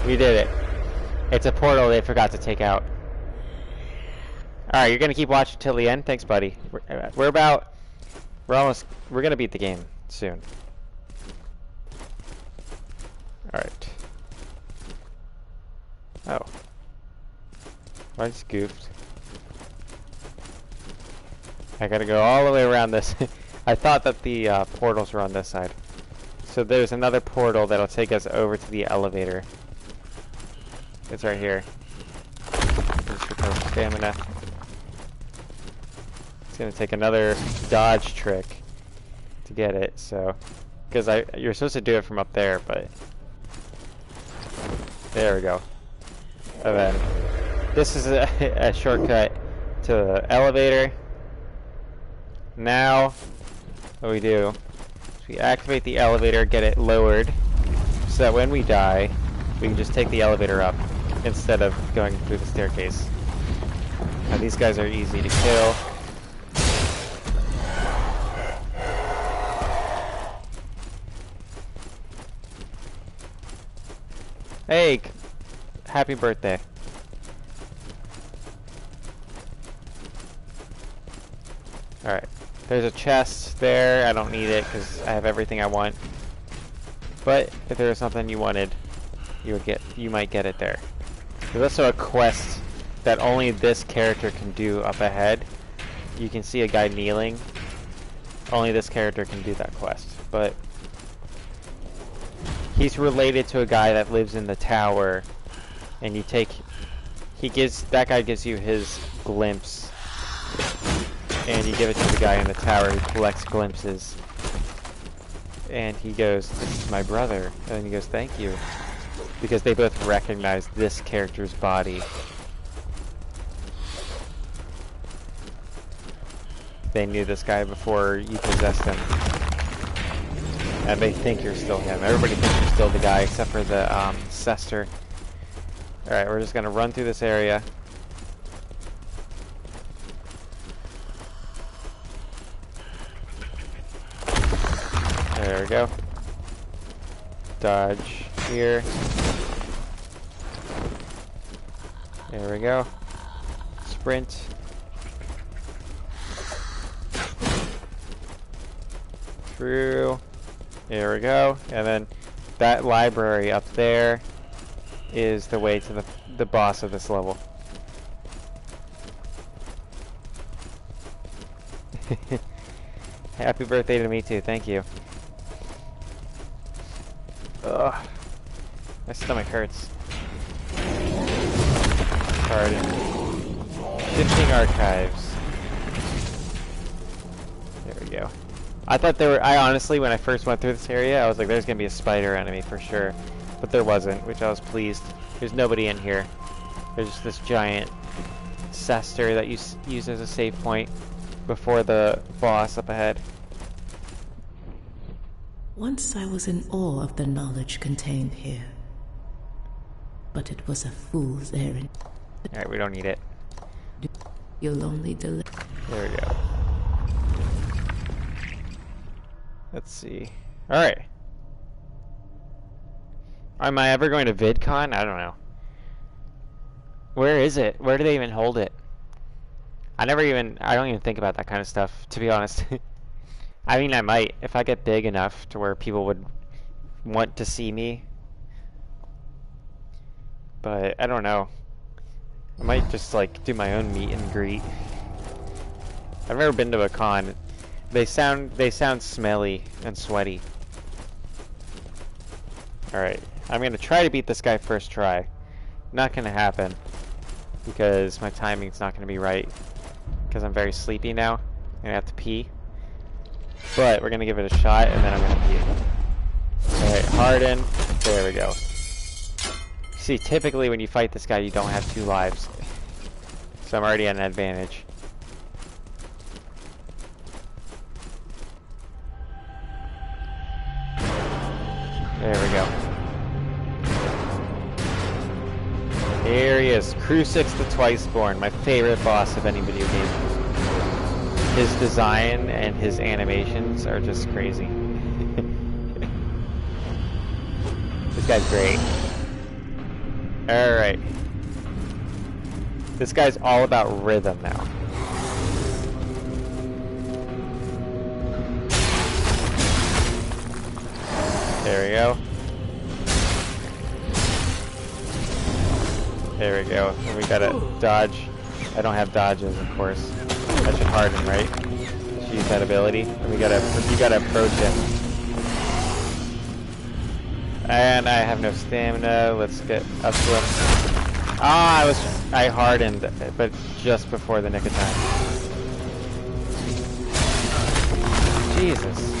We did it. It's a portal they forgot to take out. Alright, you're gonna keep watching till the end? Thanks, buddy. We're gonna beat the game soon. Alright. Oh. I just goofed. I gotta go all the way around this. I thought that the portals were on this side. So there's another portal that'll take us over to the elevator. It's right here. Just recover stamina. It's gonna take another dodge trick to get it, so... Because you're supposed to do it from up there, but... There we go. And then... This is a shortcut to the elevator. Now, what we do is we activate the elevator, get it lowered, so that when we die, we can just take the elevator up instead of going through the staircase. Now these guys are easy to kill. Hey, happy birthday. Alright, there's a chest there. I don't need it because I have everything I want. But if there was something you wanted, you might get it there. There's also a quest that only this character can do up ahead. You can see a guy kneeling. Only this character can do that quest. But he's related to a guy that lives in the tower, and that guy gives you his glimpse, and you give it to the guy in the tower who collects glimpses, and he goes, "This is my brother," and then he goes, "Thank you," because they both recognize this character's body. They knew this guy before you possessed him. And they think you're still him. Everybody thinks you're still the guy, except for the Cester. Alright, we're just gonna run through this area. There we go. Dodge here. There we go. Sprint. Through. There we go. And then that library up there is the way to the boss of this level. Happy birthday to me too, thank you. Ugh. My stomach hurts. Pardon. Shifting archives. There we go. I thought there were, I honestly, when I first went through this area, I was like, there's gonna be a spider enemy for sure. But there wasn't, which I was pleased. There's nobody in here. There's just this giant cester that you use as a save point before the boss up ahead. Once I was in awe of the knowledge contained here. But it was a fool's errand. Alright, we don't need it. You'll only delay. There we go. Let's see. Alright. Am I ever going to VidCon? I don't know. Where is it? Where do they even hold it? I don't even think about that kind of stuff, to be honest. I mean, I might, if I get big enough to where people would want to see me. But, I don't know. I might just, like, do my own meet and greet. I've never been to a con. They sound smelly and sweaty. Alright, I'm gonna try to beat this guy first try. Not gonna happen. Because my timing's not gonna be right. Because I'm very sleepy now. I'm gonna have to pee. But we're gonna give it a shot and then I'm gonna pee. Alright, harden. There we go. See, typically when you fight this guy you don't have 2 lives. So I'm already at an advantage. There we go. Here he is, Crucix the Twiceborn, my favorite boss of any video game. His design and his animations are just crazy. This guy's great. Alright. This guy's all about rhythm now. There we go. There we go. And we gotta dodge. I don't have dodges, of course. That should harden, right? Should use that ability. And you gotta approach him. And I have no stamina. Let's get up to him. Ah, I hardened, but just before the nick of time. Jesus.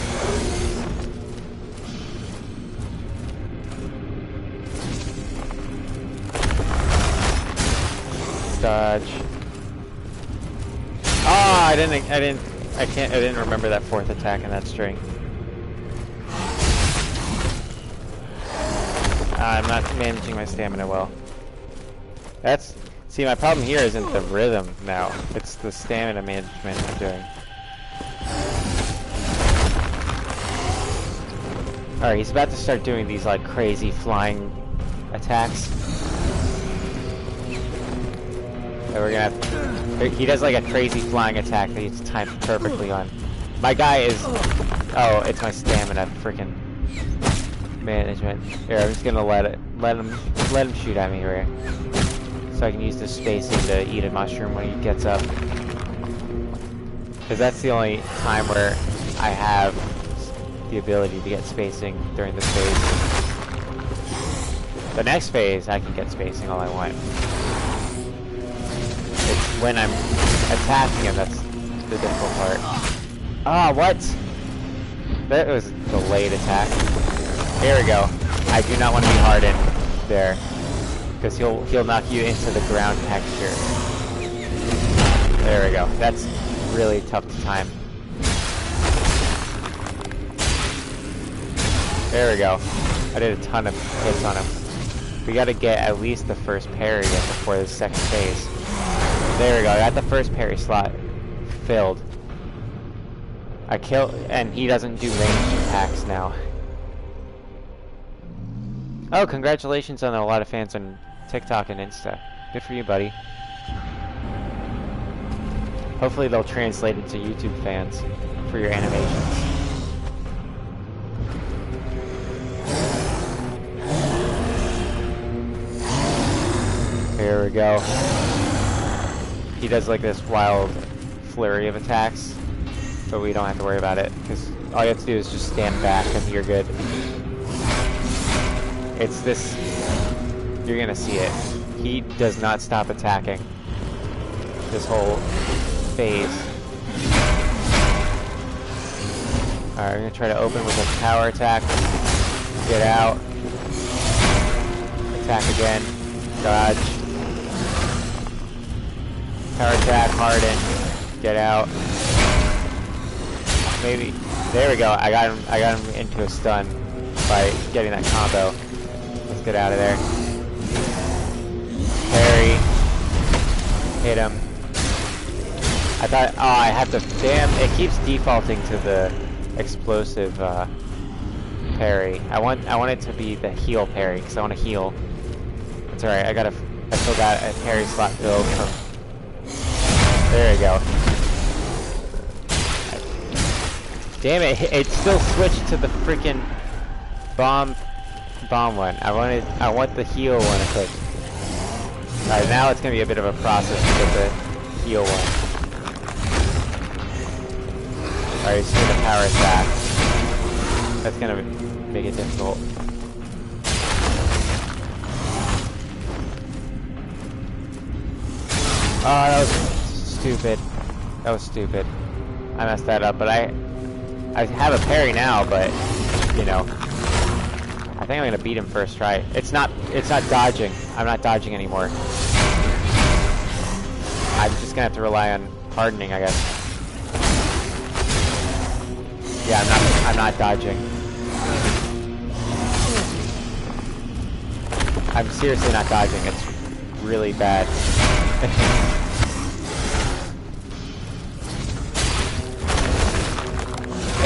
Dodge. Ah, I didn't remember that 4th attack in that string. I'm not managing my stamina well. See, my problem here isn't the rhythm now. It's the stamina management I'm doing. Alright, he's about to start doing these like crazy flying attacks. So we're gonna have, he does like a crazy flying attack that he's timed perfectly on. My guy is, oh, it's my stamina freaking management. Here, I'm just gonna let him shoot at me here, so I can use the spacing to eat a mushroom when he gets up. Because that's the only time where I have the ability to get spacing during this phase. The next phase, I can get spacing all I want. It's when I'm attacking him that's the difficult part. Ah, what? That was a delayed attack. Here we go. I do not want to be hardened there, because he'll knock you into the ground texture. There we go. That's really tough to time. There we go. I did a ton of hits on him. We gotta get at least the first parry in before the second phase. There we go. I got the first parry slot filled. I kill, and he doesn't do ranged attacks now. Oh, congratulations on a lot of fans on TikTok and Insta. Good for you, buddy. Hopefully they'll translate it to YouTube fans for your animations. Here we go. He does like this wild flurry of attacks, but we don't have to worry about it, because all you have to do is just stand back and you're good. It's this, you're gonna see it. He does not stop attacking this whole phase. Alright, we're gonna try to open with a power attack. Get out. Attack again. Dodge. Power attack, harden. Get out. Maybe. There we go. I got him into a stun by getting that combo. Let's get out of there. Parry. Hit him. I thought, oh, I have to, damn, it keeps defaulting to the explosive parry. I want it to be the heal parry, because I want to heal. It's alright, I still got a parry slot filled. There we go. Damn it, it still switched to the freaking bomb one. I want the heal one equipped. Alright, now it's gonna be a bit of a process to get the heal one. Alright, he's doing a power attack. That's gonna make it difficult. Oh, that was stupid. That was stupid. I messed that up, but I have a parry now, but you know, I think I'm gonna beat him first try. It's not dodging. I'm not dodging anymore. I'm just gonna have to rely on hardening, I guess. Yeah, I'm not dodging. I'm seriously not dodging. It's really bad.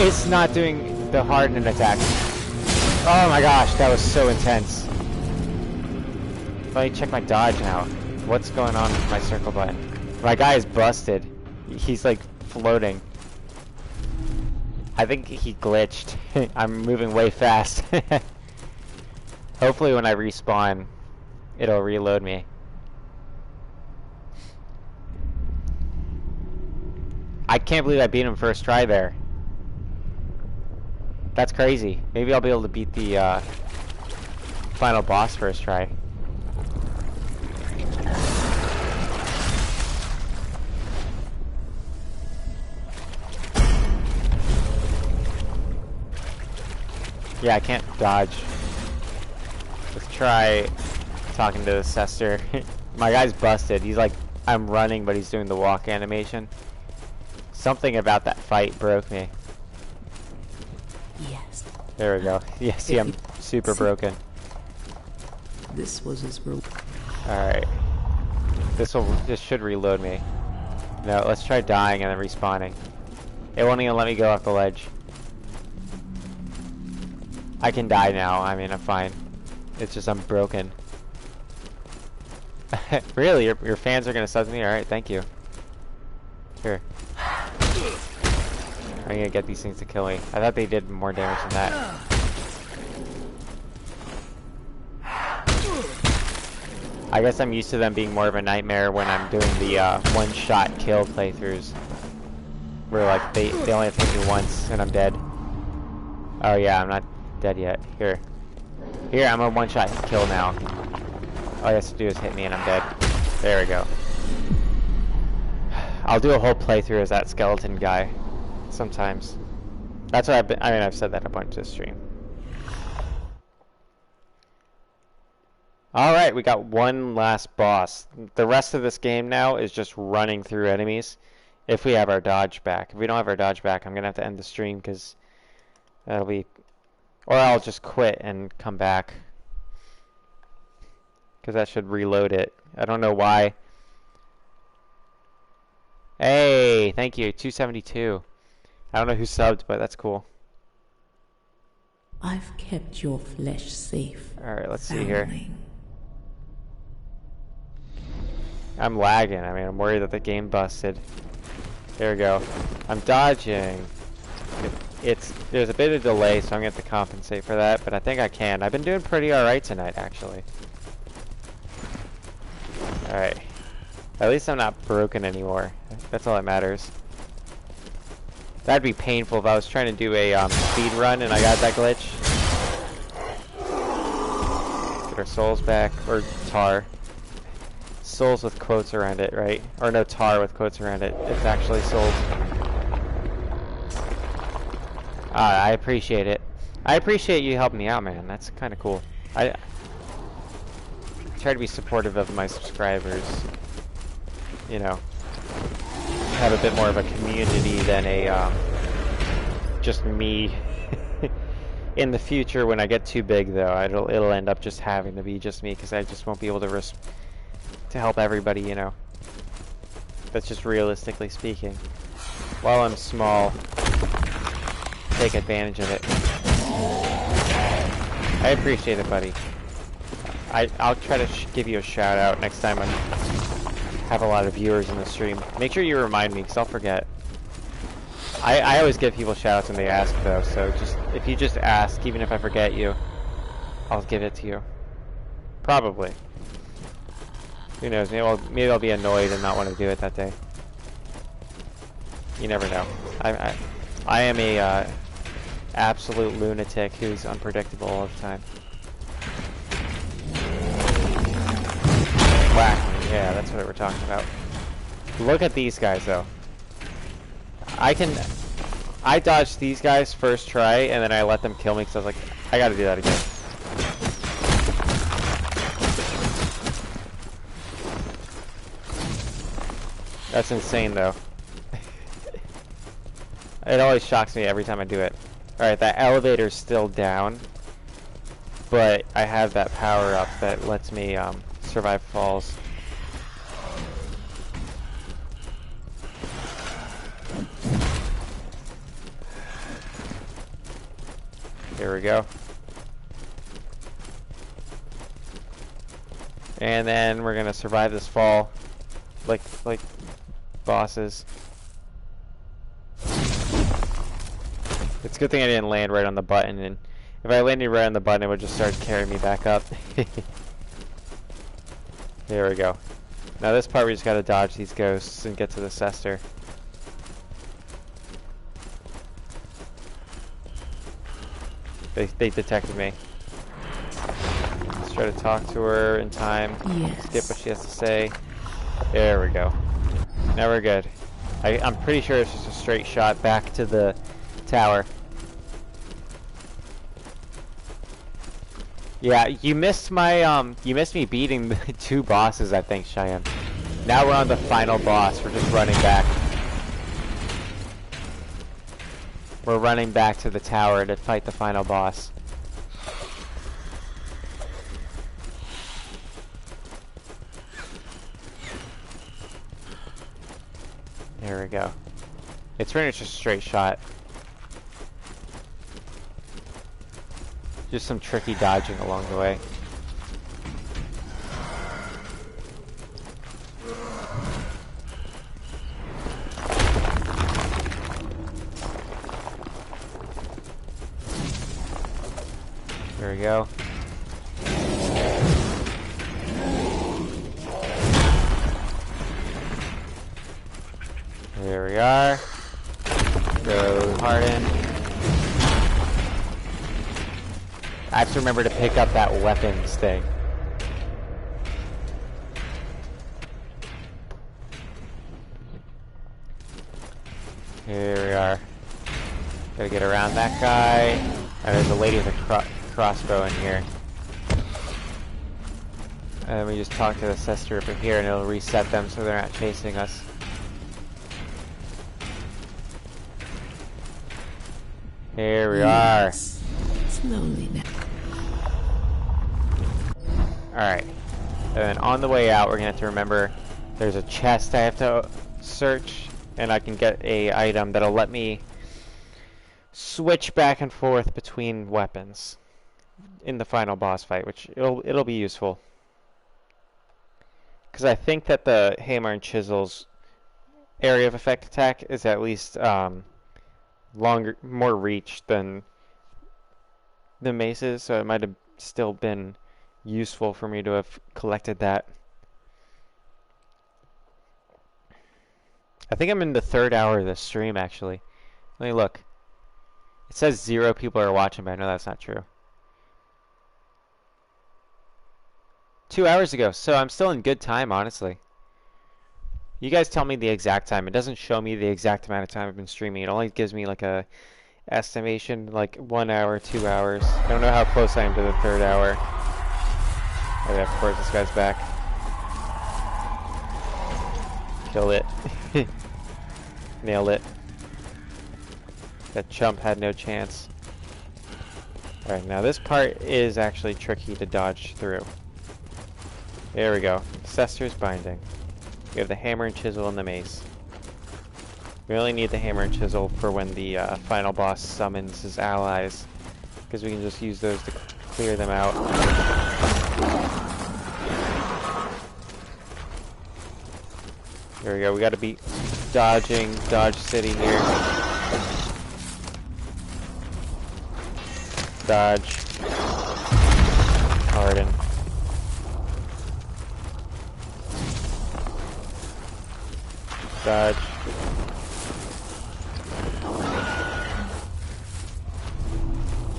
It's not doing the hardened attack. Oh my gosh, that was so intense. Let me check my dodge now. What's going on with my circle button? My guy is busted. He's like floating. I think he glitched. I'm moving way fast. Hopefully when I respawn, it'll reload me. I can't believe I beat him first try there. That's crazy. Maybe I'll be able to beat the final boss first try. Yeah, I can't dodge. Let's try talking to the Cester. My guy's busted. He's like, I'm running, but he's doing the walk animation. Something about that fight broke me. Yes. There we go. Yeah, see, I'm super broken. This was his reward. Alright. This should reload me. No, let's try dying and then respawning. It won't even let me go off the ledge. I can die now. I mean, I'm fine. It's just I'm broken. Really? Your fans are gonna sub to me? Alright, thank you. Here. I'm gonna get these things to kill me. I thought they did more damage than that. I guess I'm used to them being more of a nightmare when I'm doing the one-shot kill playthroughs. Where like they only have to hit me once and I'm dead. Oh yeah, I'm not dead yet. Here, I'm a one-shot kill now. All I have to do is hit me and I'm dead. There we go. I'll do a whole playthrough as that skeleton guy sometimes. That's what I've said that a bunch this stream. Alright, we got one last boss. The rest of this game now is just running through enemies. If we have our dodge back. If we don't have our dodge back, I'm gonna have to end the stream because that'll be... Or I'll just quit and come back. Because that should reload it. I don't know why. Hey, thank you. 272. I don't know who subbed, but that's cool. I've kept your flesh safe. Alright, let's see here. foundling. I'm lagging. I mean, I'm worried that the game busted. There we go. I'm dodging. There's a bit of delay, so I'm going to have to compensate for that, but I think I can. I've been doing pretty alright tonight, actually. Alright. At least I'm not broken anymore. That's all that matters. That'd be painful if I was trying to do a speed run and I got that glitch. Get our souls back, or tar. Souls with quotes around it, right? Or no, tar with quotes around it. It's actually souls. I appreciate it. I appreciate you helping me out, man. That's kind of cool. I try to be supportive of my subscribers. You know, have a bit more of a community than a just me. In the future, when I get too big, though, it'll end up just having to be just me, because I just won't be able to help everybody, you know. That's just realistically speaking. While I'm small, take advantage of it. I appreciate it, buddy. I'll try to give you a shout out next time I have a lot of viewers in the stream. Make sure you remind me, because I'll forget. I always give people shout outs when they ask, though, so if you just ask, even if I forget you, I'll give it to you. Probably. Who knows? Maybe I'll be annoyed and not want to do it that day. You never know. I am a absolute lunatic who's unpredictable all the time. Whack. Yeah, that's what we're talking about. Look at these guys, though. I dodged these guys first try, and then I let them kill me because I was like, I gotta do that again. That's insane, though. It always shocks me every time I do it. Alright, that elevator's still down, but I have that power up that lets me survive falls. Here we go. And then we're gonna survive this fall like bosses. It's a good thing I didn't land right on the button, and if I landed right on the button, it would just start carrying me back up. There we go. Now this part we just gotta dodge these ghosts and get to the Cester. They detected me. Let's try to talk to her in time. Yes. Skip what she has to say. There we go. Now we're good. I'm pretty sure it's just a straight shot back to the tower. Yeah, you missed my you missed me beating the 2 bosses, I think, Cheyenne. Now we're on the final boss. We're just running back. We're running back to the tower to fight the final boss. There we go. It's pretty much a straight shot. Just some tricky dodging along the way. There we go. There we are. Go Harden. I have to remember to pick up that weapons thing. Here we are. Gotta get around that guy. And there's a lady with a crossbow in here. And we just talk to the Cester over here and it'll reset them so they're not chasing us. Here we are. Slowly now. Alright. And then on the way out, we're gonna have to remember there's a chest I have to search, and I can get a item that'll let me switch back and forth between weapons in the final boss fight, which it'll be useful. Because I think that the hammer and chisel's area of effect attack is at least longer, more reach than the maces, so it might have still been useful for me to have collected that. I think I'm in the 3rd hour of the stream, actually. Let me look. It says 0 people are watching, but I know that's not true. 2 hours ago, so I'm still in good time, honestly. You guys tell me the exact time. It doesn't show me the exact amount of time I've been streaming. It only gives me like a estimation, like 1 hour, 2 hours. I don't know how close I am to the 3rd hour. Oh yeah, of course, this guy's back. Kill it. Nailed it. That chump had no chance. Alright, now this part is actually tricky to dodge through. There we go. Cester's Binding. We have the hammer and chisel and the mace. We only need the hammer and chisel for when the final boss summons his allies, because we can just use those to clear them out. There we go. We got to beat dodging Dodge City here. Dodge. Harden. Dodge.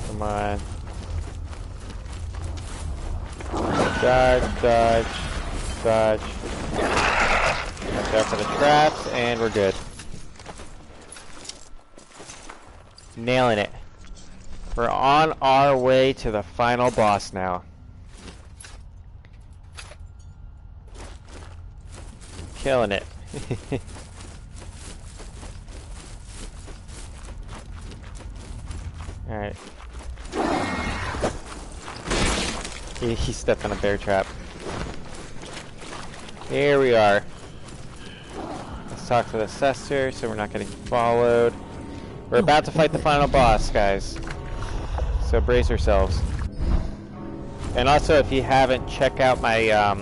Come on. Dodge, dodge, dodge. Watch out for the traps, and we're good. Nailing it. We're on our way to the final boss now. Killing it. Alright. He stepped on a bear trap. Here we are. Let's talk to the Cester so we're not getting followed. We're about to fight the final boss, guys. So brace yourselves. And also, if you haven't, check out my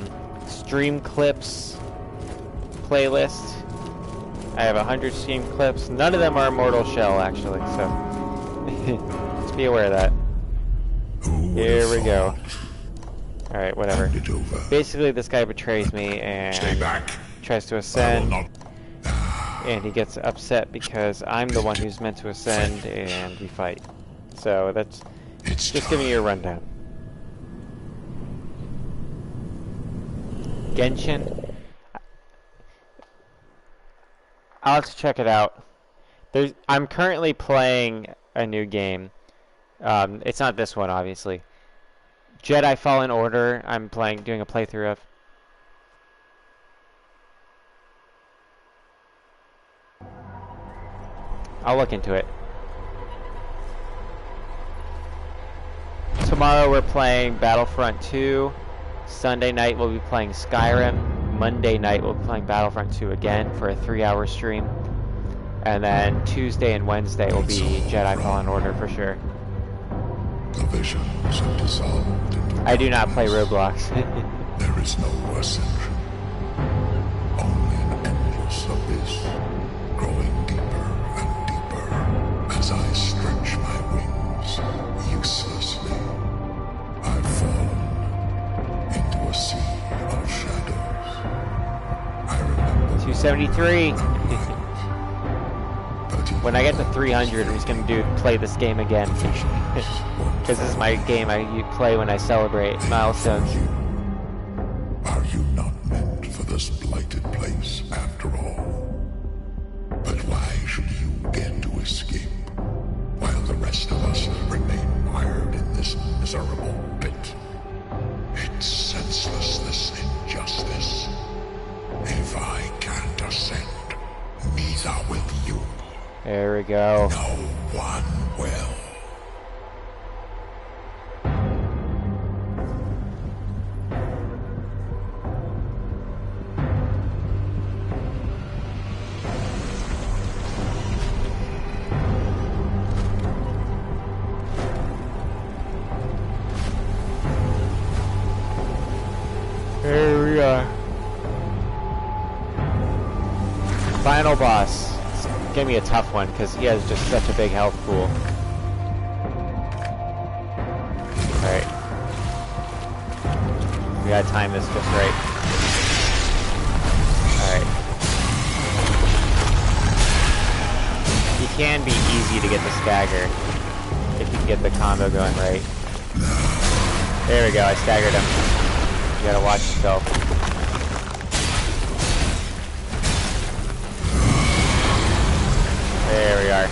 stream clips playlist. I have 100 stream clips. None of them are Mortal Shell, actually, so just be aware of that. Here we go. Alright, whatever. Basically, this guy betrays me and tries to ascend. And he gets upset because I'm the one who's meant to ascend, and we fight. So that's just giving you a rundown. Genshin. I'll have to check it out. I'm currently playing a new game. It's not this one, obviously. Jedi Fallen Order. I'm doing a playthrough of. I'll look into it. Tomorrow we're playing Battlefront 2. Sunday night we'll be playing Skyrim. Monday night we'll be playing Battlefront 2 again for a 3-hour stream. And then Tuesday and Wednesday will be Jedi Fallen Order for sure. The visions have dissolved into I do not play Roblox. There is no ascension. Only an endless abyss, growing deeper and deeper as I stretch my wings uselessly. I've fallen into a sea of shadows. I remember 273. When I get to 300, I'm just gonna play this game again. Because this is my game I play when I celebrate milestones. Are you not meant for this blighted place after all? But why should you get to escape, while the rest of us remain mired in this miserable pit? It's senseless, this injustice. If I can't ascend, neither will you. There we go. No one will. Final boss. It's gonna be a tough one because he has just such a big health pool. Alright. We gotta time this just right. Alright. He can be easy to get the stagger if you can get the combo going right. There we go, I staggered him. You gotta watch yourself. There we are.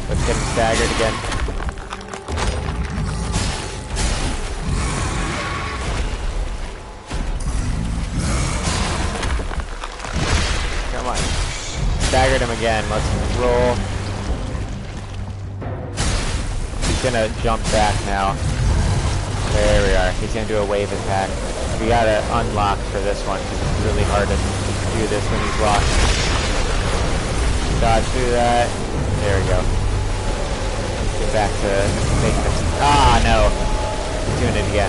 Let's get him staggered again. Come on. Staggered him again. Let's roll. He's gonna jump back now. There we are. He's gonna do a wave attack. We gotta unlock for this one because it's really hard to do this when he's locked. Dodge through that. There we go. Get back to making this. Ah, no. He's doing it again.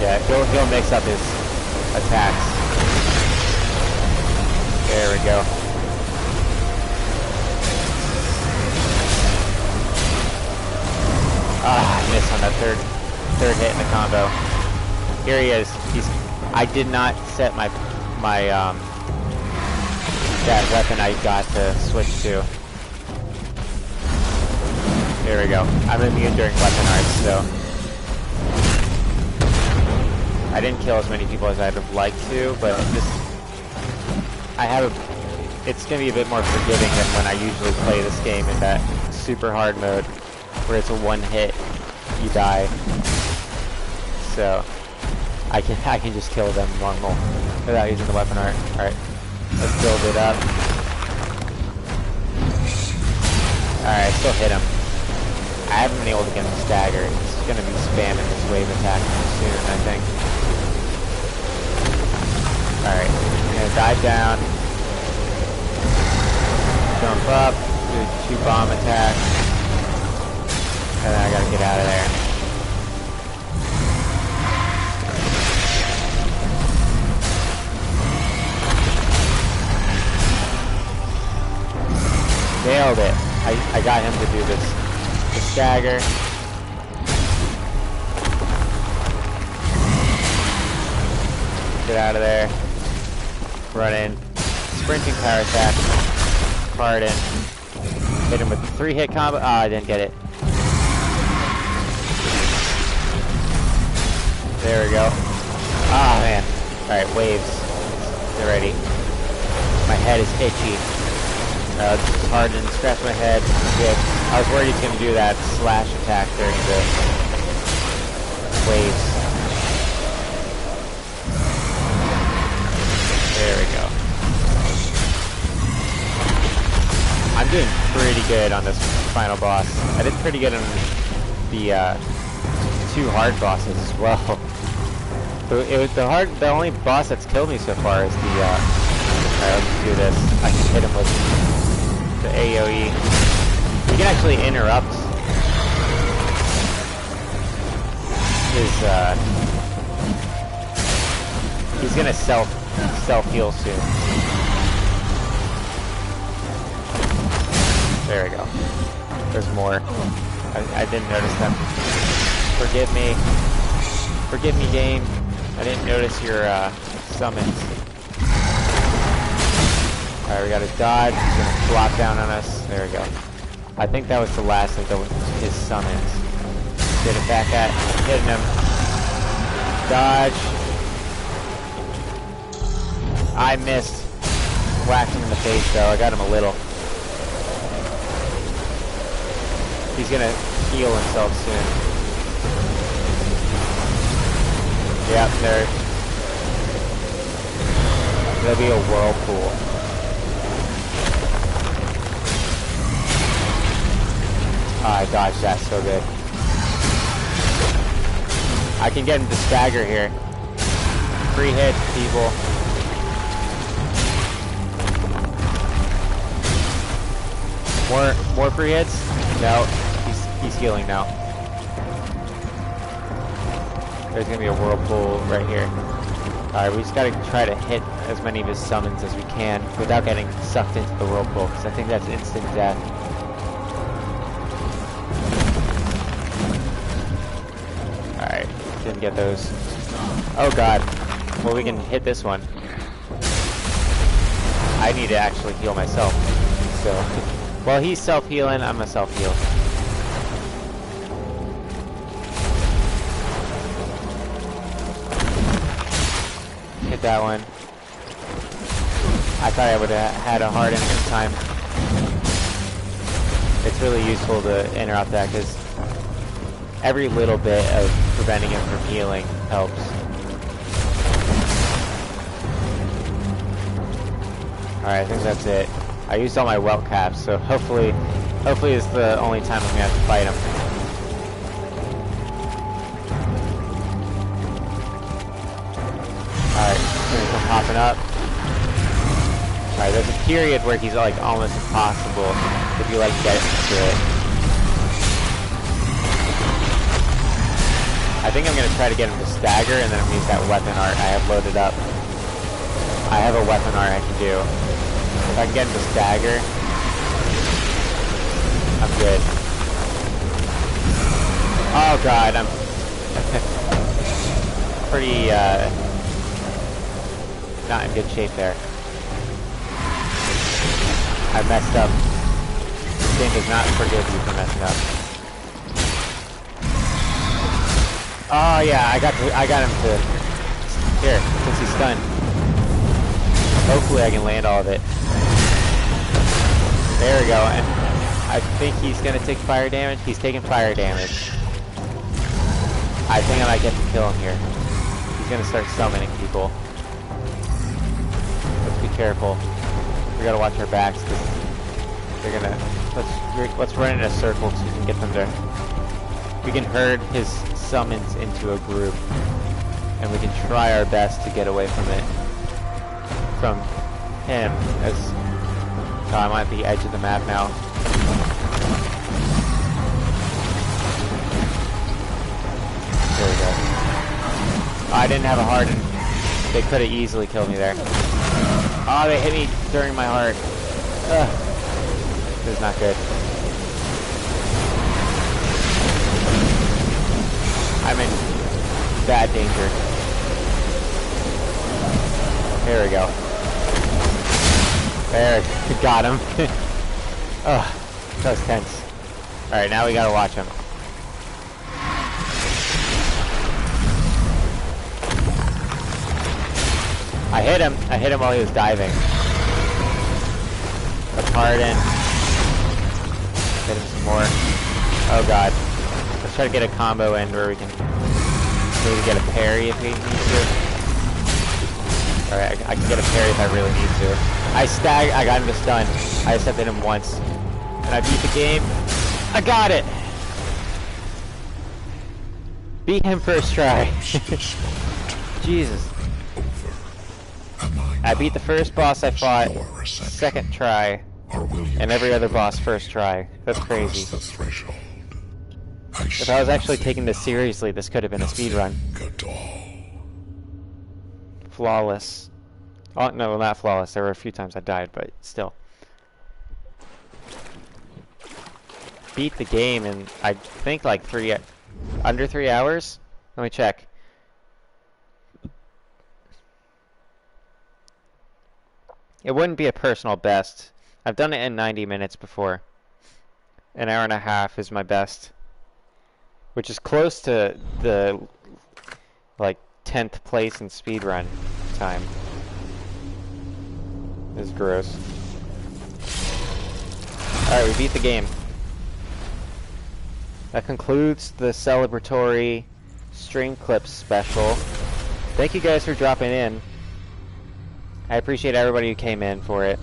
Yeah, he'll mix up his attacks. There we go. Ah, I missed on that third hit in the combo. Here he is. I did not set my that weapon I got to switch to. There we go. I'm immune during weapon arts, so I didn't kill as many people as I'd have liked to, but it's gonna be a bit more forgiving than when I usually play this game in that super hard mode where it's a one hit, you die. So I can just kill them normal without using the weapon art. Alright. Let's build it up. Alright, still hit him. I haven't been able to get him staggered. He's gonna be spamming this wave attack soon, I think. Alright, I'm gonna dive down. Jump up, do 2 bomb attacks. And then I gotta get out of there. Nailed it. I got him to do this. The stagger. Get out of there. Run in. Sprinting power attack. Card in. Hit him with the 3-hit combo. Ah, I didn't get it. There we go. Ah, man. Alright, waves. Get ready. My head is itchy. It's hard to scratch my head. Good. I was worried he's going to do that slash attack during the waves. There we go. I'm doing pretty good on this final boss. I did pretty good on the 2 hard bosses as well. The only boss that's killed me so far is the alright, let's do this. I can hit him with the AoE. You can actually interrupt his he's gonna self heal soon. There we go. There's more. I didn't notice them. Forgive me. Forgive me, game. I didn't notice your summons. Alright, we got a dodge. He's gonna flop down on us. There we go. I think that was the last of his summons. Get it back at hitting him. Dodge. I missed. Whacked him in the face though. I got him a little. He's gonna heal himself soon. Yep, there'll be a whirlpool. I dodged that so good. I can get him to stagger here. Free hits, people. More free hits? No, he's healing now. There's gonna be a whirlpool right here. Alright, we just gotta try to hit as many of his summons as we can without getting sucked into the whirlpool, because I think that's instant death. Alright, didn't get those. Oh god. Well, we can hit this one. I need to actually heal myself. So, while he's self-healing, I'm gonna self-heal. Hit that one. I thought I would have had a hard end this time. It's really useful to interrupt that because every little bit of preventing him from healing helps. Alright, I think that's it. I used all my welt caps, so hopefully it's the only time I'm gonna have to fight him. Alright, gonna come popping up. Alright, there's a period where he's like almost impossible if you like get into it. I think I'm gonna try to get him to stagger and then I'm gonna use that weapon art I have loaded up. I have a weapon art I can do. If I can get him to stagger, I'm good. Oh god, I'm pretty not in good shape there. I messed up. This game does not forgive you for messing up. Oh yeah, I got him to here, since he's stunned. Hopefully I can land all of it. There we go, and I think he's gonna take fire damage. He's taking fire damage. I think I might get to kill him here. He's gonna start summoning people. Let's be careful. We gotta watch our backs because they're gonna. Let's run in a circle so we can get them to. We can herd his summons into a group, and we can try our best to get away from it. From him as. Oh, I'm at the edge of the map now. There we go. Oh, I didn't have a heart, and they could have easily killed me there. Oh, they hit me during my heart. Ugh. This is not good. I'm in bad danger. There we go. There, got him. Ugh, that was tense. Alright, now we gotta watch him. I hit him while he was diving. A pardon. Hit him some more. Oh god. Let's try to get a combo in where we can maybe get a parry if we need to. Alright, I can get a parry if I really need to. I got him to stun. I just have to hit him once. And I beat the game. I got it! Beat him first try. Jesus. I beat the first boss I fought, second try, and every other boss first try. That's crazy. If I was actually taking this seriously, this could have been a speedrun. Flawless. Oh, no, not flawless. There were a few times I died, but still. Beat the game in, I think, like under 3 hours? Let me check. It wouldn't be a personal best. I've done it in 90 minutes before. An hour and a half is my best. Which is close to the, like, 10th place in speedrun time. This is gross. Alright, we beat the game. That concludes the celebratory stream clips special. Thank you guys for dropping in. I appreciate everybody who came in for it.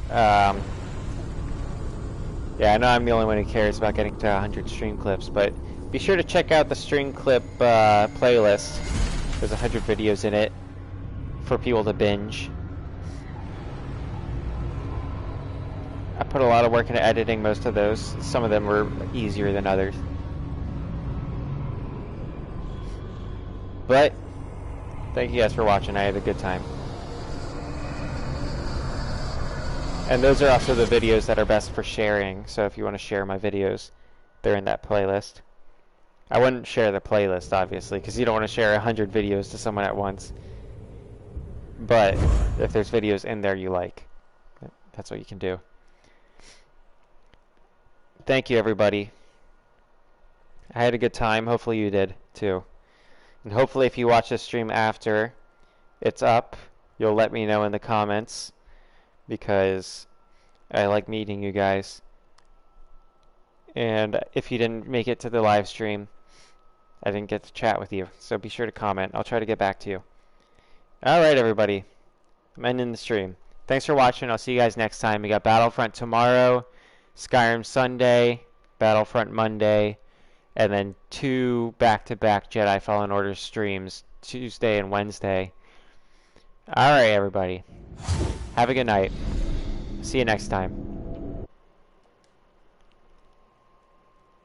Yeah, I know I'm the only one who cares about getting to 100 stream clips, but be sure to check out the stream clip playlist. There's 100 videos in it for people to binge. I put a lot of work into editing most of those. Some of them were easier than others. But Thank you guys for watching. I had a good time. And those are also the videos that are best for sharing. So if you want to share my videos, they're in that playlist. I wouldn't share the playlist, obviously, because you don't want to share 100 videos to someone at once. But if there's videos in there you like, that's what you can do. Thank you, everybody. I had a good time. Hopefully you did, too. And hopefully if you watch this stream after it's up, you'll let me know in the comments, because I like meeting you guys. And if you didn't make it to the live stream, I didn't get to chat with you, so be sure to comment. I'll try to get back to you. Alright, everybody. I'm ending the stream. Thanks for watching. I'll see you guys next time. We got Battlefront tomorrow, Skyrim Sunday, Battlefront Monday, and then 2 back-to-back Jedi Fallen Order streams, Tuesday and Wednesday. Alright, everybody. Have a good night. See you next time.